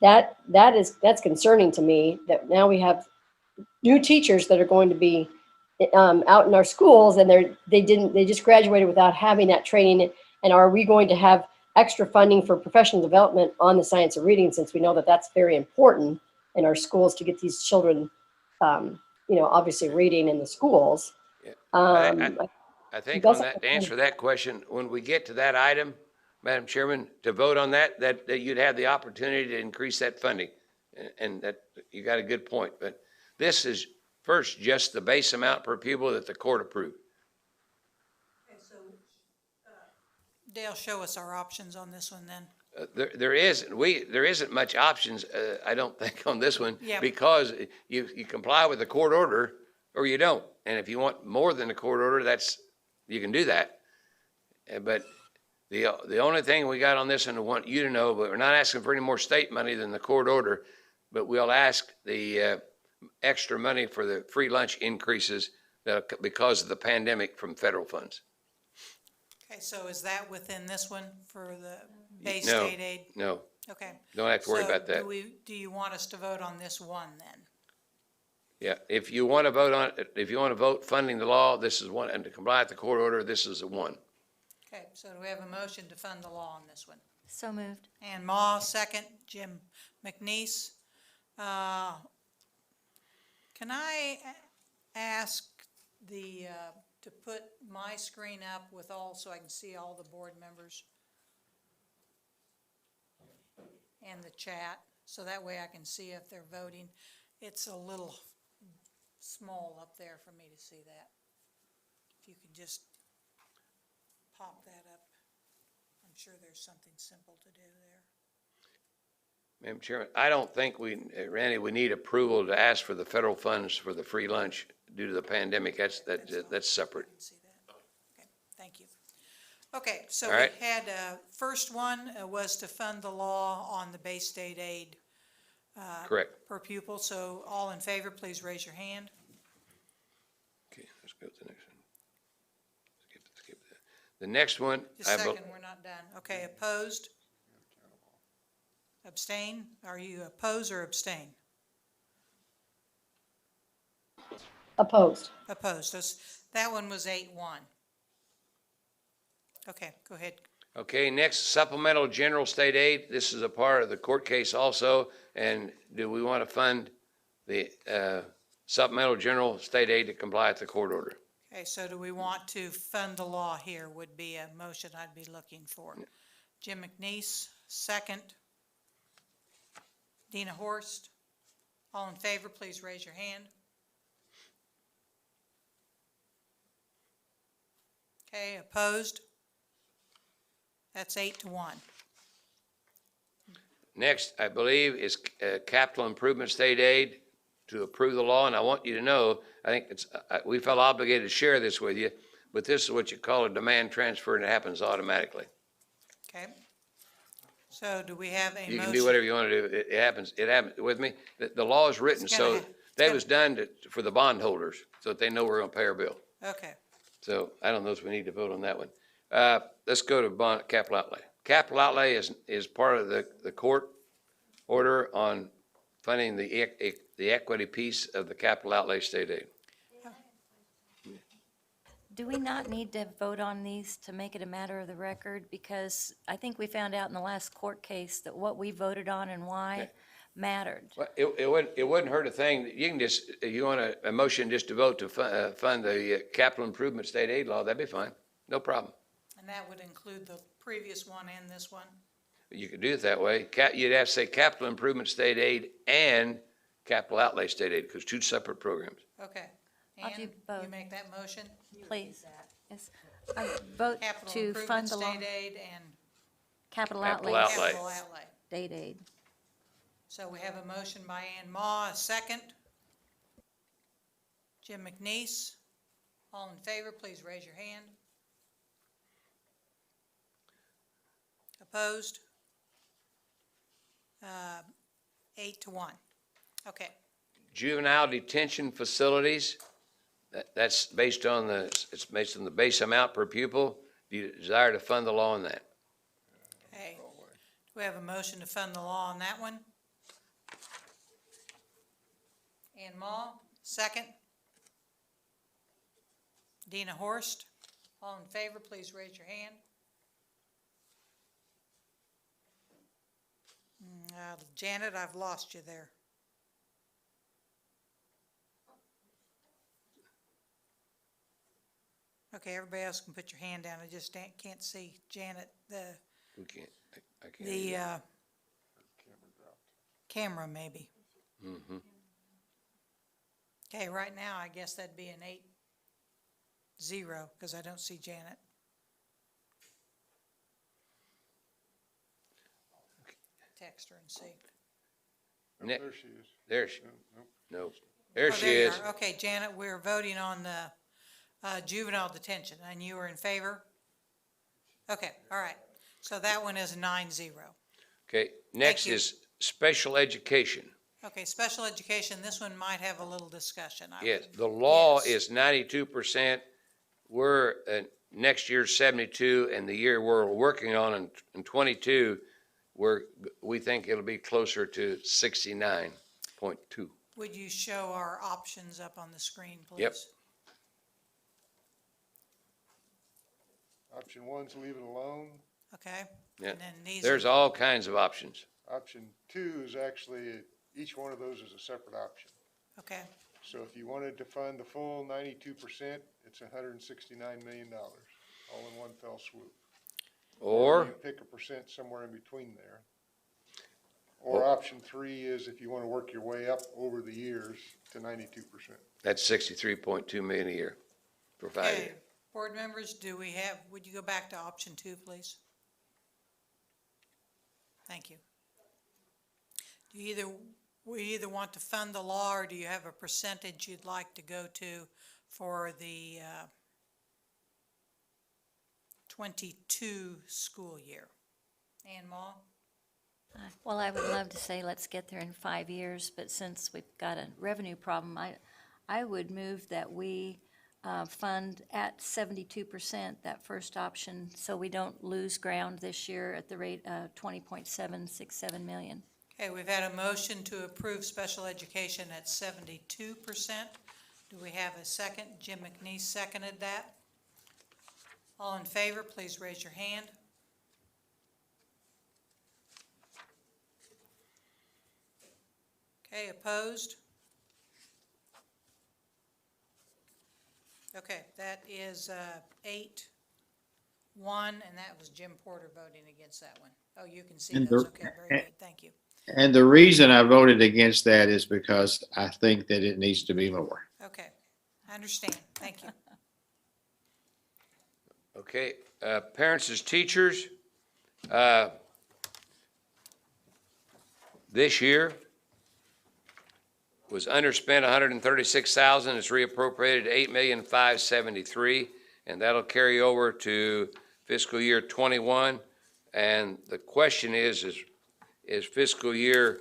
that's concerning to me, that now we have new teachers that are going to be out in our schools and they just graduated without having that training. And are we going to have extra funding for professional development on the science of reading, since we know that that's very important in our schools to get these children, obviously reading in the schools. Yeah. I think that's- on that, to answer that question, when we get to that item, Madam Chairman, to vote on that you'd have the opportunity to increase that funding. And that, you got a good point, but this is first just the base amount per pupil that the court approved. Okay, so Dale, show us our options on this one then. There isn't much options, I don't think, on this one. Yeah. Because you comply with the court order or you don't. And if you want more than the court order, you can do that. But the only thing we got on this, and I want you to know, but we're not asking for any more state money than the court order, but we'll ask the extra money for the free lunch increases because of the pandemic from federal funds. Okay, so is that within this one for the base No, state aid? No, Okay. don't have to worry So about that. do you want us to vote on this one then? Yeah, if you want to vote funding the law, this is one, and to comply with the court order, this is the one. Okay, so do we have a motion to fund the law on this one? So moved. Ann Mah, second. Jim McNeese. Can I ask to put my screen up so I can see all the board members and the chat, so that way I can see if they're voting. It's a little small up there for me to see that. If you could just pop that up. I'm sure there's something simple to do there. Madam Chairman, I don't think Randy, we need approval to ask for the federal funds for the free lunch due to the pandemic. That's separate. I can see that. Okay, thank you. Okay, so All right. we had, first one was to fund the law on the base state aid. Correct. Per pupil, so all in favor, please raise your hand. Okay, let's go to the next one. Skip that. The next one. Just a second, we're not done. Okay, opposed? Abstain? Are you oppose or abstain? Opposed. Opposed. That one was 8-1. Okay, go ahead. Okay, next, supplemental general state aid. This is a part of the court case also. And do we want to fund the supplemental general state aid to comply with the court order? Okay, so do we want to fund the law here would be a motion I'd be looking for. Jim McNeese, second. Dina Horst. All in favor, please raise your hand. Okay, opposed? That's 8-1. Next, I believe, is capital improvement state aid to approve the law. And I want you to know, I think we felt obligated to share this with you, but this is what you call a demand transfer, and it happens automatically. Okay. So do we have a motion? You can do whatever you want to do. It happens with me. The law is written, so that was done for the bondholders, so that they know we're going to pay our bill. Okay. So I don't know if we need to vote on that one. Let's go to capital outlay. Capital outlay is part of the court order on funding the equity piece of the capital outlay state aid. Do we not need to vote on these to make it a matter of the record? Because I think we found out in the last court case that what we voted on and why, mattered. Well, it wouldn't hurt a thing. You can just, if you want a motion just to vote to fund the capital improvement state aid law, that'd be fine. No problem. And that would include the previous one and this one? You could do it that way. You'd have to say capital improvement state aid and capital outlay state aid, because two separate programs. Okay. I'll Ann, do you both. make that motion? Please. Yes. Vote Capital to improvement fund the law, state aid and capital Capital outlay, outlay. capital outlay. state aid. So we have a motion by Ann Maw, a second. Jim McNeese. All in favor, please raise your hand. Opposed? 8-1. Okay. Juvenile detention facilities, that's based on it's based on the base amount per pupil. Do you desire to fund the law on that? Okay. Do we have a motion to fund the law on that one? Ann Maw, second. Dina Horst, all in favor, please raise your hand. Janet, I've lost you there. Okay, everybody else can put your hand down. I just can't see. Janet, We can't, I can't. the camera maybe. Mm-hmm. Okay, right now, I guess that'd be an 8-0, because I don't see Janet. Text her and see. There she is. There she, No, no, there Oh, she you is. are. Okay, Janet, we're voting on the juvenile detention, and you are in favor? Okay, all right. So that one is 9-0. Okay, next you. is special education. Okay, special education, this one might have a little discussion. Yes, the law Yes. is 92%. We're, next year's 72, and the year we're working on in 22, we think it'll be closer to 69.2. Would you show our options up on the screen, please? Yep. Option one's leave it alone. Okay? Yeah. And then these There's are, all kinds of options. Option two is actually, each one of those is a separate option. okay, So if you wanted to fund the full 92%, it's $169 million, all in one fell swoop. Or, You pick a percent somewhere in between there. Or option three is if you want to work your way up over the years to 92%. that's 63.2 million a year for 5 okay. years. Board members, would you go back to option 2, please? Thank you. We either want to fund the law, or do you have a percentage you'd like to go to for the 22 school year? Ann Maw? Well, I would love to say let's get there in 5 years, but since we've got a revenue problem, I would move that we fund at 72% that first option, so we don't lose ground this year at the rate of 20.767 million. Okay, we've had a motion to approve special education at 72%. Do we have a second? Jim McNeese seconded that. All in favor, please raise your hand. Okay, opposed? Okay, that is 8-1, and that was Jim Porter voting against that one. Oh, you can see And those. the- Okay, very good, thank you. And the reason I voted against that is because I think that it needs to be more. Okay, I understand, thank you. Okay, parents as teachers, this year was underspent 136,000, it's reappropriated 8,573,000, and that'll carry over to fiscal year 21. And the question is fiscal year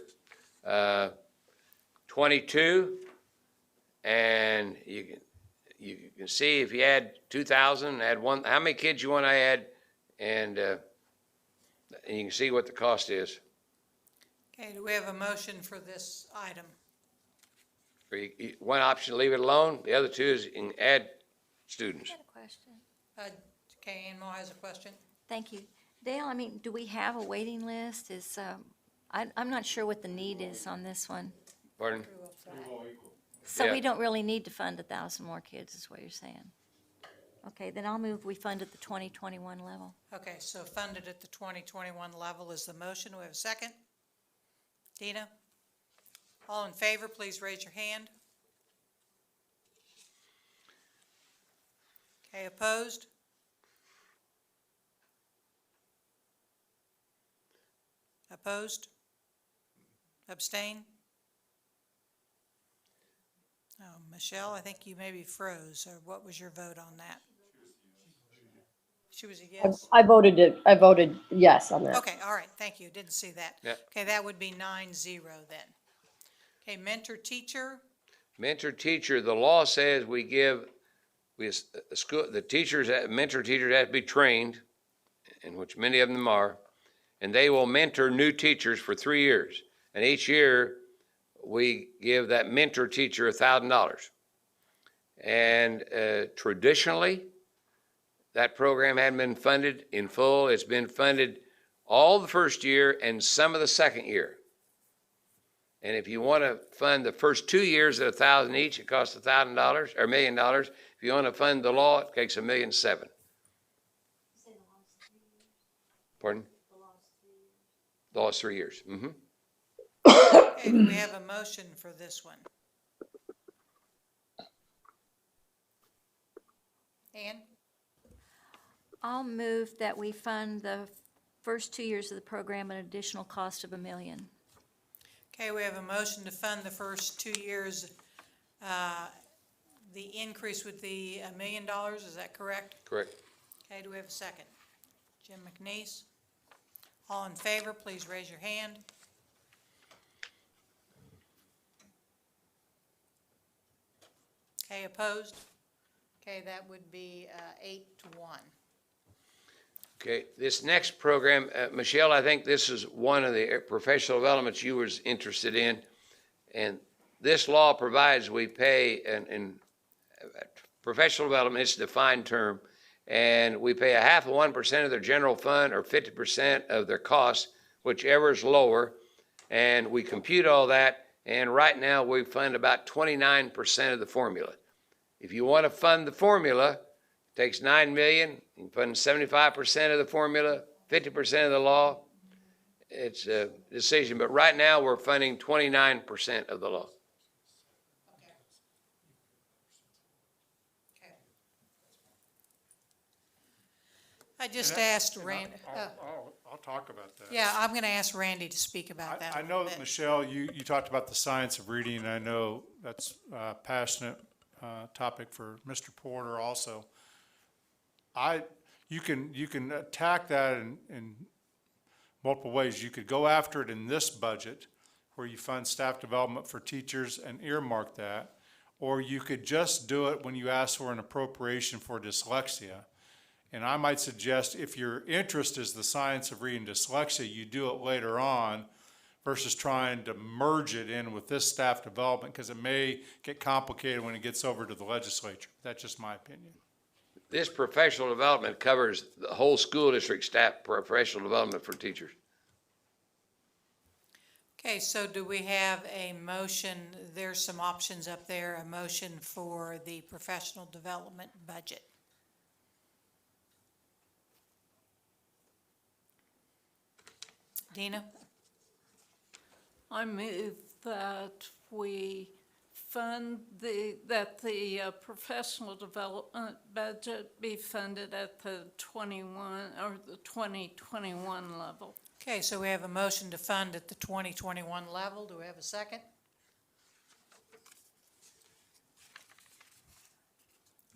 22, and you can see if you add 2,000, add one, how many kids you want to add, and you can see what the cost is. Okay, do we have a motion for this item? Or one option, leave it alone. The other two is you can add students. I got a question. Okay, Ann Maw has a question. Thank you. Dale, I mean, do we have a waiting list? I'm not sure what the need is on this one. Pardon? So Yeah. we don't really need to fund 1,000 more kids, is what you're saying. Okay, then I'll move we fund at the 2021 level. Okay, so funded at the 2021 level is the motion. Do we have a second? Dina? All in favor, please raise your hand. Okay, opposed? Opposed? Abstain? Oh, Michelle, I think you maybe froze, or what was your vote on that? She was a yes? I voted yes on that. Okay, all right, thank you, didn't see that. Yeah. Okay, that would be 9-0 then. Okay, mentor teacher, Mentor teacher, the law says we give, the teachers, mentor teachers have to be trained, in which many of them are, and they will mentor new teachers for 3 years. And each year, we give that mentor teacher $1,000. And traditionally, that program hadn't been funded in full. It's been funded all the first year and some of the second year. And if you want to fund the first 2 years at $1,000 each, it costs $1,000 or $1 million. If you want to fund the law, it takes $1.7 million. Pardon? The last 3 years. Mm-hmm. okay, do we have a motion for this one? Ann? I'll move that we fund the first 2 years of the program at an additional cost of $1 million. Okay, we have a motion to fund the first 2 years. The increase would be $1 million, is that correct? Correct. Okay, do we have a second? Jim McNeese? All in favor, please raise your hand. Okay, opposed? Okay, that would be 8-1. Okay, this next program, Michelle, I think this is one of the professional developments you was interested in. And this law provides we pay in professional development, it's a defined term, and we pay 0.5% of their general fund or 50% of their costs, whichever is lower. And we compute all that, and right now we fund about 29% of the formula. If you want to fund the formula, it takes $9 million. You can fund 75% of the formula, 50% of the law. It's a decision, but right now we're funding 29% of the law. I just asked Randy. I'll talk about that. Yeah, I'm going to ask Randy to speak about that. I know that, Michelle, you talked about the science of reading, and I know that's a passionate topic for Mr. Porter also. You can attack that in multiple ways. You could go after it in this budget, where you fund staff development for teachers and earmark that, or you could just do it when you ask for an appropriation for dyslexia. And I might suggest if your interest is the science of reading dyslexia, you do it later on versus trying to merge it in with this staff development, because it may get complicated when it gets over to the legislature. That's just my opinion. This professional development covers the whole school district staff professional development for teachers. Okay, so do we have a motion? There's some options up there, a motion for the professional development budget. Dina? I move that we fund that the professional development budget be funded at the 2021 level. Okay, so we have a motion to fund at the 2021 level. Do we have a second?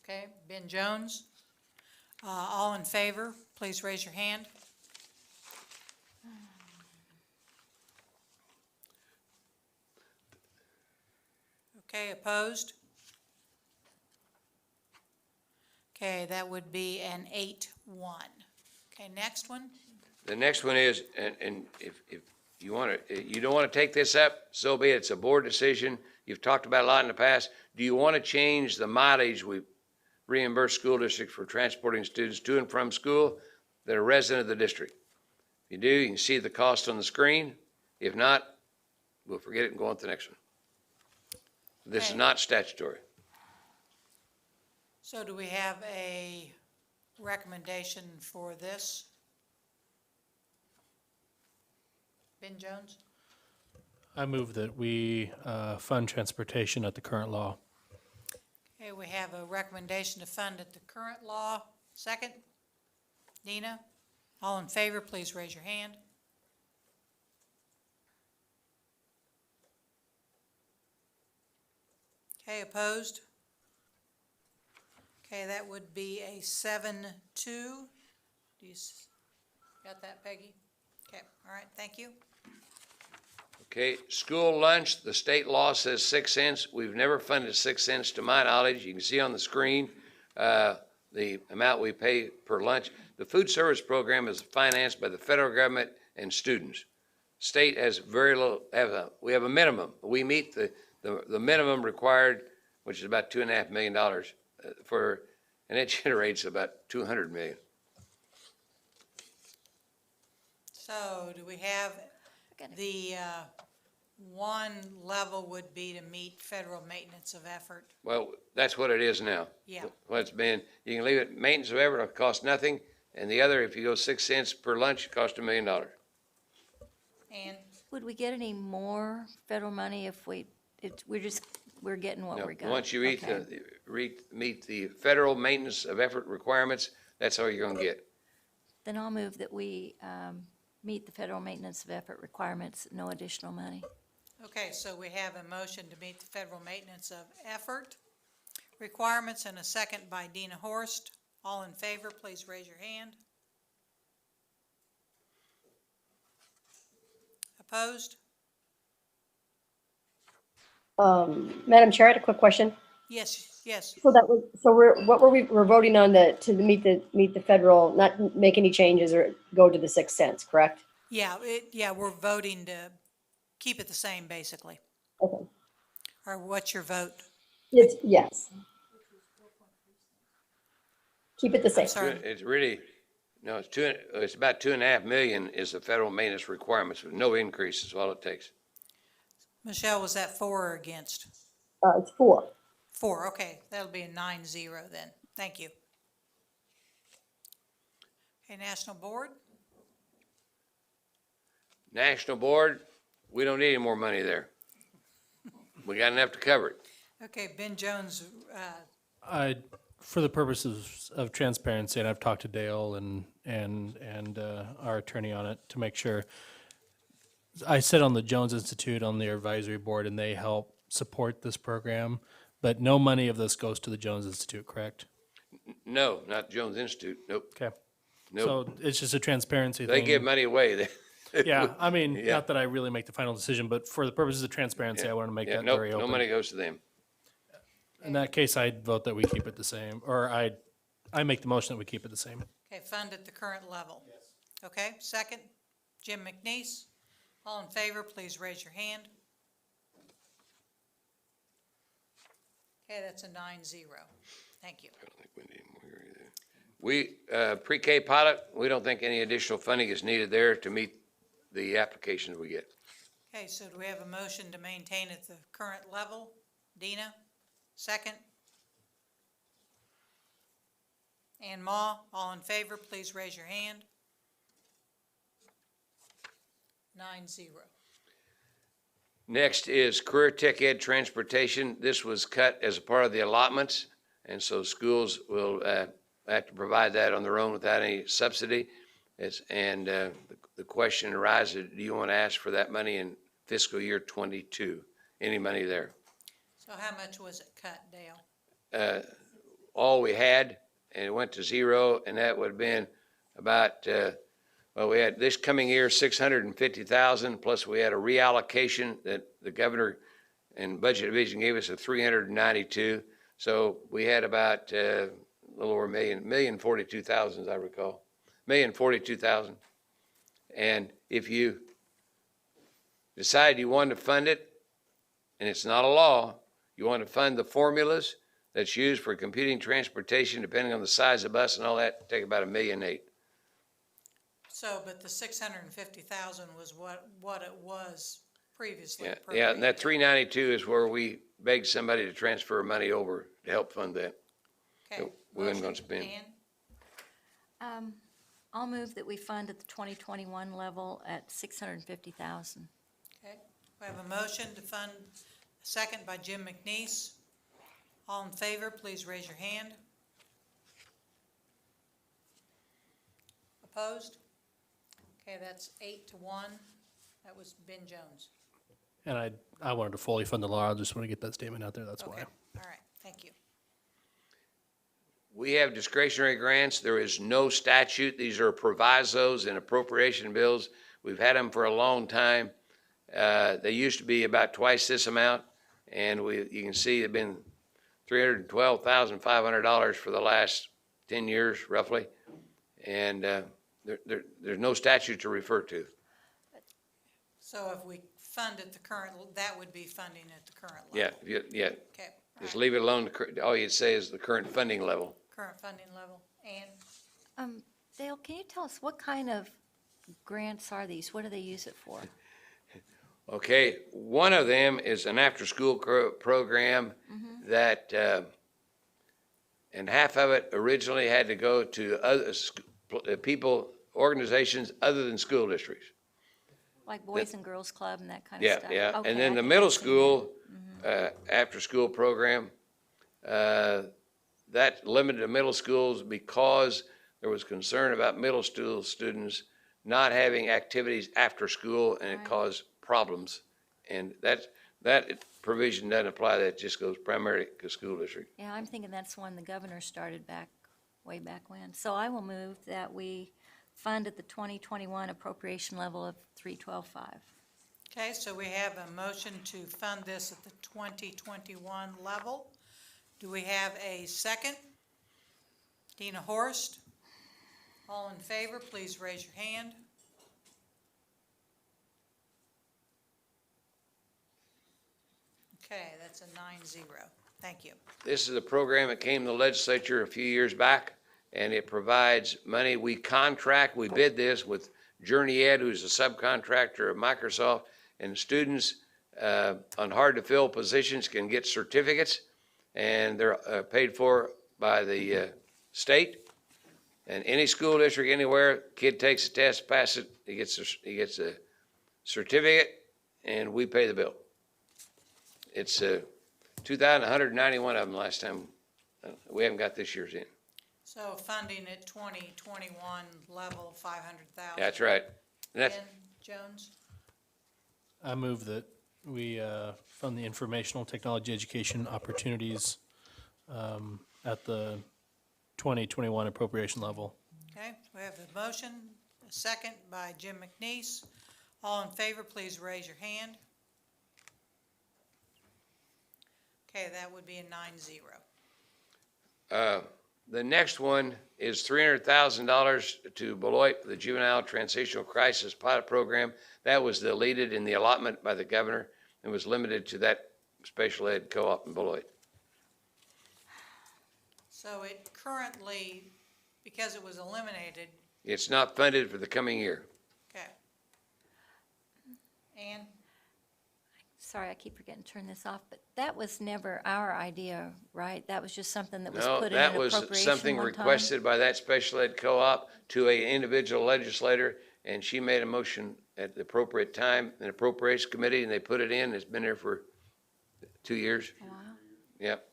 Okay, Ben Jones. All in favor, please raise your hand. Okay, opposed? Okay, that would be an 8-1. Okay, next one. The next one is, and if you want to, you don't want to take this up, so be it. It's a board decision. You've talked about it a lot in the past. Do you want to change the mileage we reimburse school districts for transporting students to and from school that are resident of the district? If you do, you can see the cost on the screen. If not, we'll forget it and go on to the next one. This is Okay. not statutory. So do we have a recommendation for this? Ben Jones? I move that we fund transportation at the current law. Okay, we have a recommendation to fund at the current law. Second? Dina? All in favor, please raise your hand. Okay, opposed? Okay, that would be a 7-2. Do you got that, Peggy? Okay, all right, thank you. Okay, school lunch, the state law says 6 cents. We've never funded 6 cents to my knowledge. You can see on the screen the amount we pay per lunch. The food service program is financed by the federal government and students. State has very little, we have a minimum. We meet the minimum required, which is about $2.5 million and it generates about 200 million. So do we have the one level would be to meet federal maintenance of effort? Well, that's what it is now. Yeah. What it's been, you can leave it maintenance of effort, it'll cost nothing. And the other, if you go 6 cents per lunch, it costs $1 million. And Would we get any more federal money if we're getting what No, we got? once you Okay. meet the federal maintenance of effort requirements, that's all you're gonna get. Then I'll move that we meet the federal maintenance of effort requirements, no additional money. okay, so we have a motion to meet the federal maintenance of effort requirements and a second by Dina Horst. All in favor, please raise your hand. Opposed? Madam Chair, I had a quick question. Yes, yes. So we're voting on to meet the federal, not make any changes or go to the 6 cents, correct? Yeah, we're voting to keep it the same, basically. Okay. Or what's your vote? It's, yes. Keep it the same. Sorry. It's really, no, it's about 2.5 million is the federal maintenance requirements with no increase is all it takes. Michelle, was that for or against? It's 4. 4, okay, that'll be a 9-0 then. Thank you. Okay, National Board? National Board, we don't need any more money there. We got enough to cover it. Okay, Ben Jones, For the purposes of transparency, and I've talked to Dale and our attorney on it to make sure. I sit on the Jones Institute on their advisory board, and they help support this program, but no money of this goes to the Jones Institute, correct? No, not Jones Institute, nope. Okay. Nope. So it's just a transparency They thing. give money away. Yeah, I mean, Yeah. not that I really make the final decision, but for the purposes of transparency, I want to make Yeah, that nope, very no open. money goes to them. In that case, I'd vote that we keep it the same, or I make the motion that we keep it the same. okay, fund at the current level. Yes. Okay, second, Jim McNeese. All in favor, please raise your hand. Okay, that's a 9-0. Thank you. I don't think we need more either. We, pre-K pilot, we don't think any additional funding is needed there to meet the applications we get. Okay, so do we have a motion to maintain at the current level? Dina, second. And Ma, all in favor, please raise your hand. 9-0. Next is career tech ed transportation. This was cut as a part of the allotments, and so schools will have to provide that on their own without any subsidy. The question arises, do you want to ask for that money in fiscal year 22? Any money there? So how much was it cut, Dale? All we had, and it went to 0, and that would have been about, we had this coming year, 650,000, plus we had a reallocation that the governor and budget division gave us of 392. So we had about a little over $1,042,000, as I recall, $1,042,000. And if you decide you want to fund it, and it's not a law, you want to fund the formulas that's used for computing transportation, depending on the size of bus and all that, take about $1.8 million. So, but the 650,000 was what it was previously Yeah, appropriated. and that 392 is where we begged somebody to transfer money over to help fund that. Okay. We weren't gonna Motion, spend. Ann? I'll move that we fund at the 2021 level at 650,000. Okay, we have a motion to fund, a second by Jim McNeese. All in favor, please raise your hand. Opposed? Okay, that's 8-1. That was Ben Jones. And I wanted to fully fund the law. I just want to get that statement out there. That's Okay, why. all right, thank you. We have discretionary grants. There is no statute. These are provisos and appropriation bills. We've had them for a long time. They used to be about twice this amount, and you can see they've been $312,500 for the last 10 years, roughly. And there's no statute to refer to. So if we fund at the current, that would be funding at the current level? Yeah. Okay, Just leave it alone. All you'd say is the current funding level. current funding level. And Dale, can you tell us what kind of grants are these? What do they use it for? Okay, one of them is an after-school program that, and half of it originally had to go to other organizations other than school districts. Like Boys and Girls Club and that kind of stuff? Yeah. Okay, And then I the think middle I've seen school, after-school program, that limited to middle schools because there was concern about middle school students not having activities after school, and it Right. caused problems. And that provision doesn't apply. That just goes primarily to school district. Yeah, I'm thinking that's one the governor started way back when. So I will move that we fund at the 2021 appropriation level of 312.5. okay, so we have a motion to fund this at the 2021 level. Do we have a second? Dina Horst? All in favor, please raise your hand. Okay, that's a 9-0. Thank you. This is a program that came to the legislature a few years back, and it provides money. We bid this with Journey Ed, who's a subcontractor of Microsoft, and students on hard-to-fill positions can get certificates, and they're paid for by the state. And any school district anywhere, kid takes a test, passes it, he gets a certificate, and we pay the bill. It's 2,191 of them last time. We haven't got this year's in. So funding at 2021 level, 500,000. That's right. And that's, Ben Jones? I move that we fund the informational technology education opportunities at the 2021 appropriation level. Okay, we have a motion, a second by Jim McNeese. All in favor, please raise your hand. Okay, that would be a 9-0. the next one is $300,000 to Beloit, the Juvenile Transitional Crisis Pilot Program. That was deleted in the allotment by the governor and was limited to that special ed co-op in Beloit. So it currently, because it was eliminated, It's not funded for the coming year. okay. Ann? Sorry, I keep forgetting to turn this off, but that was never our idea, right? That was just something that was No, put in that an was appropriation something one time? requested by that special ed co-op to an individual legislator, and she made a motion at the appropriate time, an appropriations committee, and they put it in. It's been there for 2 years. Wow. Yep.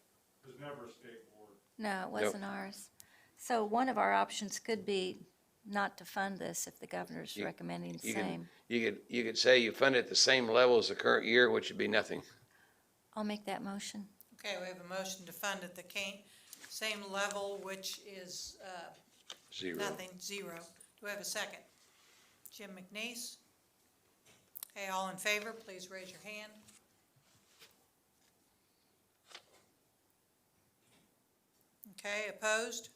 No, it wasn't ours. So one of our options could be not to fund this if the governor's recommending the same. You could say you fund it at the same level as the current year, which would be nothing. I'll make that motion. Okay, we have a motion to fund at the same level, which is Zero. nothing, 0. Do we have a second? Jim McNeese? Okay, all in favor, please raise your hand. Okay, opposed?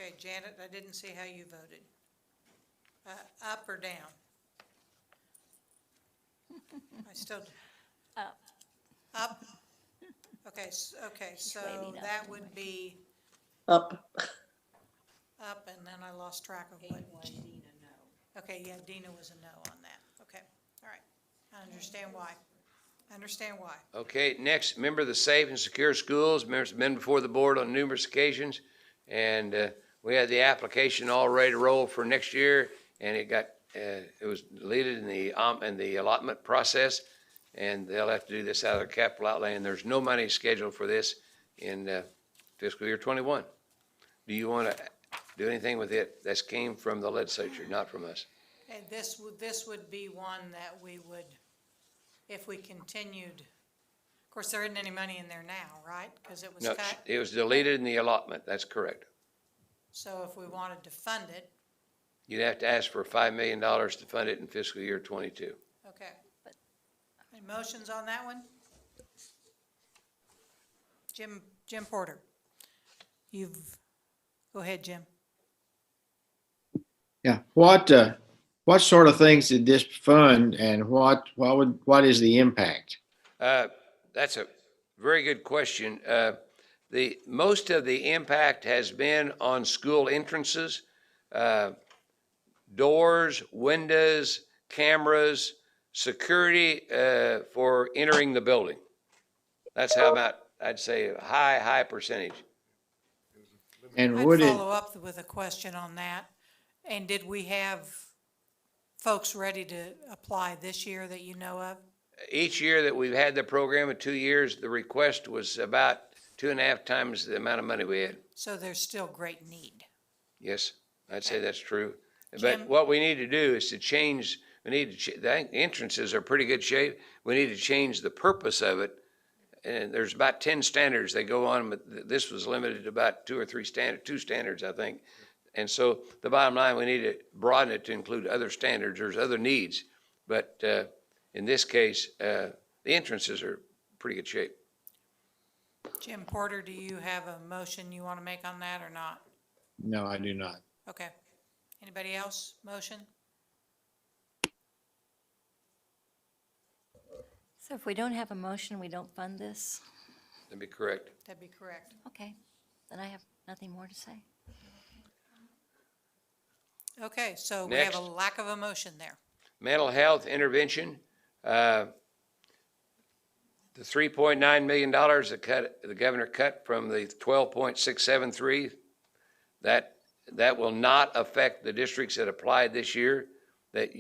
Okay, Janet, I didn't see how you voted. Up or down? I still. Up. Up? Okay, okay, so waving up that anyway. would be Up. Up, and then I lost track of what. Okay, yeah, Dina was a no on that. Okay, all right. I understand why. I understand why. Okay, next, member of the Safe and Secure Schools, members have been before the board on numerous occasions, and we had the application all ready to roll for next year, and it was deleted in the allotment process, and they'll have to do this out of their capital outlay, and there's no money scheduled for this in fiscal year 21. Do you want to do anything with it? That came from the legislature, not from us. And this would be one that we would, if we continued, of course, there isn't any money in there now, right? Because it was No, cut. it was deleted in the allotment, that's correct. So if we wanted to fund it, You'd have to ask for $5 million to fund it in fiscal year 22. okay. Any motions on that one? Jim Porter. Go ahead, Jim. Yeah. What sort of things did this fund, and what is the impact? That's a very good question. Most of the impact has been on school entrances, doors, windows, cameras, security for entering the building. That's how about, I'd say, a high percentage. And I'd would it, follow up with a question on that. And did we have folks ready to apply this year that you know of? Each year that we've had the program in 2 years, the request was about 2.5 times the amount of money we had. So there's still great need. Yes, I'd say that's true. Jim? But what we need to do is to change, the entrances are pretty good shape. We need to change the purpose of it. And there's about 10 standards they go on, but this was limited to about 2 standards, I think. And so the bottom line, we need to broaden it to include other standards. There's other needs. But in this case, the entrances are pretty good shape. Jim Porter, do you have a motion you want to make on that or not? no, I do not. Okay. Anybody else? Motion? So if we don't have a motion, we don't fund this? That'd be correct. That'd be correct. Okay, then I have nothing more to say. Okay, so we have a Next. lack of a motion there. Mental health intervention, the $3.9 million the governor cut from the 12.673, that will not affect the districts that applied this year that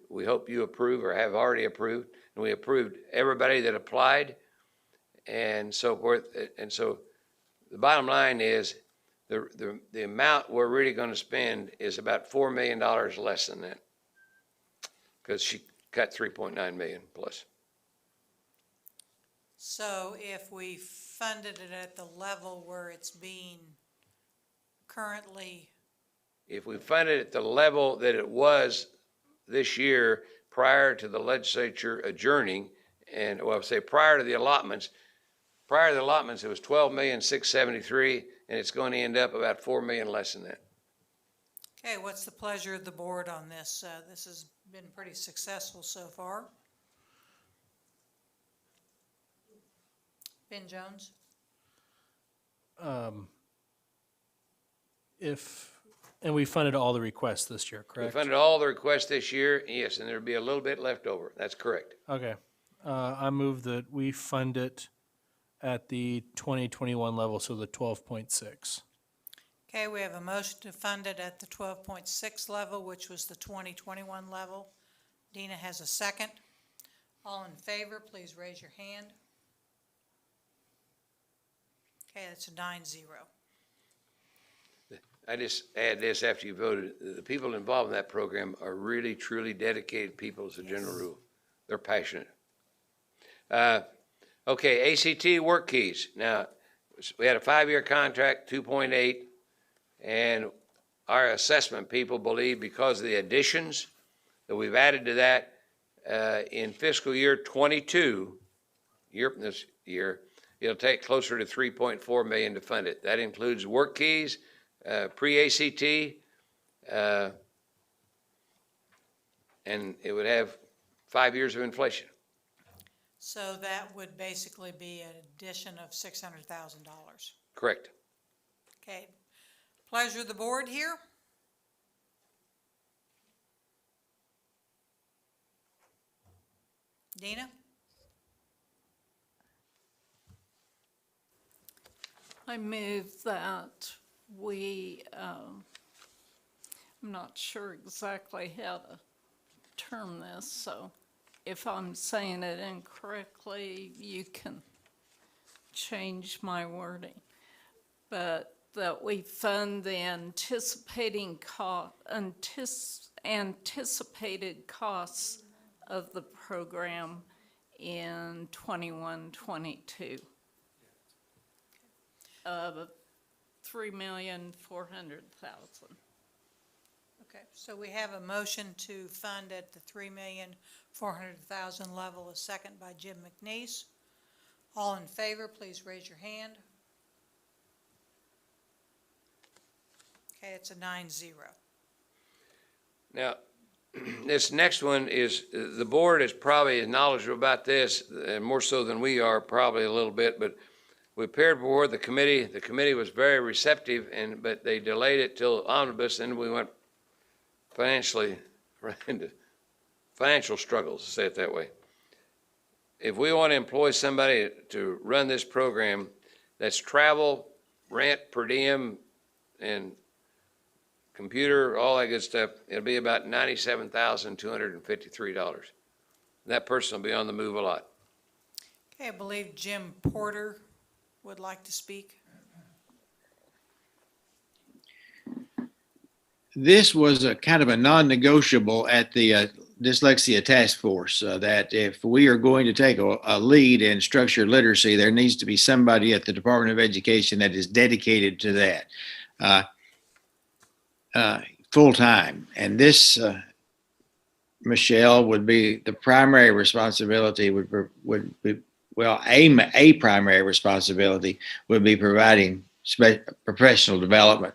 we hope you approve or have already approved. And we approved everybody that applied and so forth. And so the bottom line is the amount we're really going to spend is about $4 million less than that, because she cut 3.9 million plus. So if we funded it at the level where it's being currently, If we funded it at the level that it was this year prior to the legislature adjourning, and well, say prior to the allotments, it was 12,673,000, and it's going to end up about 4 million less than that. okay, what's the pleasure of the board on this? This has been pretty successful so far. Ben Jones? And we funded all the requests this year, We correct? funded all the requests this year, yes, and there'll be a little bit left over. That's correct. Okay. I move that we fund it at the 2021 level, so the 12.6. Okay, we have a motion to fund it at the 12.6 level, which was the 2021 level. Dina has a second. All in favor, please raise your hand. Okay, that's a 9-0. I just add this after you voted. The people involved in that program are really, truly dedicated people as a general rule. They're passionate. Okay, ACT work keys. Now, we had a 5-year contract, 2.8, and our assessment people believe because of the additions that we've added to that in fiscal year 22, this year, it'll take closer to 3.4 million to fund it. That includes work keys, pre-ACT, and it would have 5 years of inflation. So that would basically be an addition of $600,000. Correct. Okay, Pleasure of the board here. Dina? I move that I'm not sure exactly how to term this, so if I'm saying it incorrectly, you can change my wording. But that we fund the anticipated costs of the program in 21-22 of $3,400,000. Okay, so we have a motion to fund at the $3,400,000 level, a second by Jim McNeese. All in favor, please raise your hand. Okay, it's a 9-0. Now, this next one is, the board is probably knowledgeable about this, and more so than we are, probably a little bit, but we appeared before the committee. The committee was very receptive, but they delayed it till omnibus, and we went financially into financial struggles, to say it that way. If we want to employ somebody to run this program, that's travel, rent, per diem, and computer, all that good stuff, it'll be about $97,253. That person will be on the move a lot. Okay, I believe Jim Porter would like to speak. This was a kind of a non-negotiable at the Dyslexia Task Force, that if we are going to take a lead in structured literacy, there needs to be somebody at the Department of Education that is dedicated to that full time. And this, Michelle, would be the primary responsibility, would be, well, a primary responsibility would be providing professional development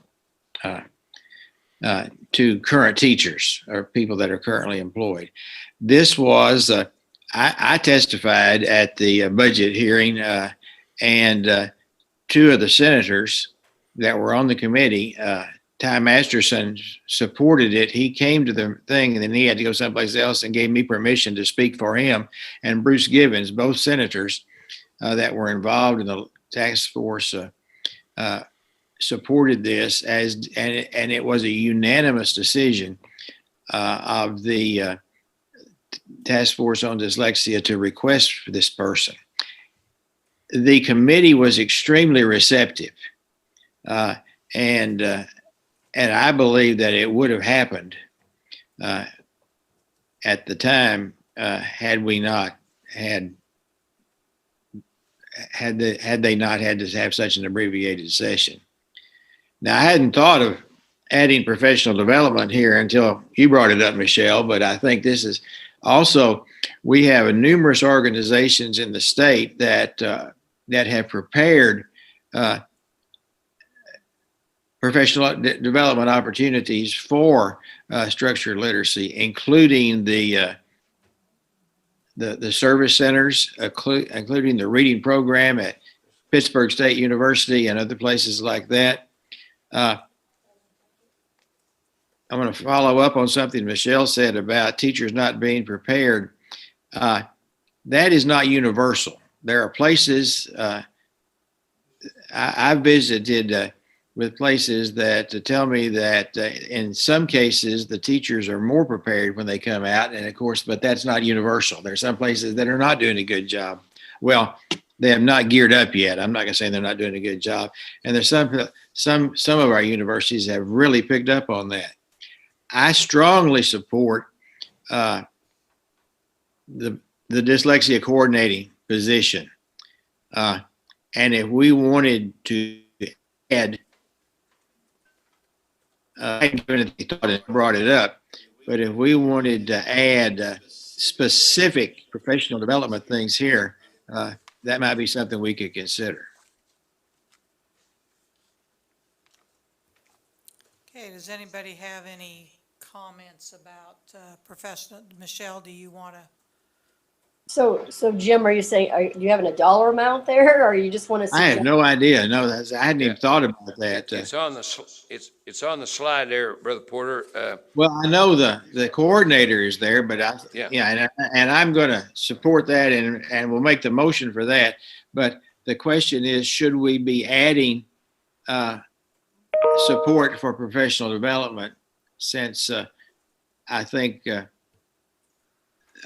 to current teachers or people that are currently employed. This was, I testified at the budget hearing, and two of the senators that were on the committee, Ty Masterson, supported it. He came to the thing and then he had to go someplace else and gave me permission to speak for him. And Bruce Givens, both senators that were involved in the task force, supported this and it was a unanimous decision of the task force on dyslexia to request for this person. The committee was extremely receptive, and I believe that it would have happened at the time had we not had they not had to have such an abbreviated session. Now, I hadn't thought of adding professional development here until you brought it up, Michelle, but I think this is also, we have numerous organizations in the state that have prepared professional development opportunities for structured literacy, including the service centers, including the reading program at Pittsburgh State University and other places like that. I'm going to follow up on something Michelle said about teachers not being prepared. That is not universal. There are places I've visited with places that tell me that in some cases the teachers are more prepared when they come out, and of course, but that's not universal. There are some places that are not doing a good job. Well, they have not geared up yet. I'm not going to say they're not doing a good job. And there's some of our universities have really picked up on that. I strongly support the dyslexia coordinating position. And if we wanted to add, I brought it up, but if we wanted to add specific professional development things here, that might be something we could consider. Okay, does anybody have any comments about professional? Michelle, do you want to So Jim, are you saying, do you have a dollar amount there, or you just want to I have suggest? no idea. No, I hadn't even Yeah. thought about that. It's on it's on the slide there, Brother Porter. Well, I know the coordinator is there, but Yeah. yeah, and I'm going to support that, and we'll make the motion for that. But the question is, should we be adding support for professional development? Since I think the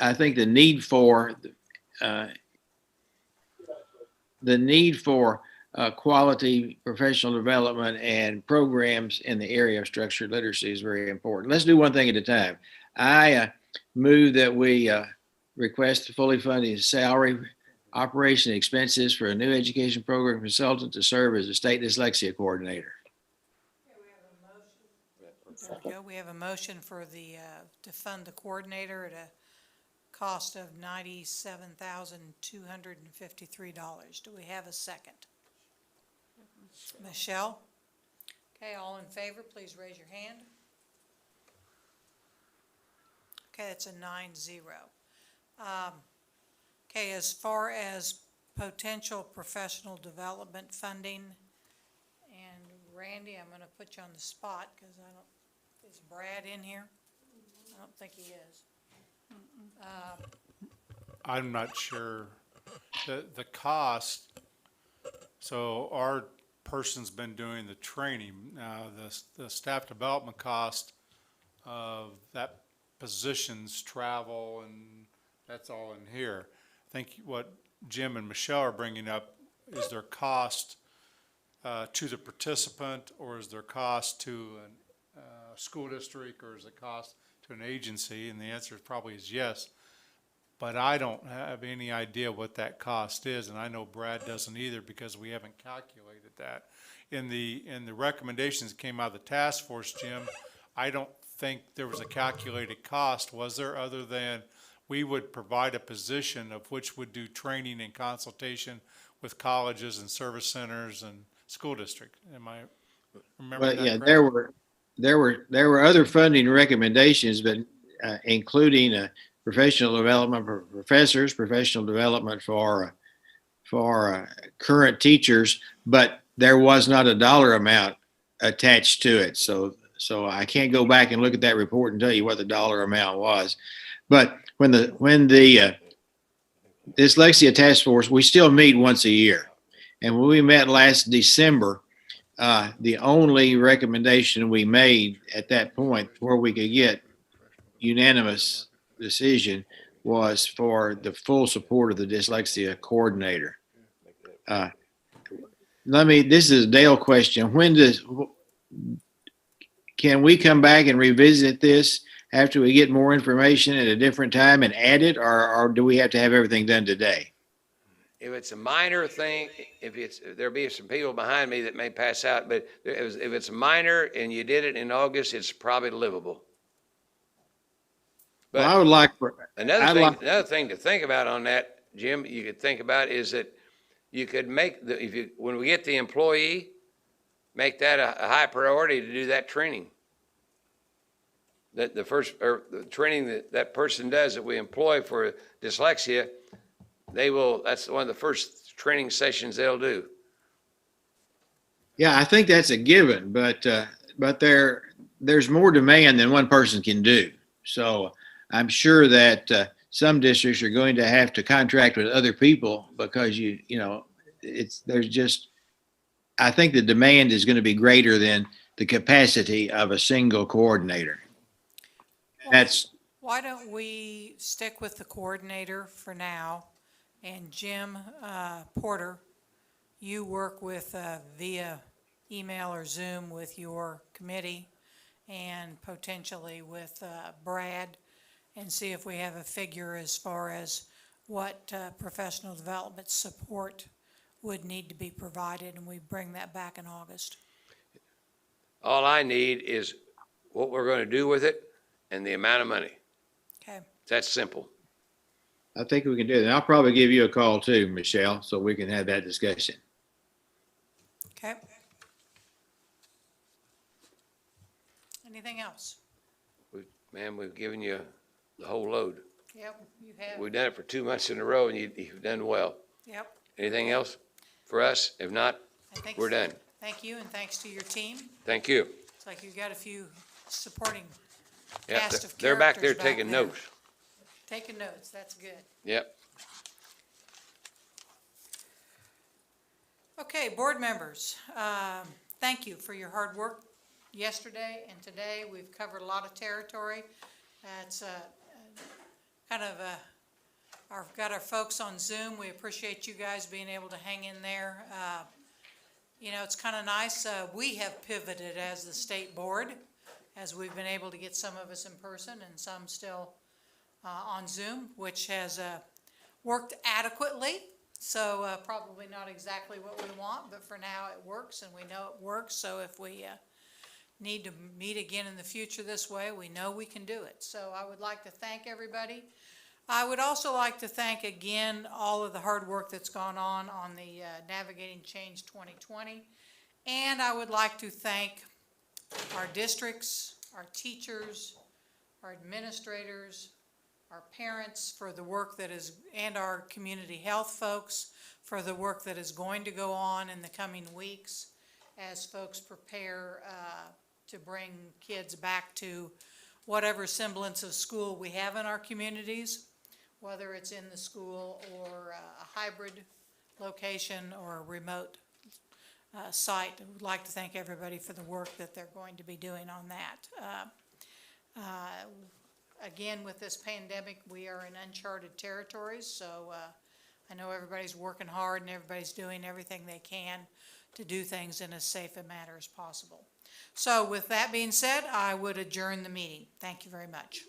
need for uh, quality professional development and programs in the area of structured literacy is very important. Let's do one thing at a time. I move that we request the fully funded salary, operation expenses for a new education program consultant to serve as a state dyslexia coordinator. There we go. We have a motion for the, to fund the coordinator at a cost of $97,253. Do we have a second? Michelle? Okay, all in favor, please raise your hand. Okay, it's a 9-0. Okay, as far as potential professional development funding, and Randy, I'm gonna put you on the spot, because is Brad in here? I don't think he is. I'm not sure. The cost, so our person's been doing the training. Now, the staff development cost of that position's travel, and that's all in here. I think what Jim and Michelle are bringing up is their cost to the participant, or is their cost to a school district, or is it cost to an agency? And the answer probably is yes. But I don't have any idea what that cost is, and I know Brad doesn't either, because we haven't calculated that. In the recommendations that came out of the task force, Jim, I don't think there was a calculated cost, was there, other than we would provide a position of which would do training and consultation with colleges and service centers and school districts. Am I remembering Well, that yeah, correctly? there were other funding recommendations, but including professional development for professors, professional development for current teachers, but there was not a dollar amount attached to it. So I can't go back and look at that report and tell you what the dollar amount was. But when the dyslexia task force, we still meet once a year, and when we met last December, the only recommendation we made at that point where we could get unanimous decision was for the full support of the dyslexia coordinator. This is a Dale question. Can we come back and revisit this after we get more information at a different time and add it, or do we have to have everything done today? If it's a minor thing, there'll be some people behind me that may pass out, but if it's minor and you did it in August, it's probably livable. But Well, I would like another thing to think about on that, Jim, you could think about is that you could make when we get the employee, make that a high priority to do that training. That the training that person does that we employ for dyslexia, that's one of the first training sessions they'll do. Yeah, I think that's a given, but there's more demand than one person can do. So I'm sure that some districts are going to have to contract with other people because I think the demand is going to be greater than the capacity of a single coordinator. Why don't we stick with the coordinator for now, and Jim Porter, you work with via email or Zoom with your committee and potentially with Brad, and see if we have a figure as far as what professional development support would need to be provided, and we bring that back in August. All I need is what we're going to do with it and the amount of money. Okay. That's simple. I think we can do that. I'll probably give you a call too, Michelle, so we can have that discussion. Okay. Anything else? We've given you the whole load. Yep, you have. We've done it for 2 months in a row, and you've done well. Yep. Anything else for us? If not, And thanks- we're done. Thank you, and thanks to your team. Thank you. It's like you've got a few supporting Yep, cast of they're back there characters taking there. notes. Taking notes, that's good. Yep. Okay, board members, thank you for your hard work yesterday and today. We've covered a lot of territory. It's kind of got our folks on Zoom. We appreciate you guys being able to hang in there. You know, it's kind of nice. We have pivoted as the state board, as we've been able to get some of us in person and some still on Zoom, which has worked adequately. So probably not exactly what we want, but for now it works, and we know it works. So if we need to meet again in the future this way, we know we can do it. So I would like to thank everybody. I would also like to thank again all of the hard work that's gone on the Navigating Change 2020. And I would like to thank our districts, our teachers, our administrators, our parents for the work that is, and our community health folks for the work that is going to go on in the coming weeks as folks prepare to bring kids back to whatever semblance of school we have in our communities, whether it's in the school or a hybrid location or a remote site. I would like to thank everybody for the work that they're going to be doing on that. Again, with this pandemic, we are in uncharted territories, so I know everybody's working hard and everybody's doing everything they can to do things in as safe a manner as possible. So with that being said, I would adjourn the meeting. Thank you very much.